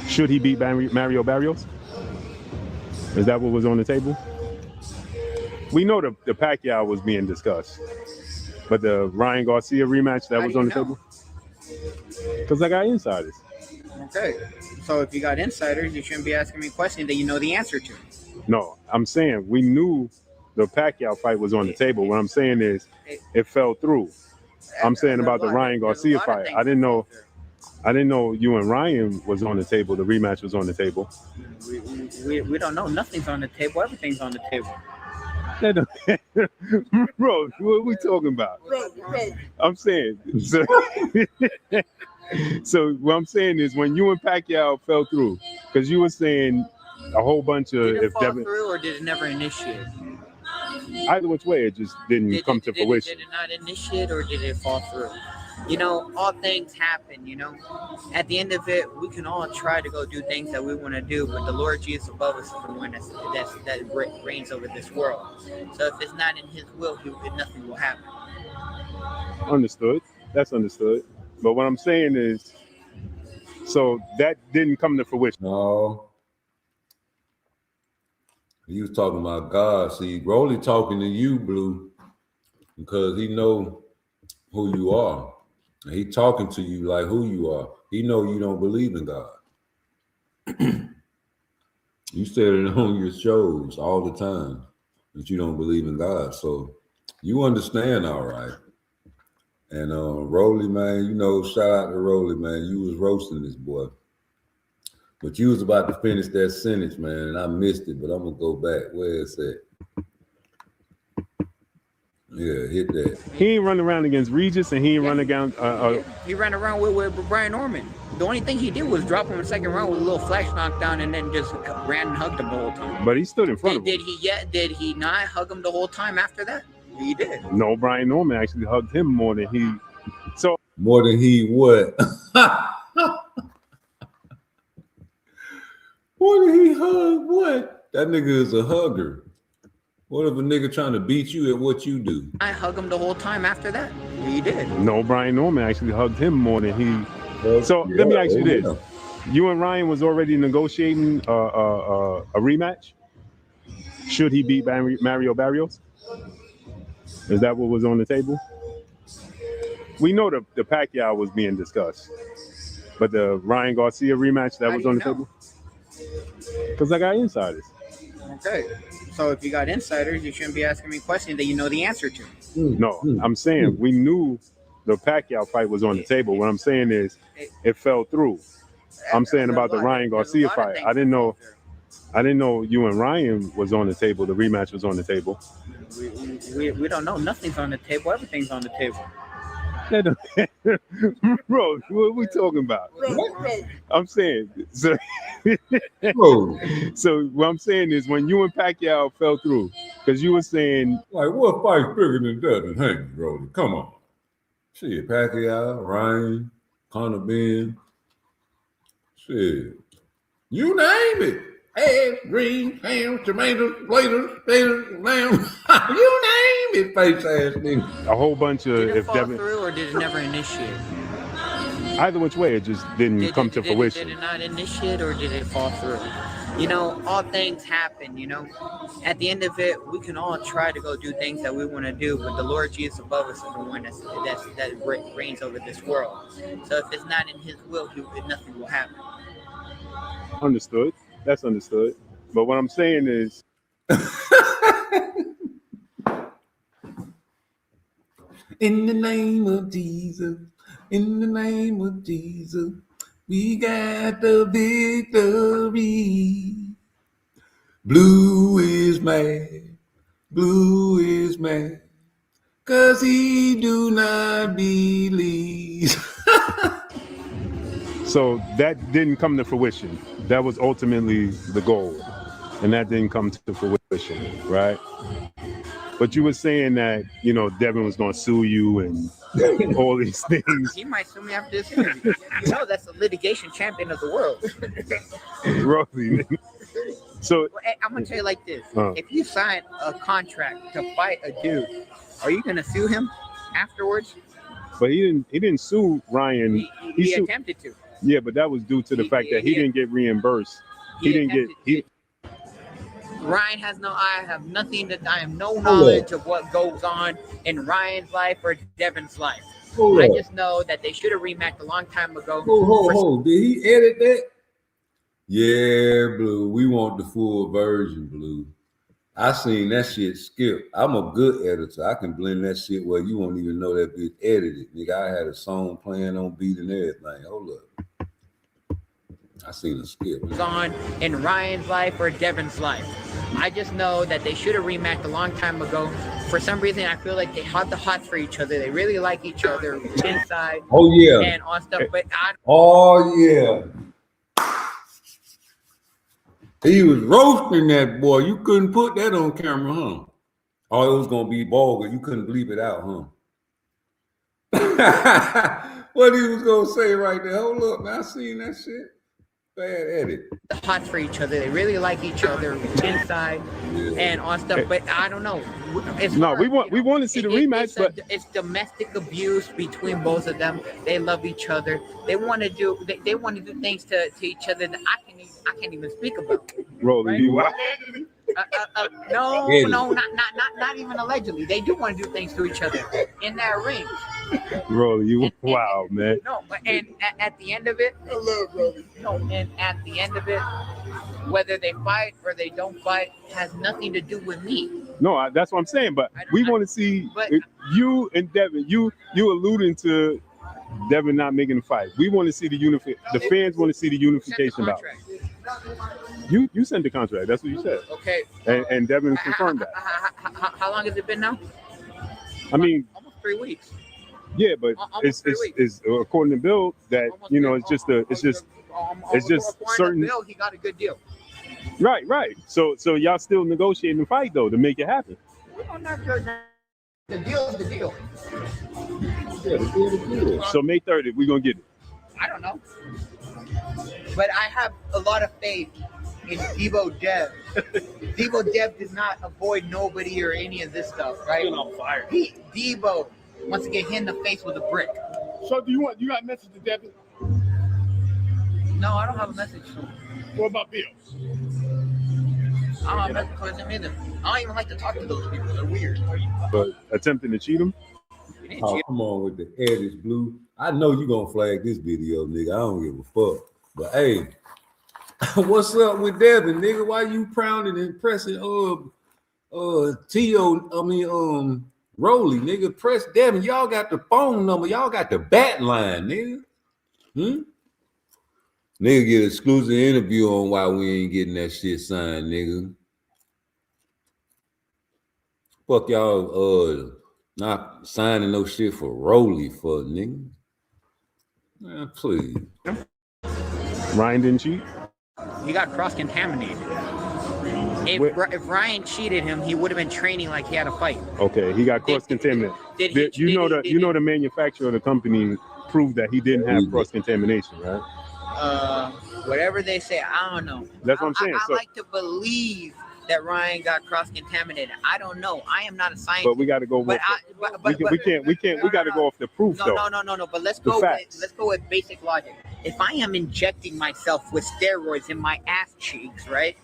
Should he beat Mario Barrios? Is that what was on the table? We know the Pacquiao was being discussed, but the Ryan Garcia rematch that was on the table? Because I got insiders. Okay. So if you got insiders, you shouldn't be asking me questions that you know the answer to. No, I'm saying we knew the Pacquiao fight was on the table. What I'm saying is it fell through. I'm saying about the Ryan Garcia fight. I didn't know you and Ryan was on the table. The rematch was on the table. We don't know. Nothing's on the table. Everything's on the table. Bro, what are we talking about? I'm saying so what I'm saying is when you and Pacquiao fell through, because you were saying a whole bunch of Did it fall through or did it never initiate? Either which way, it just didn't come to fruition. Did it not initiate or did it fall through? You know, all things happen, you know. At the end of it, we can all try to go do things that we want to do, but the Lord Jesus above us is the one that reigns over this world. So if it's not in his will, nothing will happen. Understood. That's understood. But what I'm saying is, so that didn't come to fruition. No. He was talking about God. See, Rolly talking to you, Blue, because he know who you are. And he talking to you like who you are. He know you don't believe in God. You said it on your shows all the time that you don't believe in God. So you understand all right. And Rolly, man, you know, shout out to Rolly, man. You was roasting this boy. But you was about to finish that sentence, man, and I missed it, but I'm going to go back. Where is that? Yeah, hit that. He ain't running around against Regis, and he ain't running against... He ran around with Brian Norman. The only thing he did was drop him in the second round with a little flash knockdown and then just ran and hugged him the whole time. But he stood in front of him. Did he not hug him the whole time after that? He did. No, Brian Norman actually hugged him more than he... So more than he what? What did he hug? What? That nigga is a hugger. What if a nigga trying to beat you at what you do? I hug him the whole time after that. He did. No, Brian Norman actually hugged him more than he. So let me ask you this: you and Ryan was already negotiating a rematch. Should he beat Mario Barrios? Is that what was on the table? We know the Pacquiao was being discussed, but the Ryan Garcia rematch that was on the table. Because I got insiders. Okay. So if you got insiders, you shouldn't be asking me questions that you know the answer to. No, I'm saying we knew the Pacquiao fight was on the table. What I'm saying is it fell through. I'm saying about the Ryan Garcia fight. I didn't know you and Ryan was on the table. The rematch was on the table. We don't know. Nothing's on the table. Everything's on the table. Bro, what are we talking about? I'm saying so. So what I'm saying is when you and Pacquiao fell through, because you were saying like what fight's bigger than that and Hank Rolling? Come on, shit, Pacquiao, Ryan, Conor Ben, shit, you name it. Eggs, greens, ham, tomatoes, potatoes, lamb. You name it, face ass nigga. A whole bunch of did it fall through or did it never initiate? Either which way, it just didn't come to fruition. Did it not initiate or did it fall through? You know, all things happen, you know. At the end of it, we can all try to go do things that we want to do, but the Lord Jesus above us is the one that reigns over this world. So if it's not in his will, nothing will happen. Understood. That's understood. But what I'm saying is In the name of Jesus, in the name of Jesus, we got the victory. Blue is mad, blue is mad, 'cause he do not believe. So that didn't come to fruition. That was ultimately the goal, and that didn't come to fruition, right? But you were saying that, you know, Devin was going to sue you and all these things. He might sue me after this interview. You know, that's the litigation champion of the world. Roughly. So Well, I'm gonna tell you like this: if you sign a contract to fight a dude, are you gonna sue him afterwards? But he didn't sue Ryan. He attempted to. Yeah, but that was due to the fact that he didn't get reimbursed. Ryan has I have nothing I have no knowledge of what goes on in Ryan's life or Devin's life. I just know that they should have rematched a long time ago. Did he edit that? Yeah, Blue. We want the full version, Blue. I seen that shit skip. I'm a good editor. I can blend that shit where you won't even know that bitch edited. Nigga, I had a song playing on beat and everything. Hold up. I seen a skip. On in Ryan's life or Devin's life. I just know that they should have rematched a long time ago. For some reason, I feel like they had the hots for each other. They really like each other inside. Oh yeah. And on stuff, but oh yeah. He was roasting that boy. You couldn't put that on camera, huh? Oh, it was gonna be vulgar. You couldn't bleep it out, huh? What he was gonna say right there? Hold up, man. I seen that shit. Bad edit. Hot for each other. They really like each other inside and on stuff. But I don't know. We want to see the rematch, but it's domestic abuse between both of them. They love each other. They want to do. They want to do things to each other that I can't even speak about. Rolling, right? No, not even allegedly. They do want to do things to each other in that ring. Rolling, wow, man. No, and at the end of it, I love Rolling. No, and at the end of it, whether they fight or they don't fight has nothing to do with me. No, that's what I'm saying. But we want to see you and Devin. You alluding to Devin not making the fight. We want to see the The fans want to see the unification about. You sent the contract. That's what you said. Okay. And Devin confirmed that. How long has it been now? I mean, almost 3 weeks. Yeah, but it's according to Bill that it's just certain. Bill, he got a good deal. Right. So y'all still negotiating the fight though to make it happen. The deal is the deal. Yeah, the deal. So May 30th, we're gonna get it. I don't know, but I have a lot of faith in Devo Dev. Devo Dev does not avoid nobody or any of this stuff, right? On fire. Devo wants to get hit in the face with a brick. So you got a message to Devin? No, I don't have a message to him. What about Bill? I don't have a message to him either. I don't even like to talk to those people. They're weird. But attempting to cheat him? Oh, come on with the edits, Blue. I know you gonna flag this video, nigga. I don't give a fuck. But hey, what's up with Devin, nigga? Why you pounding and pressing Rolly, nigga? Press Devin. Y'all got the phone number. Y'all got the bat line, nigga. Nigga get exclusive interview on why we ain't getting that shit signed, nigga. Fuck y'all not signing no shit for Rolly for nigga. Man, please. Ryan didn't cheat? He got cross-contaminated. If Ryan cheated him, he would have been training like he had a fight. Okay, he got cross-contaminated. The manufacturer of the company proved that he didn't have cross-contamination, right? Whatever they say, I don't know. That's what I'm saying. I like to believe that Ryan got cross-contaminated. I don't know. I am not a scientist. But we got to go. We can't. We got to go off the proof, though. No. But let's go with basic logic. If I am injecting myself with steroids in my ass cheeks, right?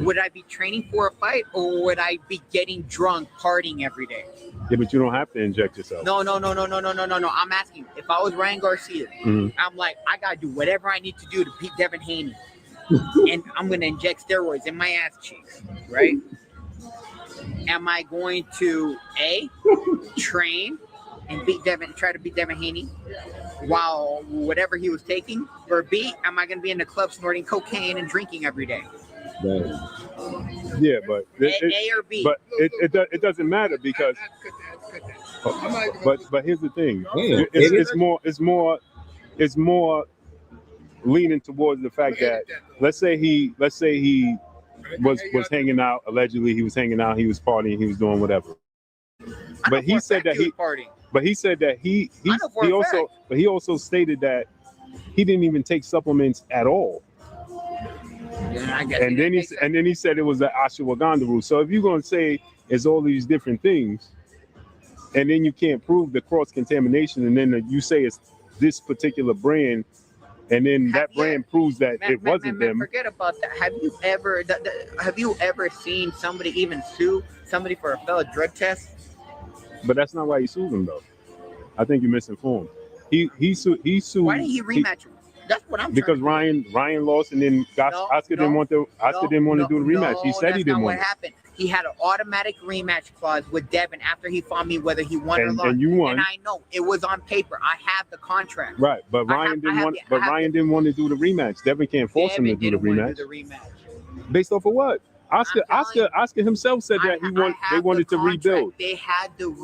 Would I be training for a fight, or would I be getting drunk, partying every day? Yeah, but you don't have to inject yourself. No. I'm asking. If I was Ryan Garcia, I'm like, I gotta do whatever I need to do to beat Devin Haney, and I'm gonna inject steroids in my ass cheeks, right? am I going to A, train and try to beat Devin Haney while whatever he was taking, or B, am I going to be in the club snorting cocaine and drinking every day? Yeah, but A or B. But it doesn't matter because. But here's the thing. It's more leaning towards the fact that let's say he was hanging out. Allegedly, he was hanging out. He was partying. He was doing whatever. But he said that he also stated that he didn't even take supplements at all. Yeah, and then he said it was the ashwagandha rule. So if you're gonna say it's all these different things, and then you can't prove the cross contamination, and then you say it's this particular brand, and then that brand proves that it wasn't them. Forget about that. Have you ever seen somebody even sue somebody for a failed drug test? But that's not why he sued him, though. I think you're misinformed. He sued. Why didn't he rematch him? That's what I'm because Ryan lost, and then Oscar didn't want to do the rematch. He said he didn't want it. What happened? He had an automatic rematch clause with Devin after he fought me, whether he won or lost. And you won. And I know it was on paper. I have the contract. Right, but Ryan didn't want to do the rematch. Devin can't force him to do the rematch. Based off of what? Oscar himself said that they wanted to rebuild. They had to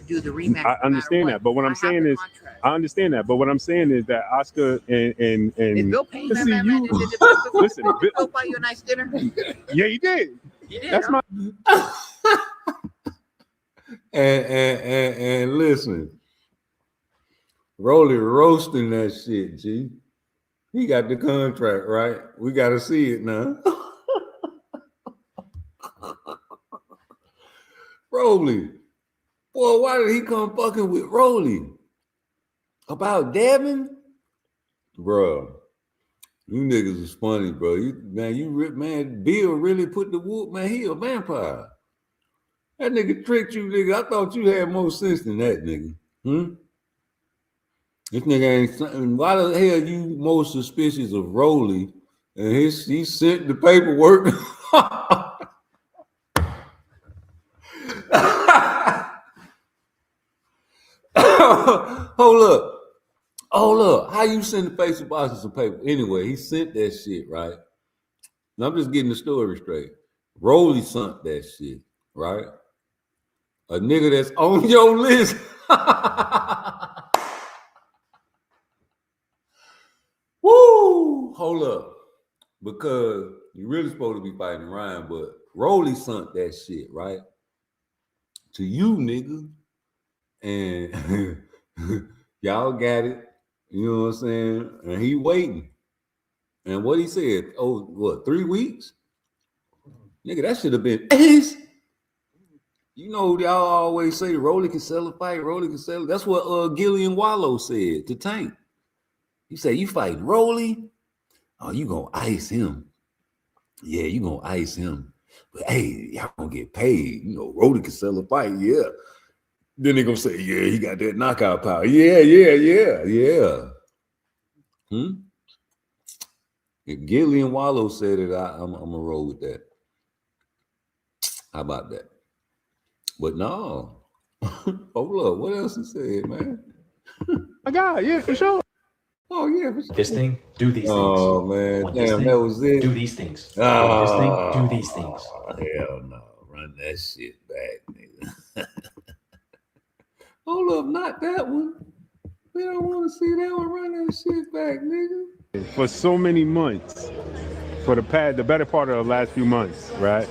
do the rematch. I understand that, but what I'm saying is, I understand that, but what I'm saying is that Oscar and is Bill paying that man? Listen, Bill buy you a nice dinner? Yeah, he did. He did. That's my. and listen, Rolly roasting that shit, G. He got the contract, right? We got to see it now. Rolly. Boy, why did he come fucking with Rolly? About Devin? Bro, you niggas is funny, bro. Bill really put the whoop, man. He a vampire. That nigga tricked you, nigga. I thought you had more sense than that, nigga. This nigga ain't something. Why the hell you more suspicious of Rolly? And he sent the paperwork. Hold up. How you send the Facebook boxes some paper? Anyway, he sent that shit, right? Now I'm just getting the story straight. Rolly sent that shit, right? A nigga that's on your list. Woo! Hold up. Because you really supposed to be fighting Ryan, but Rolly sent that shit, right? To you, nigga. And y'all got it. You know what I'm saying? And he waiting. And what he said, 3 weeks? Nigga, that should have been ace. You know, y'all always say Rolly can sell a fight, Rolly can sell it. That's what Gillian Wallow said to Tank. He said, you fight Rolly? Oh, you gonna ice him. Yeah, you gonna ice him. But hey, y'all gonna get paid. You know, Rolly can sell a fight, yeah. Then they gonna say, yeah, he got that knockout power. Yeah. If Gillian Wallow said it, I'm gonna roll with that. How about that? But no. Hold up, what else he said, man? My God, yeah, for sure. Oh yeah, for sure. This thing, do these things. Oh man, damn, that was it. Do these things. This Oh, thing, do these things. Hell no, run that shit back, nigga. Hold up, not that one. We don't want to see that one. Run that shit back, nigga. For so many months, for the better part of the last few months, right?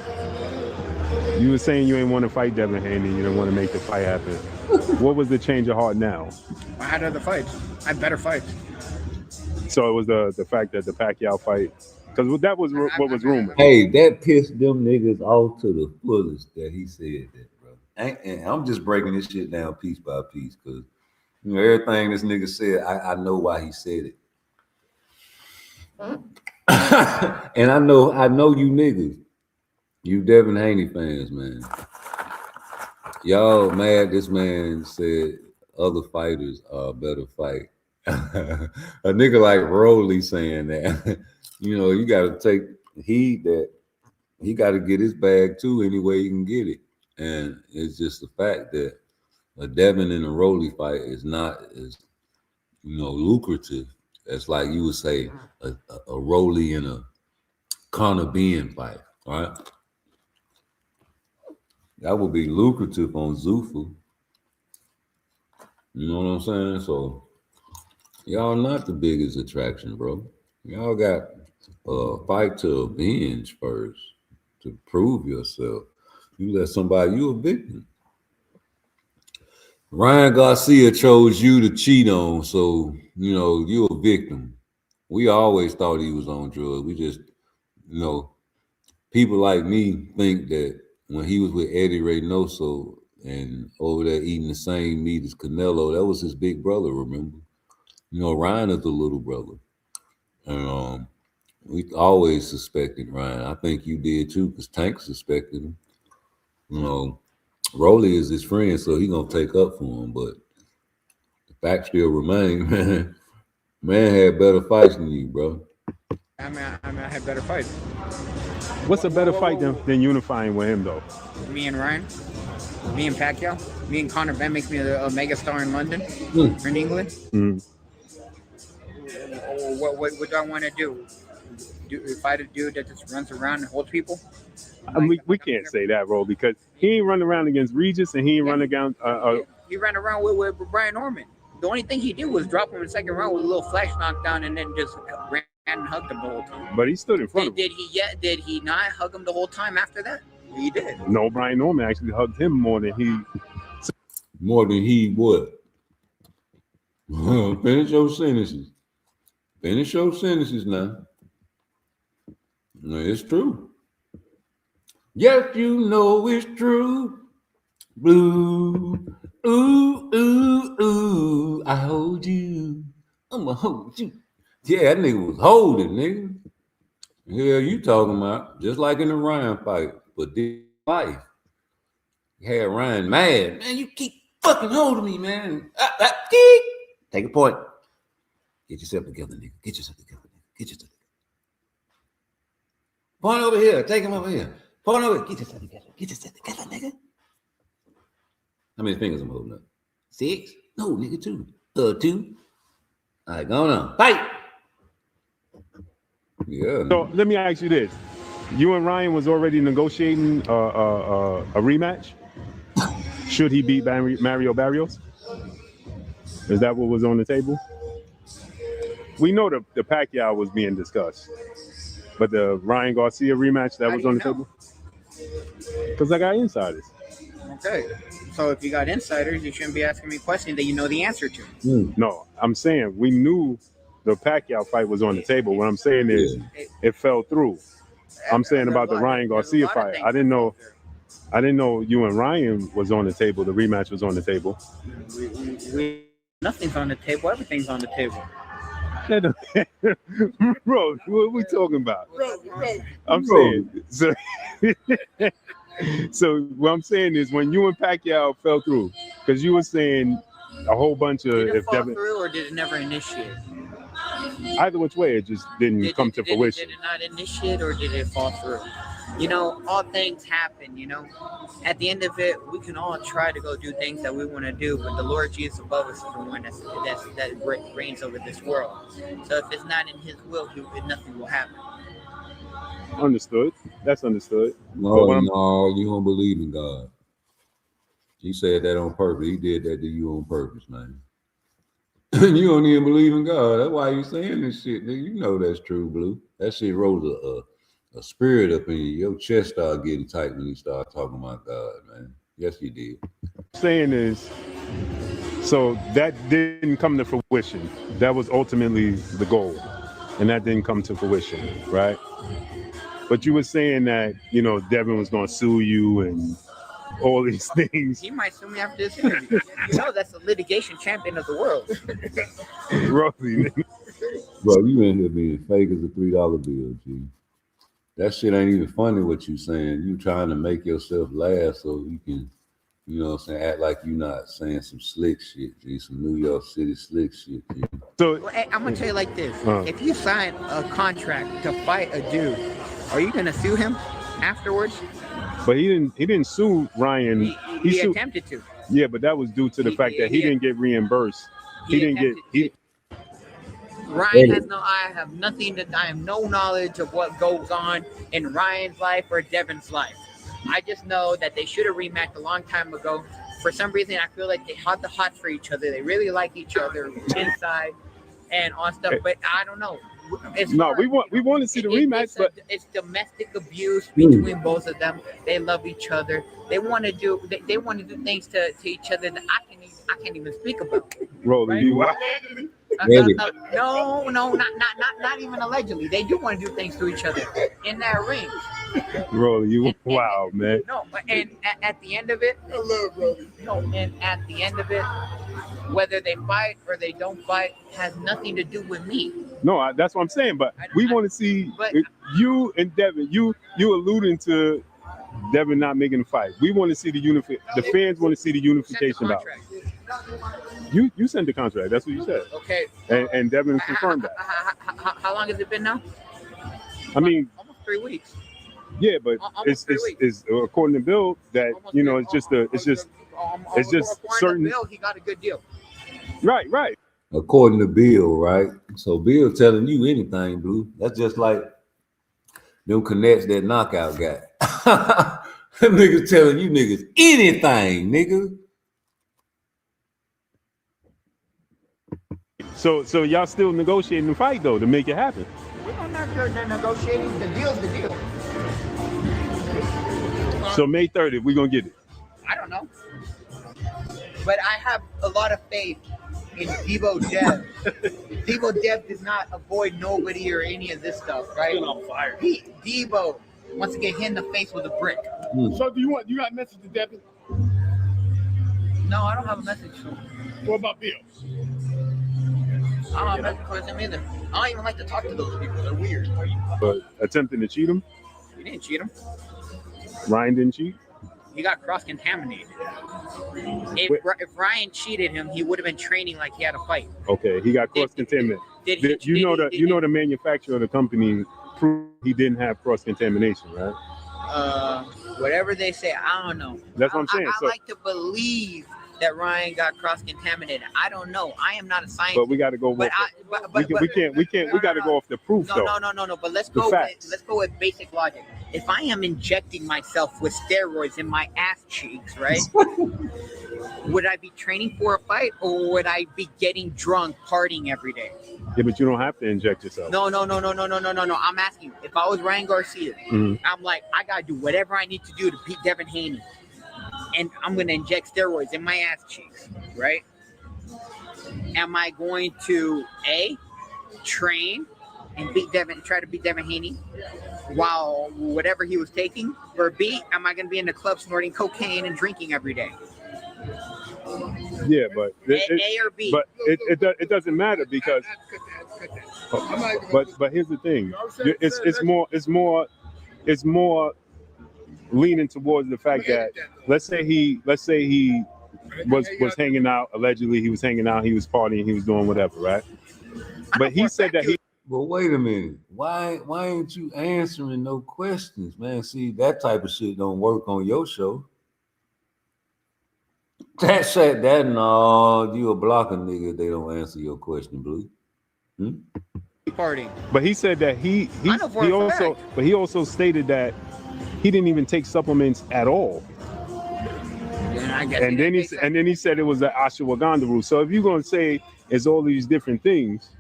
You were saying you ain't want to fight Devin Haney. You didn't want to make the fight happen. What was the change of heart now? I had other fights. I had better fights. So it was the fact that the Pacquiao fight, because that was what was rumored. Hey, that pissed them niggas off to the fullest that he said that, bro. And I'm just breaking this shit down piece by piece because you know everything this nigga said. I know why he said it, and I know you niggas, you Devin Haney fans, man. Y'all mad? This man said other fighters are a better fight. A nigga like Rolly saying that, you know, you got to take heed that he got to get his bag too any way he can get it. And it's just the fact that a Devin and a Rolly fight is not as, lucrative as, like you would say, a Rolly and a Conor Ben fight, right? That would be lucrative on Zuffa. You know what I'm saying? So y'all not the biggest attraction, bro. Y'all got a fight to avenge first to prove yourself. You let somebody, you a victim. Ryan Garcia chose you to cheat on, so you're a victim. We always thought he was on drugs. We just, people like me think that when he was with Eddie Reynoso and over there eating the same meat as Canelo, that was his big brother, remember? Ryan is the little brother. And we always suspected Ryan. I think you did too, because Tank suspected him. Rolly is his friend, so he gonna take up for him, but the fact still remains, man. Man had better fights than you, bro. I had better fights. What's a better fight than unifying with him, though? Me and Ryan, me and Pacquiao, me and Conor Ben makes me a mega star in London, or in England. What do I want to do? Fight a dude that just runs around and holds people? We can't say that, bro, because he ain't run around against Regis and he ain't run against. He ran around with Brian Norman. The only thing he did was drop him in the second round with a little flash knockdown and then just ran and hugged him the whole time. But he stood in front of him. Did he not hug him the whole time after that? He did. No, Brian Norman actually hugged him more than he. More than he would. Finish your sentences. Finish your sentences now. No, it's true. Yes, you know it's true. Blue. Ooh, ooh, ooh. I hold you. I'ma hold you. Yeah, that nigga was holding, nigga. Yeah, you talking about. Just like in the Ryan fight. But this life. You had Ryan mad. Man, you keep fucking holding me, man. Take a point. Get yourself together, nigga. Get yourself together, nigga. Get yourself together. Point over here. Take him over here. Point over here. Get yourself together. Get yourself together, nigga. How many fingers I'm holding up? 6? No, nigga, 2. 2. All right, going on. Fight. Yeah. So let me ask you this: you and Ryan was already negotiating a rematch. Should he beat Mario Barrios? Is that what was on the table? We know the Pacquiao was being discussed, but the Ryan Garcia rematch that was on the table. Because I got insiders. Okay. So if you got insiders, you shouldn't be asking me questions that you know the answer to. No, I'm saying we knew the Pacquiao fight was on the table. What I'm saying is it fell through. I'm saying about the Ryan Garcia fight. I didn't know you and Ryan was on the table. The rematch was on the table. Nothing's on the table. Everything's on the table. Bro, what are we talking about? I'm saying so. So what I'm saying is when you and Pacquiao fell through, because you were saying a whole bunch of did it fall through or did it never initiate? Either which way, it just didn't come to fruition. Did it not initiate or did it fall through? All things happen, At the end of it, we can all try to go do things that we want to do, but the Lord Jesus above us is the one that reigns over this world. So if it's not in his will, nothing will happen. Understood. That's understood. No, you don't believe in God. He said that on purpose. He did that to you on purpose, man. You don't even believe in God. That's why you saying this shit, nigga. You know that's true, Blue. That shit rose a spirit up in you. Your chest started getting tight when you started talking about God, man. Yes, you did. Saying is, so that didn't come to fruition. That was ultimately the goal, and that didn't come to fruition, right? But you were saying that, Devin was going to sue you and all these things. He might sue me after this interview. That's the litigation champion of the world. Bro, you in here being fake as a $3 bill, G. That shit ain't even funny what you saying. You trying to make yourself laugh so you can, act like you not saying some slick shit, G. Some New York City slick shit, G. So I'm going to tell you like this. If you sign a contract to fight a dude, are you going to sue him afterwards? But he didn't sue Ryan. He sued, attempted to. Yeah, but that was due to the fact that he didn't get reimbursed. He didn't get. Ryan has no. I have nothing. I have no knowledge of what goes on in Ryan's life or Devin's life. I just know that they should have rematched a long time ago. For some reason, I feel like they had the hot for each other. They really like each other inside and on stuff. But I don't know. We want to see the rematch, but it's domestic abuse between both of them. They love each other. They want to do things to each other that I can't even speak about. Rolling, right? No, not even allegedly. They do want to do things to each other in that ring. Rolling, wow, man. No, and at the end of it, I love Rolling. No, and at the end of it, whether they fight or they don't fight has nothing to do with me. No, that's what I'm saying. But we want to see you and Devin. You alluding to Devin not making a fight. We want to see the the fans want to see the unification about. You sent the contract. That's what you said. Okay. And Devin confirmed that. How long has it been now? I mean, almost 3 weeks. Yeah, but it's according to Bill that it's just certain. Bill, he got a good deal. Right. According to Bill, right? So Bill telling you anything, Blue. That's just like them connects that knockout guy. Them niggas telling you niggas anything, nigga. So y'all still negotiating the fight though to make it happen? We're not negotiating. The deal's the deal. So May 30th, we're gonna get it. I don't know. But I have a lot of faith in Devo Dev. Devo Dev does not avoid nobody or any of this stuff, right? On fire. Devo wants to get hit in the face with a brick. So you got a message to Devin? No, I don't have a message for him. What about Bill? I don't have a message for him either. I don't even like to talk to those people. They're weird. But attempting to cheat him? You didn't cheat him. Ryan didn't cheat? He got cross-contaminated. If Ryan cheated him, he would have been training like he had a fight. Okay, he got cross-contaminated. You know the manufacturer of the company proved he didn't have cross-contamination, right? Whatever they say, I don't know. That's what I'm saying. I like to believe that Ryan got cross-contaminated. I don't know. I am not a scientist. But we got to go. We can't. We got to go off the proof. No. But let's go with basic logic. If I am injecting myself with steroids in my ass cheeks, right? Would I be training for a fight, or would I be getting drunk, partying every day? Yeah, but you don't have to inject yourself. No. I'm asking you. If I was Ryan Garcia, I'm like, I gotta do whatever I need to do to beat Devin Haney, and I'm gonna inject steroids in my ass cheeks, right? Am I going to train and try to beat Devin Haney while whatever he was taking, or B, am I going to be in the club snorting cocaine and drinking every day? Yeah, but A or B. But it doesn't matter because. But here's the thing, it's more leaning towards the fact that let's say he was hanging out, allegedly he was hanging out, he was partying, he was doing whatever, right? But he said that he. But wait a minute. Why ain't you answering no questions, man? See, that type of shit don't work on your show. You a blocker nigga, they don't answer your question, Blue. Party. But he said that he also stated that he didn't even take supplements at all. And then he said it was the ashwagandha rule. So if you're gonna say it's all these different things,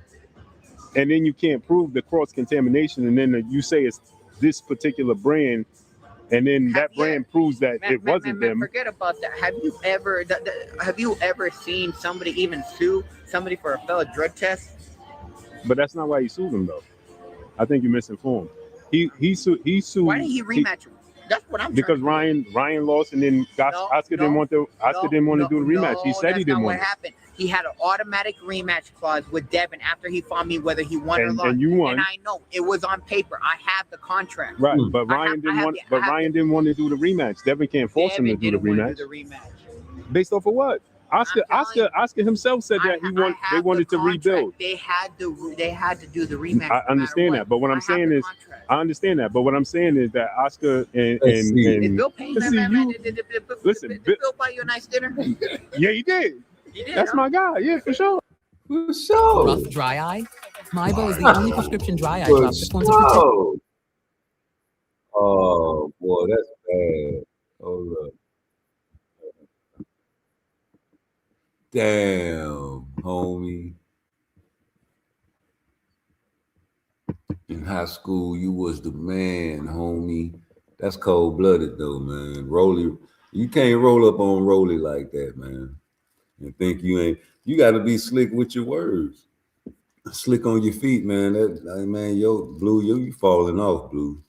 and then you can't prove the cross-contamination, and then you say it's this particular brand, and then that brand proves that it wasn't them. Forget about that. Have you ever seen somebody even sue somebody for a failed drug test? But that's not why he sued him, though. I think you're misinformed. He sued. Why didn't he rematch him? That's what I'm because Ryan lost, and then Oscar didn't want to do the rematch. He said he didn't want. What happened? He had an automatic rematch clause with Devin after he fought me, whether he won or lost. And you won. And I know it was on paper. I have the contract. Right, but Ryan didn't want to do the rematch. Devin can't force him to do the rematch. Based off of what? Oscar himself said that they wanted to rebuild. They had to do the rematch. I understand that, but what I'm saying is, I understand that, but what I'm saying is that Oscar and Is Bill paying did Bill buy you a nice dinner? Yeah, he did. That's my guy. Yeah, for sure. For sure. Rough dry eye. Mybo is the only prescription dry eye drop that's going to protect. Oh boy, that's bad. Hold up. Damn, homie. In high school, you was the man, homie. That's cold-blooded though, man. Rolly, you can't roll up on Rolly like that, man. And think you ain't. You got to be slick with your words. Slick on your feet, man. Man, you falling off, Blue.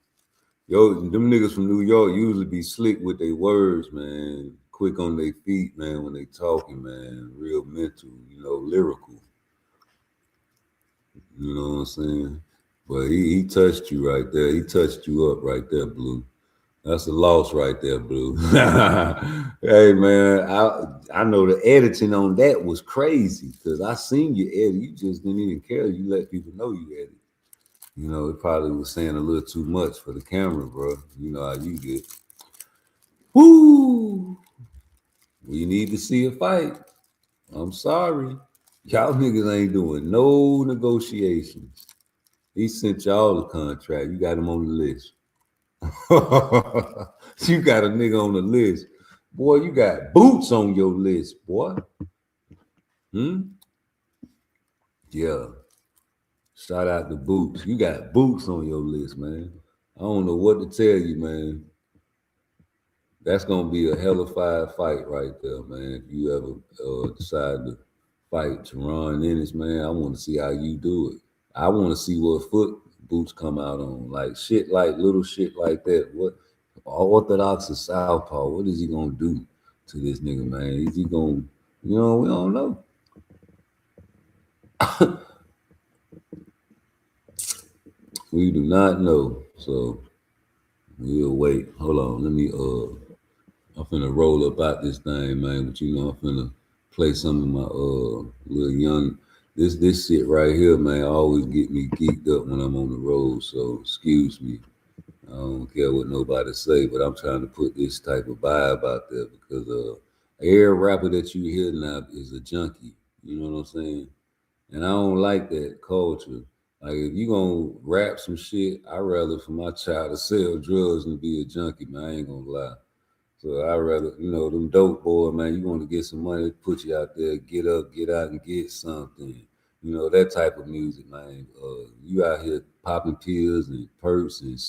Them niggas from New York usually be slick with their words, man. Quick on their feet, man, when they talking, man. Real mental, lyrical. You know what I'm saying? But he touched you right there. He touched you up right there, Blue. That's a loss right there, Blue. Hey, man, I know the editing on that was crazy because I seen you edit. You just didn't even care. You let people know you edit. It probably was saying a little too much for the camera, bro. You know how you get. Woo! We need to see a fight. I'm sorry. Y'all niggas ain't doing no negotiations. He sent y'all the contract. You got him on the list. You got a nigga on the list. Boy, you got Boots on your list, boy. Yeah. Shout out to Boots. You got Boots on your list, man. I don't know what to tell you, man. That's gonna be a hell of a fight right there, man. If you ever decide to fight Teron Ennis, man, I want to see how you do it. I want to see what foot Boots come out on, like little shit like that. What orthodox or southpaw? What is he gonna do to this nigga, man? Is he gonna, we don't know. We do not know, so we'll wait. Hold on, let me. I'm finna roll up out this thing, man. But I'm finna play some of my little young. This shit right here, man, always get me geeked up when I'm on the road. So excuse me. I don't care what nobody say, but I'm trying to put this type of vibe out there because every rapper that you hear now is a junkie. You know what I'm saying? And I don't like that culture. Like if you gonna rap some shit, I'd rather for my child to sell drugs than be a junkie, man. I ain't gonna lie. So I'd rather, them dope boy, man, you want to get some money, put you out there, get up, get out and get something. That type of music, man. You out here popping pills and perks and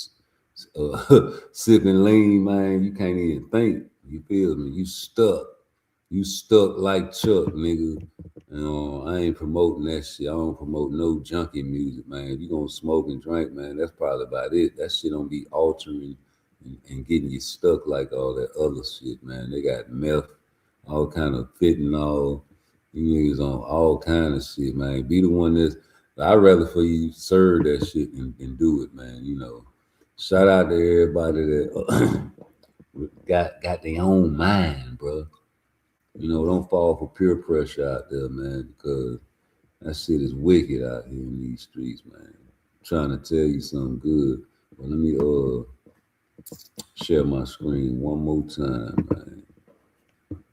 sipping lean, man. You can't even think. You feel me? You stuck. You stuck like Chuck, nigga. I ain't promoting that shit. I don't promote no junkie music, man. If you gonna smoke and drink, man, that's probably about it. That shit don't be altering and getting you stuck like all that other shit, man. They got meth, all kind of fentanyl. You niggas on all kind of shit, man. Be the one that's. I'd rather for you serve that shit and do it, man. Shout out to everybody that got their own mind, bro. Don't fall for peer pressure out there, man, because that shit is wicked out here in these streets, man. I'm trying to tell you something good. But let me share my screen one more time, man.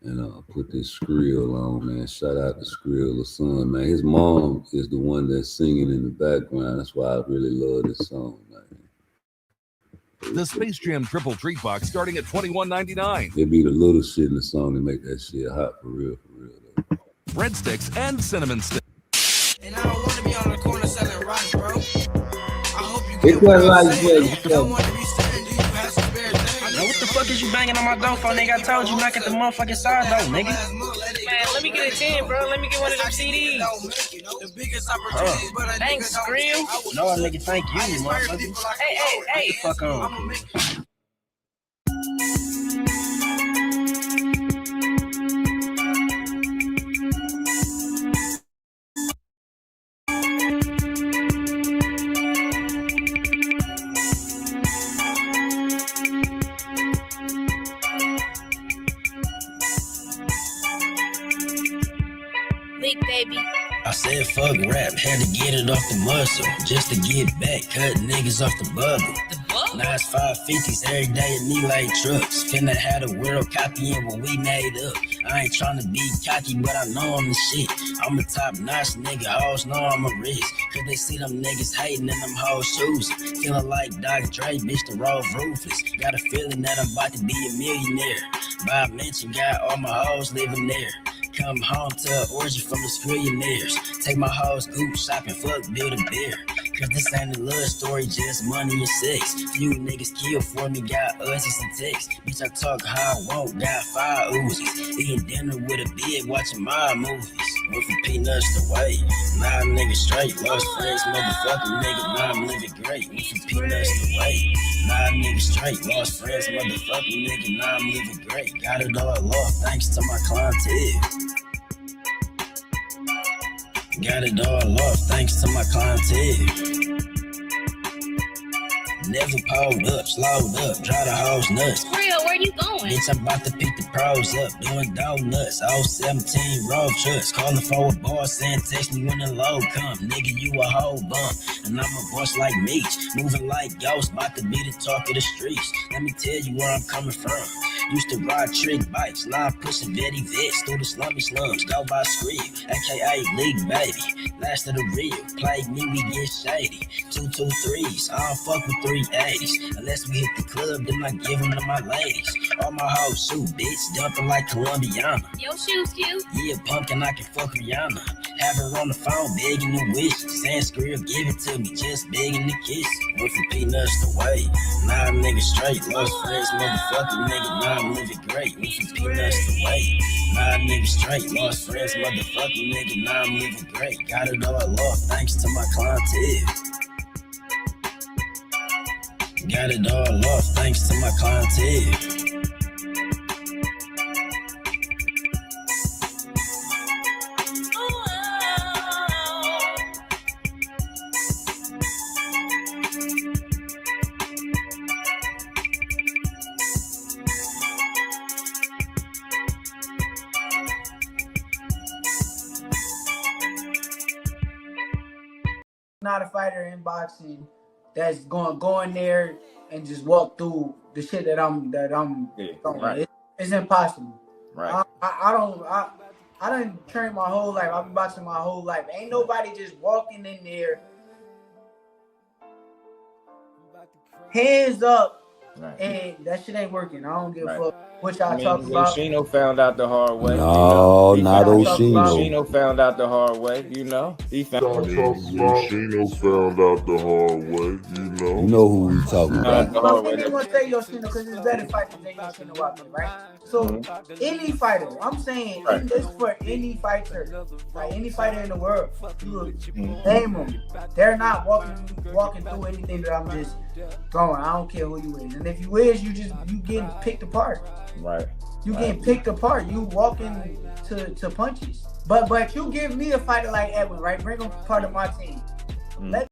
And put this Skrill on, man. Shout out to Skrill, the son, man. His mom is the one that's singing in the background. That's why I really love this song, man. The Space Jam Triple Treat Box starting at $21.99. It be the little shit in the song that make that shit hot for real though. Breadsticks and cinnamon sticks. And I don't want to be on the corner selling rocks, bro. I hope you get what I'm saying. Don't want to be saying, do you have some spare things? Now what the fuck is you banging on my door for, nigga? I told you knock at the motherfucking side door, nigga. Man, let me get a 10, bro. Let me get one of them CDs. Thanks, Skrill. No, nigga, thank you, motherfucker. Hey. Fuck on. Said fuck rap, had to get it off the muscle. Just to get back, cut niggas off the bubble. Now it's 550s every day in me like trucks. Finna have the world copying what we made up. I ain't tryna be cocky, but I know I'm the shit. I'm a top notch nigga, hoes know I'm a risk. Cause they see them niggas hating and them hoes choosing. Feeling like Dr. Dre, bitch, the road ruthless. Got a feeling that I'm about to be a millionaire. By mention, got all my hoes living there. Come home to an orgy from the scrillionaires. Take my hoes goop shopping, fuck, build a beer. Cause this ain't a love story, just money and sex. Few niggas kill for me, got Uzzies and texts. Bitch, I talk how I want, got 5 Uzzies. Eating dinner with a beard, watching my movies. Went from peanuts to white, now I'm nigga straight. Lost friends, motherfucking nigga, now I'm living great. Went from peanuts to white, now I'm nigga straight. Lost friends, motherfucking nigga, now I'm living great. Got it all off, thanks to my clientele. Got it all off, thanks to my clientele. Never pulled up, slowed up, dry the hoes nuts. Real, where you going? Bitch, I'm about to pick the pros up, doing donuts. 017 road trucks, calling for a boss and text me when the load come. Nigga, you a whole bump, and I'm a boss like Meech. Moving like Ghost, about to be the talk of the streets. Let me tell you where I'm coming from. Used to ride trick bikes, now I'm pushing Betty Vets through the slummy slums, go by Scream, aka League Baby. Last of the real, play me, we get shady. 223s, I don't fuck with 380s. Unless we hit the club, then I give them to my ladies. All my hoes shoot, bitch, dumping like Colombiana. Your shoes cute. Yeah, pumpkin, I can fuck Rihanna. Have her on the phone, begging the wish. Sanskrit, give it to me, just begging the kiss. Went from peanuts to white, now I'm nigga straight. Lost friends, motherfucking nigga, now I'm living great. Went from peanuts to white, now I'm nigga straight. Lost friends, motherfucking nigga, now I'm living great. Got it all off, thanks to my clientele. Got it all off, thanks to my clientele. Not a fighter in boxing that's going to go in there and just walk through the shit that I'm doing. Right. It's impossible. Right. I done trained my whole life. I've been boxing my whole life. Ain't nobody just walking in there, hands up, Right. and that shit ain't working. I don't give a fuck what I y'all mean, talk about. Oshino found out the hard way. No, not Oshino. Oshino found out the hard way. You know, he found. Oshino found out the hard way. You know who we talking about. I'm going to say Yoshino because it's better fighters than Yoshino out there, right? So any fighter, I'm saying this for any fighter, like any fighter in the world, you name them. They're not walking through anything that I'm just going. I don't care who you is, and if you is, you getting picked apart. Right. You getting picked apart. You walking to punches. But you give me a fighter like Edwin, right? Bring him part of my team. Let